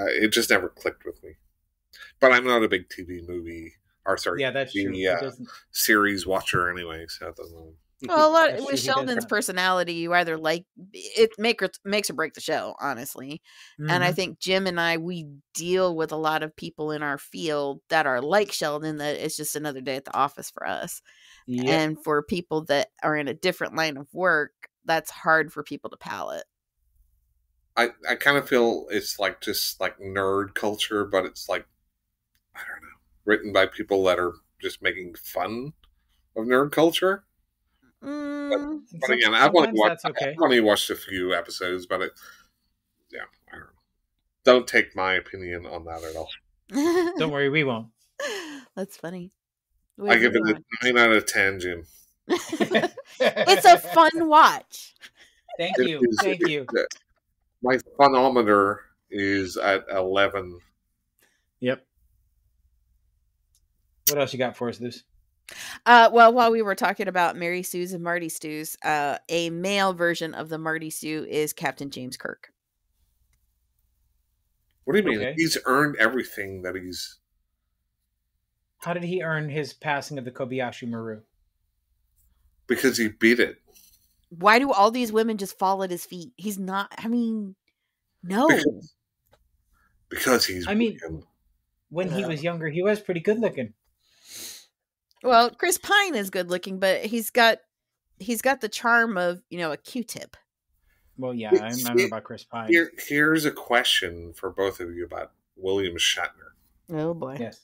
It just never clicked with me. But I'm not a big TV movie, or sorry, Yeah, that's true. series watcher anyway. So it doesn't. Well, a lot That's true, with he does Sheldon's that. personality, you either like it, makes or break the show, honestly. And I Mhm. think Jim and I, we deal with a lot of people in our field that are like Sheldon. That it's just another day at the office for us. Yep. And for people that are in a different line of work, that's hard for people to palate. I kind of feel it's like just like nerd culture, but it's like, I don't know, written by people that are just making fun of nerd culture. But again, I've only watched a few episodes, but I don't know. Don't take my opinion on that at all. Don't worry, we won't. That's funny. I give it a 9 out of 10, Jim. It's a fun watch. Thank you. Thank you. My funometer is at 11. Yep. What else you got for us, Luce? Well, while we were talking about Mary Sue's and Marty Stew's, a male version of the Marty Stew is Captain James Kirk. What do you mean? Okay. He's earned everything that he's... How did he earn his passing of the Kobayashi Maru? Because he beat it. Why do all these women just fall at his feet? He's not, I mean, no. Because he's... I mean, when he was younger, he was pretty good looking. Well, Chris Pine is good looking, but he's got the charm of, a Q-tip. Well, yeah, I remember about Chris Pine. Here's a question for both of you about William Shatner. Oh, boy. Yes.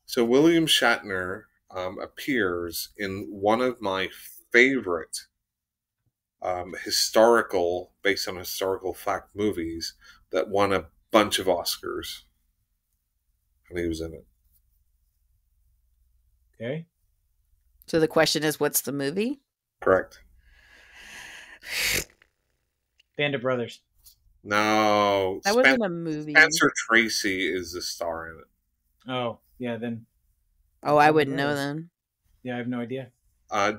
So William Shatner appears in one of my favorite based on historical fact movies that won a bunch of Oscars. And he was in it. Okay. So the question is, what's the movie? Correct. Band of Brothers. No. That wasn't a movie. Spencer Tracy is the star in it. Oh, yeah, then. Oh, I wouldn't know then. Yeah, I have no idea.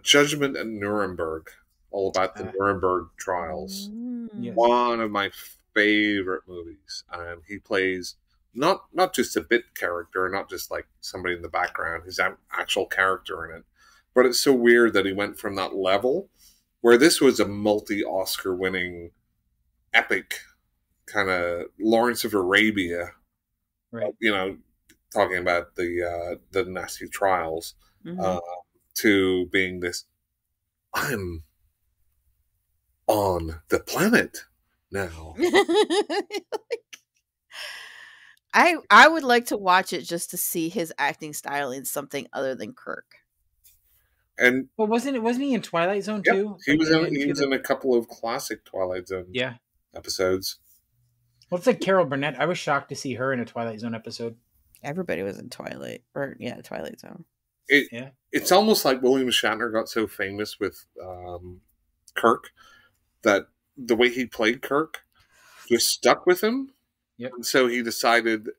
Judgment at Nuremberg. All about the Nuremberg trials. Yes. One of my favorite movies. He plays not just a bit character, not just like somebody in the background. He's an actual character in it. But it's so weird that he went from that level, where this was a multi-Oscar winning epic kind of Lawrence of Arabia, right? Talking about the nasty trials, to being this, I'm on the planet now. I would like to watch it just to see his acting style in something other than Kirk. And well, wasn't he in Twilight Zone too? He was in a couple of classic Twilight Zone episodes. Well, it's like Carol Burnett. I was shocked to see her in a Twilight Zone episode. Everybody was in Twilight Zone. It's almost like William Shatner got so famous with Kirk that the way he played Kirk just stuck with him. Yep. And so he decided,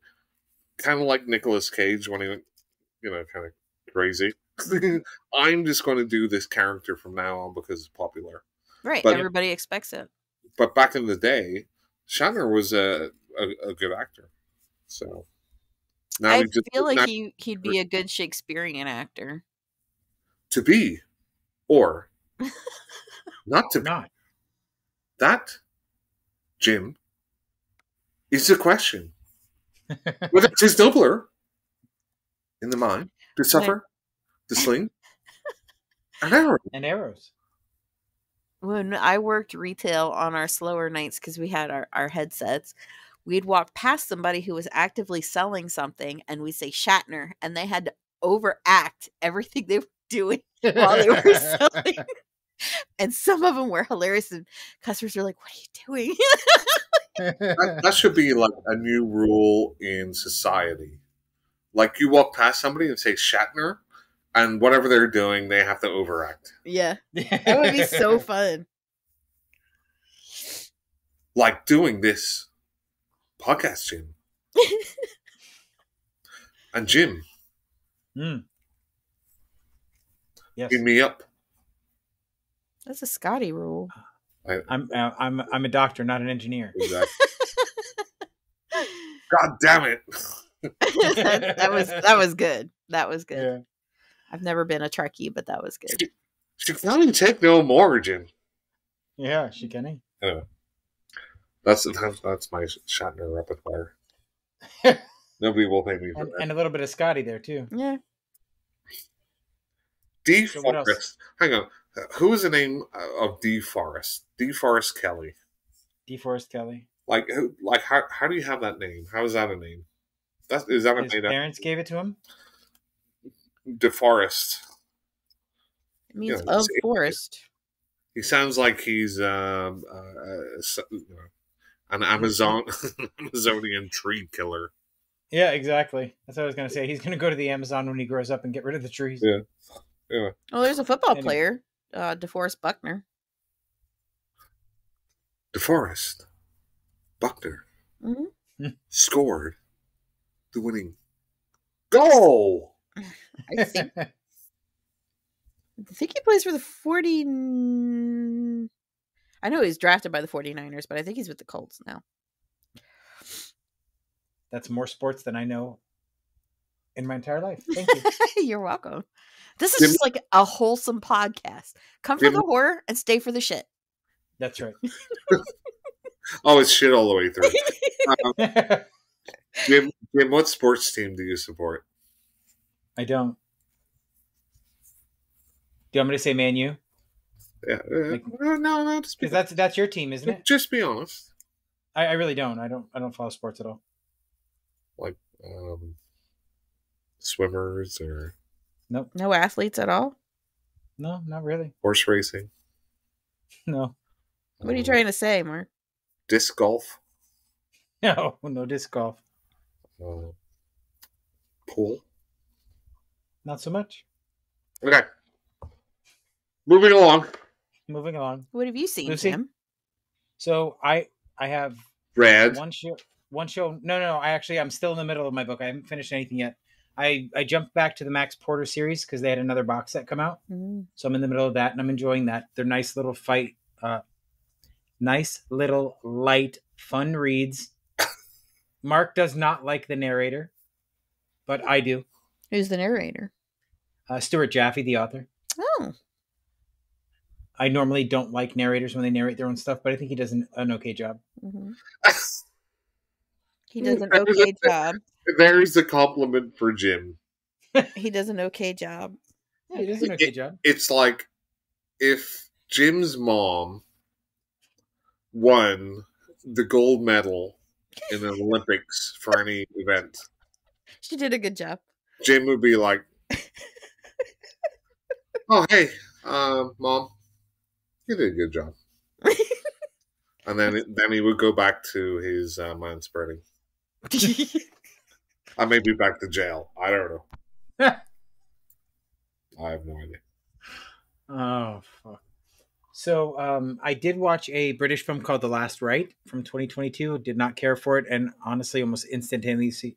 kind of like Nicolas Cage when he went, kind of crazy. I'm just going to do this character from now on because it's popular. Right. But everybody expects it. But back in the day, Shatner was a good actor. So now I feel like he'd be a good Shakespearean actor. To be, or not to be. Not. That, Jim, is the question. Whether it's his doubler in the mind to suffer, to sling, and arrows. When I worked retail on our slower nights, because we had our headsets, we'd walk past somebody who was actively selling something, and we'd say Shatner, and they had to overact everything they were doing while they were selling. And some of them were hilarious, and customers were like, "What are you doing?" that should be like a new rule in society. Like you walk past somebody and say Shatner, and whatever they're doing, they have to overact. Yeah. That would be so fun. Like doing this podcast, Jim. And Jim, Yes. beam me up. That's a Scotty rule. I'm a doctor, not an engineer. Exactly. God damn it! that was good. That was good. Yeah. I've never been a Trekkie, but that was good. She can't take no more, Jim. Yeah, she can. Anyway, that's my Shatner repertoire. Nobody will pay me for that. And a little bit of Scotty there too. Yeah. So what else? DeForest. Hang on. Who is the name of DeForest? DeForest Kelly. DeForest Kelly. Like how do you have that name? How is that a name? Is that a His made up? parents gave it to him. DeForest. It means Yeah, of forest. He sounds like he's an Amazonian tree killer. Yeah, exactly. That's what I was gonna say. He's gonna go to the Amazon when he grows up and get rid of the trees. Yeah. Yeah. Oh, there's a football Anyway. player, DeForest Buckner. DeForest Buckner Mm-hmm. scored the winning goal. I think he plays for the 40. I know he's drafted by the 49ers, but I think he's with the Colts now. That's more sports than I know in my entire life. Thank you. You're welcome. This is just like a wholesome podcast. Come for the horror and stay for the shit. That's right. Oh, it's shit all the way through. Jim, what sports team do you support? I don't. Do you want me to say Man U? Yeah, no, just be, Because that's your team, isn't it? just be honest. I really don't. I don't follow sports at all. Like swimmers or Nope. No athletes at all? No, not really. horse racing. No. What are you trying to say, Mark? Disc golf, No disc golf. pool. Not so much. Okay, moving along. Moving along. What have you seen, Lucy? Tim? So I have Red. one show. No. I'm still in the middle of my book. I haven't finished anything yet. I jumped back to the Max Porter series because they had another box set come out. Mm. So I'm in the middle of that and I'm enjoying that. They're nice little nice little light, fun reads. Mark does not like the narrator, but I do. Who's the narrator? Stuart Jaffe, the author. Oh. I normally don't like narrators when they narrate their own stuff, but I think he does an okay job. Mm-hmm. He does an okay job. There's a compliment for Jim. He does an okay job. Yeah, he does an okay job. It's like if Jim's mom won the gold medal in the Olympics for any event, She did a good job. Jim would be like, "Oh, hey, Mom, you did a good job." And then he would go back to his manspreading. I may be back to jail. I don't know. I have no idea. Oh, fuck. So I did watch a British film called The Last Rite from 2022. Did not care for it, and honestly, almost instantaneously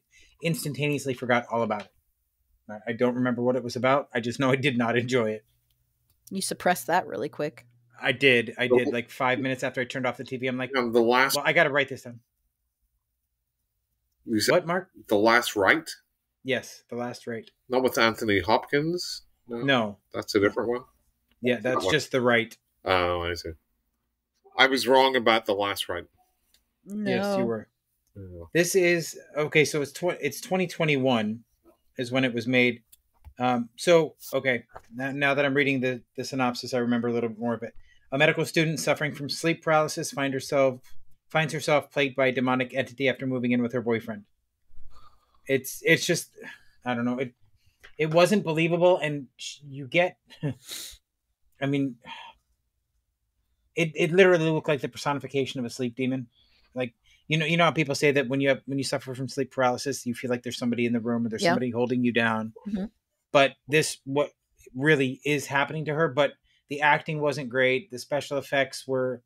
forgot all about it. I don't remember what it was about. I just know I did not enjoy it. You suppressed that really quick. I did. Like 5 minutes after I turned off the TV. I'm like, The last. well, I got to write this down. You said What, Mark? The Last Rite? Yes, The Last Rite. Not with Anthony Hopkins? No. That's a different one? Yeah, that's What? just The Right. Oh, I see. I was wrong about The Last Rite. No. Yes, you were. Yeah. This is okay. So it's 2021 is when it was made. So okay, now that I'm reading the synopsis, I remember a little bit more of it. A medical student suffering from sleep paralysis finds herself plagued by a demonic entity after moving in with her boyfriend. It's just, I don't know. It wasn't believable, and you get. I mean, it literally looked like the personification of a sleep demon. Like, you know how people say that when you suffer from sleep paralysis, you feel like there's somebody in the room or there's Yeah. somebody holding you down. Mhm. but what really is happening to her. But the acting wasn't great. The special effects were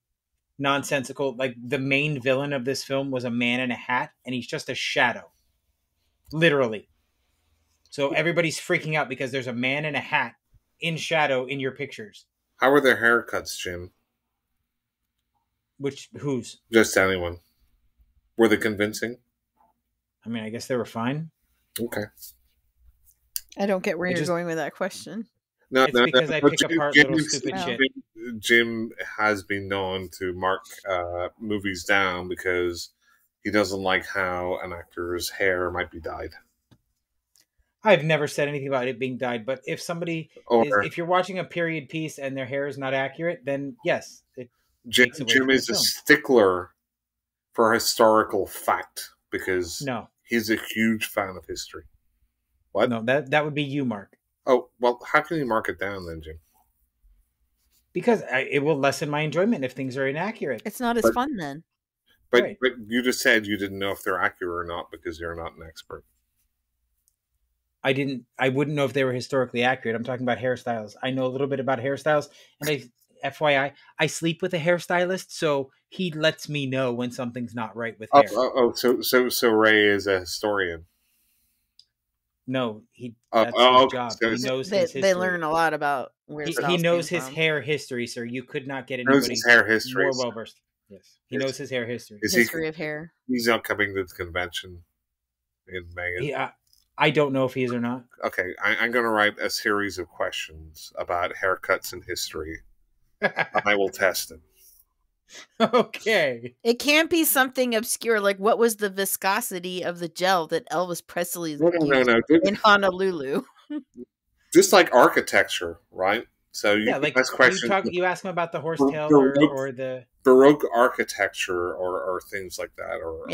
nonsensical. Like, the main villain of this film was a man in a hat, and he's just a shadow, literally. So everybody's freaking out because there's a man in a hat in shadow in your pictures. How were their haircuts, Jim? Whose? Just anyone. Were they convincing? I mean, I guess they were fine. Okay. I don't get where you're going with that question. No, it's because I pick apart little stupid shit. Jim has been known to mark movies down because he doesn't like how an actor's hair might be dyed. I've never said anything about it being dyed, but if somebody if you're watching a period piece and their hair is not accurate, then yes, Jim is a stickler for historical fact because he's a huge fan of history. What? No, that would be you, Mark. Oh, well, how can you mark it down then, Jim? Because it will lessen my enjoyment if things are inaccurate. It's not as fun then. But you just said you didn't know if they're accurate or not because you're not an expert. I wouldn't know if they were historically accurate. I'm talking about hairstyles. I know a little bit about hairstyles, and FYI, I sleep with a hairstylist, so he lets me know when something's not right with hair. So Ray is a historian. No, that's his job. So he knows his history. They learn a lot about where he knows his hair history, sir. You could not get anybody more well versed. Yes, he knows his hair history. History of hair. He's not coming to the convention in May. I don't know if he is or not. Okay, I'm going to write a series of questions about haircuts in history. I will test them. Okay. It can't be something obscure like what was the viscosity of the gel that Elvis Presley used in Honolulu. Just like architecture, right? So you ask questions. You ask him about the horsetail or the Baroque architecture or things like that. Or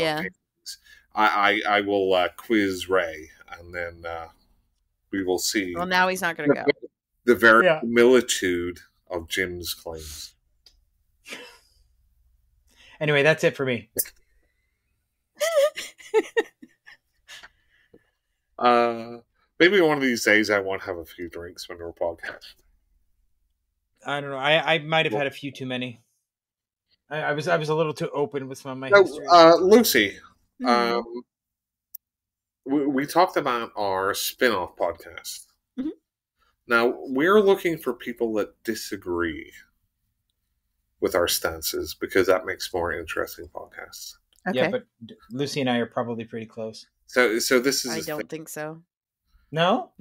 I will quiz Ray, and then we will see. Well, now he's not going to go. The verisimilitude of Jim's claims. Anyway, that's it for me. Maybe one of these days I won't have a few drinks when we're podcasting. I don't know. I might have had a few too many. I was a little too open with some of my history. Lucy, we talked about our spin-off podcast. Mm-hmm. Now, we're looking for people that disagree with our stances because that makes more interesting podcasts. Okay. Yeah, but Lucy and I are probably pretty close. So this is. I don't think so. No.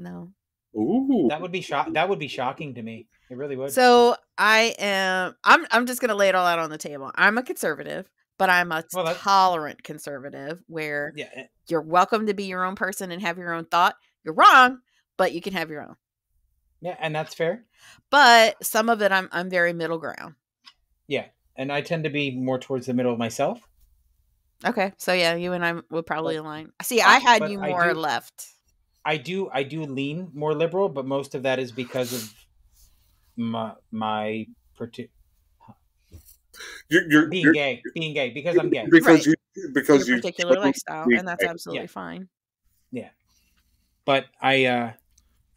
Ooh. That would be shocking to me. It really would. So I'm just gonna lay it all out on the table. I'm a conservative, but I'm a tolerant conservative where you're welcome to be your own person and have your own thought. You're wrong, but you can have your own. Yeah, and that's fair. But some of it I'm very middle ground. Yeah, and I tend to be more towards the middle of myself. Okay, so yeah, you and I would probably align. See, I had you more left. I do lean more liberal, but most of that is because of my being gay because I'm gay. Because your particular lifestyle, and that's absolutely fine. Yeah, but I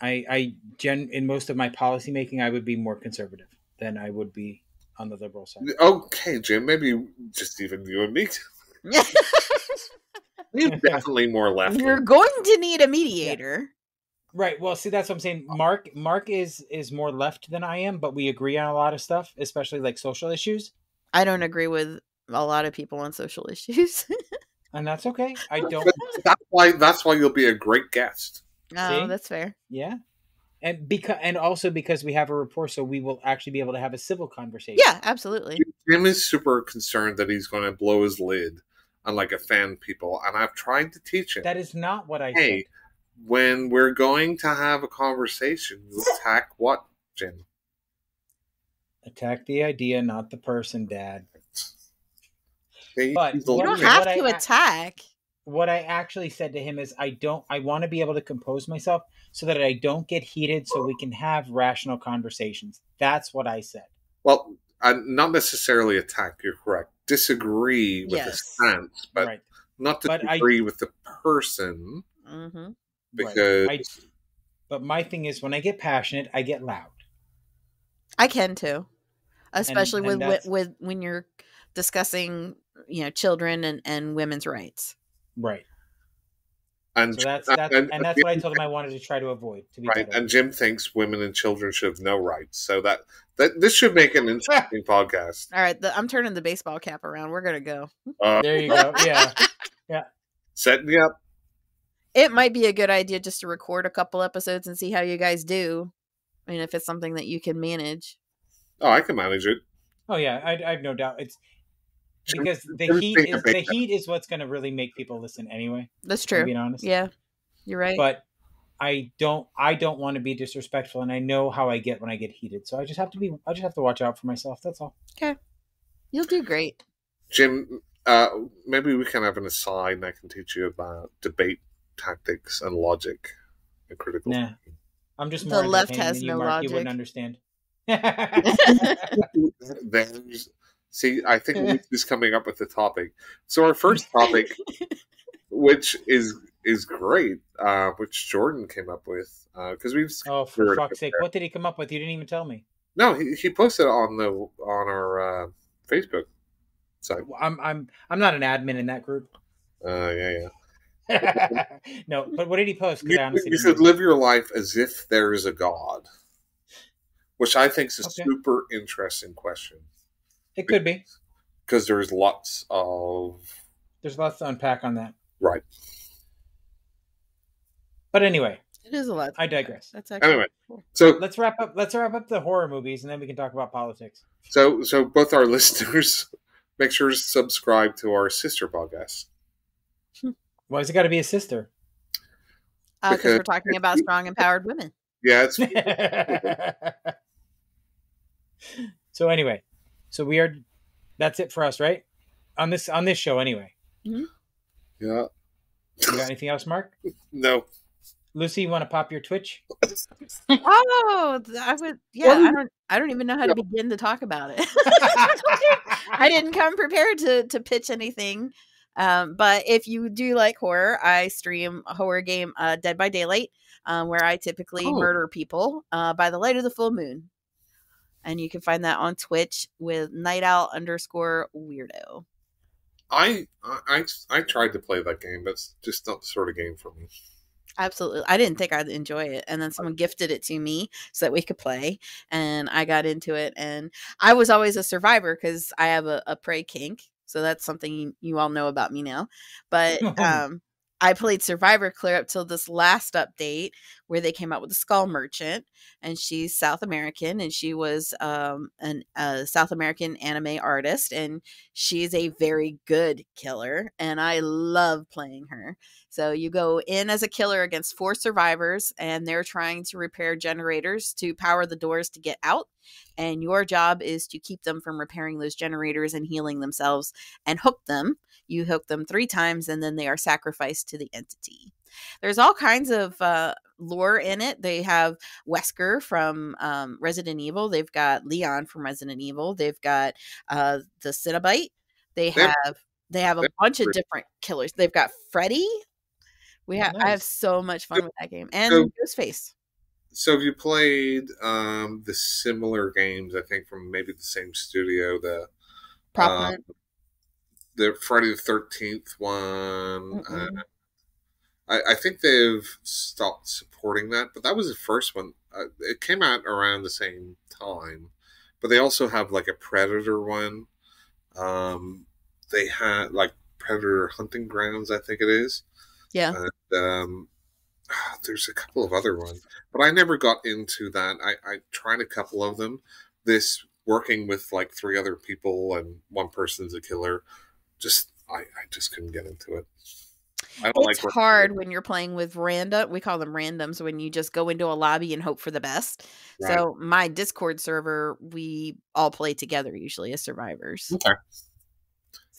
in most of my policy making, I would be more conservative than I would be on the liberal side. Okay, Jim, maybe just even you and me. You're definitely more left. You're going to need a mediator. Yeah. Right. Well, see, that's what I'm saying. Mark is more left than I am, but we agree on a lot of stuff, especially like social issues. I don't agree with a lot of people on social issues. And that's okay. I don't. That's why you'll be a great guest. Oh, that's fair. Yeah. And also because we have a rapport, so we will actually be able to have a civil conversation. Yeah, absolutely. Jim is super concerned that he's going to blow his lid on offend people, and I've tried to teach him. That is not what I said. When we're going to have a conversation, you attack what, Jim? Attack the idea, not the person, Dad. But you don't have to attack. What I actually said to him is I want to be able to compose myself so that I don't get heated so we can have rational conversations. That's what I said. Well, not necessarily attack, you're correct. Disagree with the stance, but not disagree with the person. Mm-hmm. Because But my thing is, when I get passionate, I get loud. I can too, especially And that's with when you're discussing, children and women's rights. right. And So that's what I told him I wanted to try to avoid. To be right. better. And Jim thinks women and children should have no rights. So that this should make an interesting podcast. All right, I'm turning the baseball cap around. We're gonna go. There you go. Yeah, yeah. Set me up. It might be a good idea just to record a couple episodes and see how you guys do. I mean, if it's something that you can manage. Oh, I can manage it. Oh yeah, I have no doubt. It's because the heat is what's going to really make people listen anyway. That's true. Being honest, yeah, you're right. But I don't want to be disrespectful, and I know how I get when I get heated. So I just have to watch out for myself. That's all. Okay, you'll do great, Jim. Maybe we can have an aside, and I can teach you about debate tactics and logic and critical. Nah, I'm just more the left entertaining has than no you, Mark. logic. You wouldn't understand. See, I think Luke is coming up with the topic. So our first topic, which is great, which Jordan came up with, because we've. Oh, for fuck's sake! What did he come up with? You didn't even tell me. No, he posted it on our Facebook site. I'm not an admin in that group. Yeah. No, but what did he post? You should live your life as if there is a God, which I think is a super interesting question. It could be, because there's lots to unpack on that. Right. But anyway, it is a lot. I digress. That's actually anyway. Cool. So let's wrap up the horror movies, and then we can talk about politics. So both our listeners, make sure to subscribe to our sister podcast. Why has it got to be a sister? Because we're talking about strong, empowered women. Yeah, it's. So anyway, that's it for us, right? On this show, anyway. Mm-hmm. Yeah. You got anything else, Mark? No. Lucy, you want to pop your Twitch? Oh, I would. Yeah, I don't even know how to begin to talk about it. I didn't come prepared to pitch anything. But if you do like horror, I stream a horror game, Dead by Daylight, where I typically murder people by the light of the full moon. And you can find that on Twitch with nightowl_weirdo. I tried to play that game, but it's just not the sort of game for me. Absolutely. I didn't think I'd enjoy it. And then someone gifted it to me so that we could play. And I got into it. And I was always a survivor because I have a prey kink. So that's something you all know about me now. But I played Survivor clear up till this last update where they came out with the Skull Merchant, and she's South American, and she was a South American anime artist, and she's a very good killer, and I love playing her. So you go in as a killer against 4 survivors, and they're trying to repair generators to power the doors to get out, and your job is to keep them from repairing those generators and healing themselves and hook them. You hook them 3 times, and then they are sacrificed to the entity. There's all kinds of lore in it. They have Wesker from Resident Evil. They've got Leon from Resident Evil. They've got the Cenobite. They have a bunch of different killers. They've got Freddy. Nice. I have so much fun with that game. And Ghostface. So have you played the similar games, I think, from maybe the same studio, the Friday the 13th one? I think they've stopped supporting that, but that was the first one. It came out around the same time, but they also have like a Predator one. They had like Predator Hunting Grounds, I think it is. Yeah. And there's a couple of other ones, but I never got into that. I tried a couple of them. This working with like 3 other people and one person's a killer. I just couldn't get into it. It's hard when you're playing with random. We call them randoms when you just go into a lobby and hope for the best. Right. So my Discord server, we all play together usually as survivors. Okay.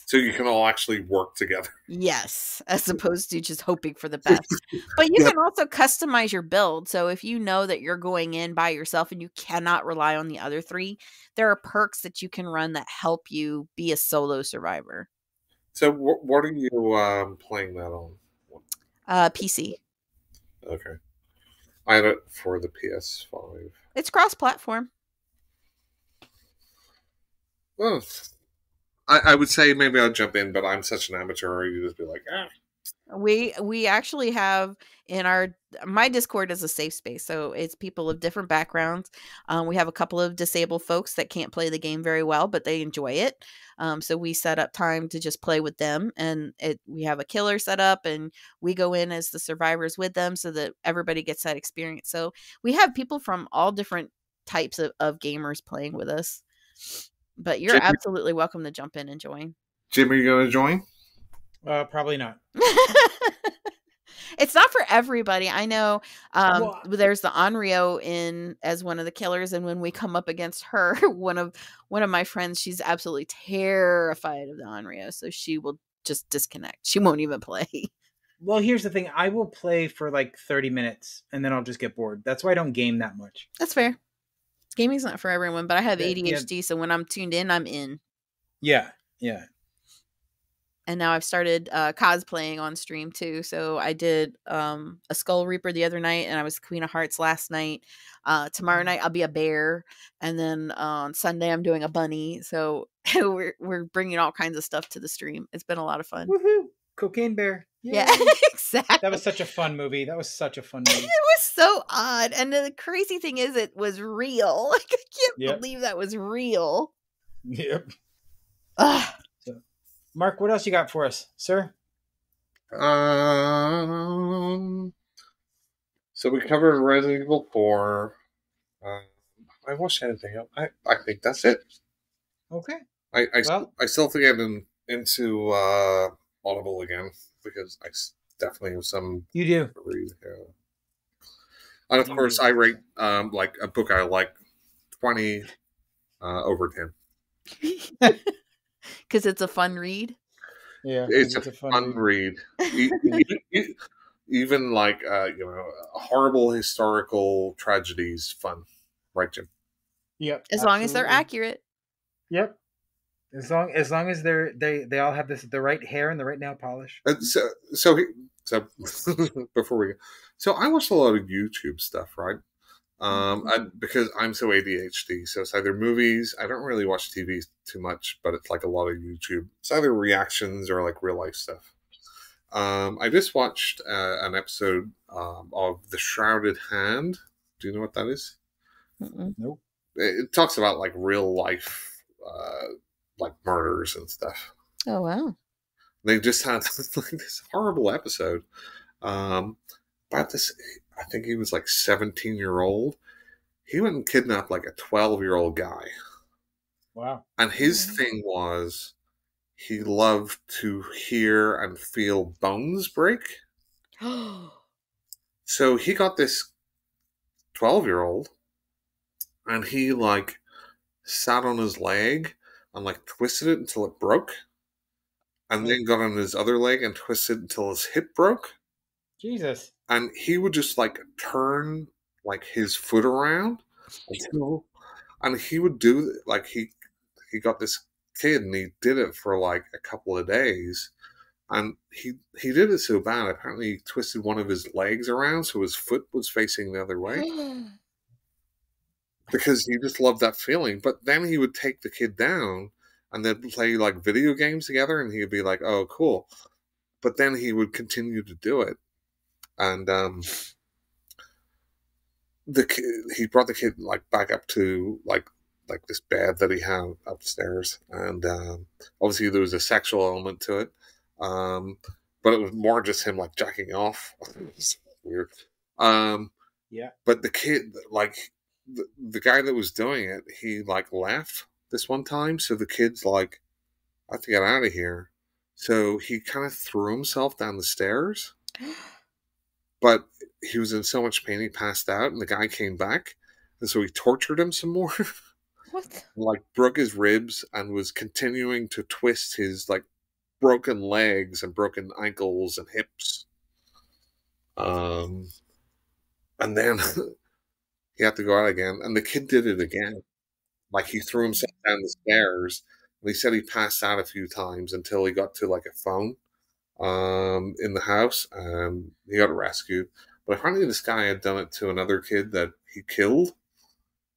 So you can all actually work together. Yes, as opposed to just hoping for the best. But you can also customize your build. So if you know that you're going in by yourself and you cannot rely on the other 3, there are perks that you can run that help you be a solo survivor. So what are you playing that on? PC. Okay. I had it for the PS5. It's cross-platform. Well, I would say maybe I'll jump in, but I'm such an amateur. You just be like, ah. We actually have in my Discord is a safe space, so it's people of different backgrounds. We have a couple of disabled folks that can't play the game very well, but they enjoy it. So we set up time to just play with them, and we have a killer set up, and we go in as the survivors with them, so that everybody gets that experience. So we have people from all different types of gamers playing with us. But you're Jimmy, absolutely welcome to jump in and join. Jim, are you going to join? Probably not. It's not for everybody. I know there's the Onryo in as one of the killers, and when we come up against her, one of my friends, she's absolutely terrified of the Onryo, so she will just disconnect. She won't even play. Well, here's the thing. I will play for like 30 minutes, and then I'll just get bored. That's why I don't game that much. That's fair. Gaming's not for everyone, but I have ADHD, so when I'm tuned in, I'm in. Yeah. And now I've started cosplaying on stream too. So I did a Skull Reaper the other night, and I was Queen of Hearts last night. Tomorrow night I'll be a bear, and then on Sunday I'm doing a bunny. So we're bringing all kinds of stuff to the stream. It's been a lot of fun. Woohoo! Cocaine Bear. Yay. Yeah, exactly. That was such a fun movie. It was so odd, and the crazy thing is, it was real. Like, I can't believe that was real. Yep. Ugh. Mark, what else you got for us, sir? So we covered Resident Evil 4. I watched anything else. I think that's it. Okay. I still think I'm into Audible again, because I definitely have some. You do. Read. Yeah. And of course, I rate like a book I like 20 over 10. Because it's a fun read. Yeah, it's a fun read. Even like horrible historical tragedies, fun, right, Jim? Yep. As long as they're accurate. Yep. As long as they all have the right hair and the right nail polish. So before we go, so I watch a lot of YouTube stuff, right? Because I'm so ADHD, so it's either movies. I don't really watch TV too much, but it's like a lot of YouTube. It's either reactions or like real life stuff. I just watched an episode of The Shrouded Hand. Do you know what that is? Nope. It talks about like real life, like murders and stuff. Oh wow! They just had like this horrible episode. About this, I think he was like 17-year-old. He went and kidnapped like a 12-year-old guy. Wow. And his thing was he loved to hear and feel bones break. So he got this 12-year-old, and he like sat on his leg and like twisted it until it broke. And then got on his other leg and twisted until his hip broke. Jesus. And he would just like turn like his foot around and he would do like he got this kid, and he did it for like a couple of days, and he did it so bad apparently he twisted one of his legs around so his foot was facing the other way because he just loved that feeling. But then he would take the kid down and they'd play like video games together, and he'd be like, oh cool, but then he would continue to do it. And he brought the kid like back up to like this bed that he had upstairs, and obviously there was a sexual element to it, but it was more just him like jacking off. It's weird. Yeah. But the kid, like the guy that was doing it, he like left this one time, so the kid's like, I have to get out of here. So he kind of threw himself down the stairs. But he was in so much pain he passed out, and the guy came back, and so he tortured him some more. What? Like broke his ribs and was continuing to twist his like broken legs and broken ankles and hips. And then he had to go out again, and the kid did it again. Like he threw himself down the stairs, and he said he passed out a few times until he got to like a phone in the house, and he got rescued. But apparently this guy had done it to another kid that he killed.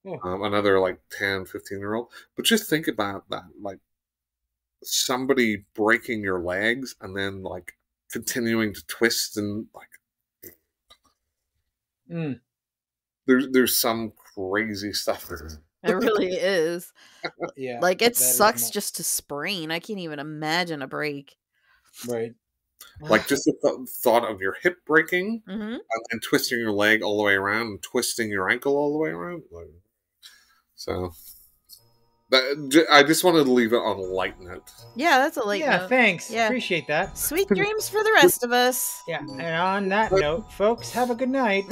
Oh. Another like 10, 15-year-old. But just think about that. Like somebody breaking your legs and then like continuing to twist and like there's some crazy stuff there. It really is. Yeah. Like, it that is sucks not- just to sprain. I can't even imagine a break. Right. Like just the thought of your hip breaking Hmm. and twisting your leg all the way around and twisting your ankle all the way around. Like, so I just wanted to leave it on a light note. Yeah, that's a late Yeah, note. thanks. Yeah. Appreciate that. Sweet dreams for the rest of us. Yeah. And on that note, folks, have a good night.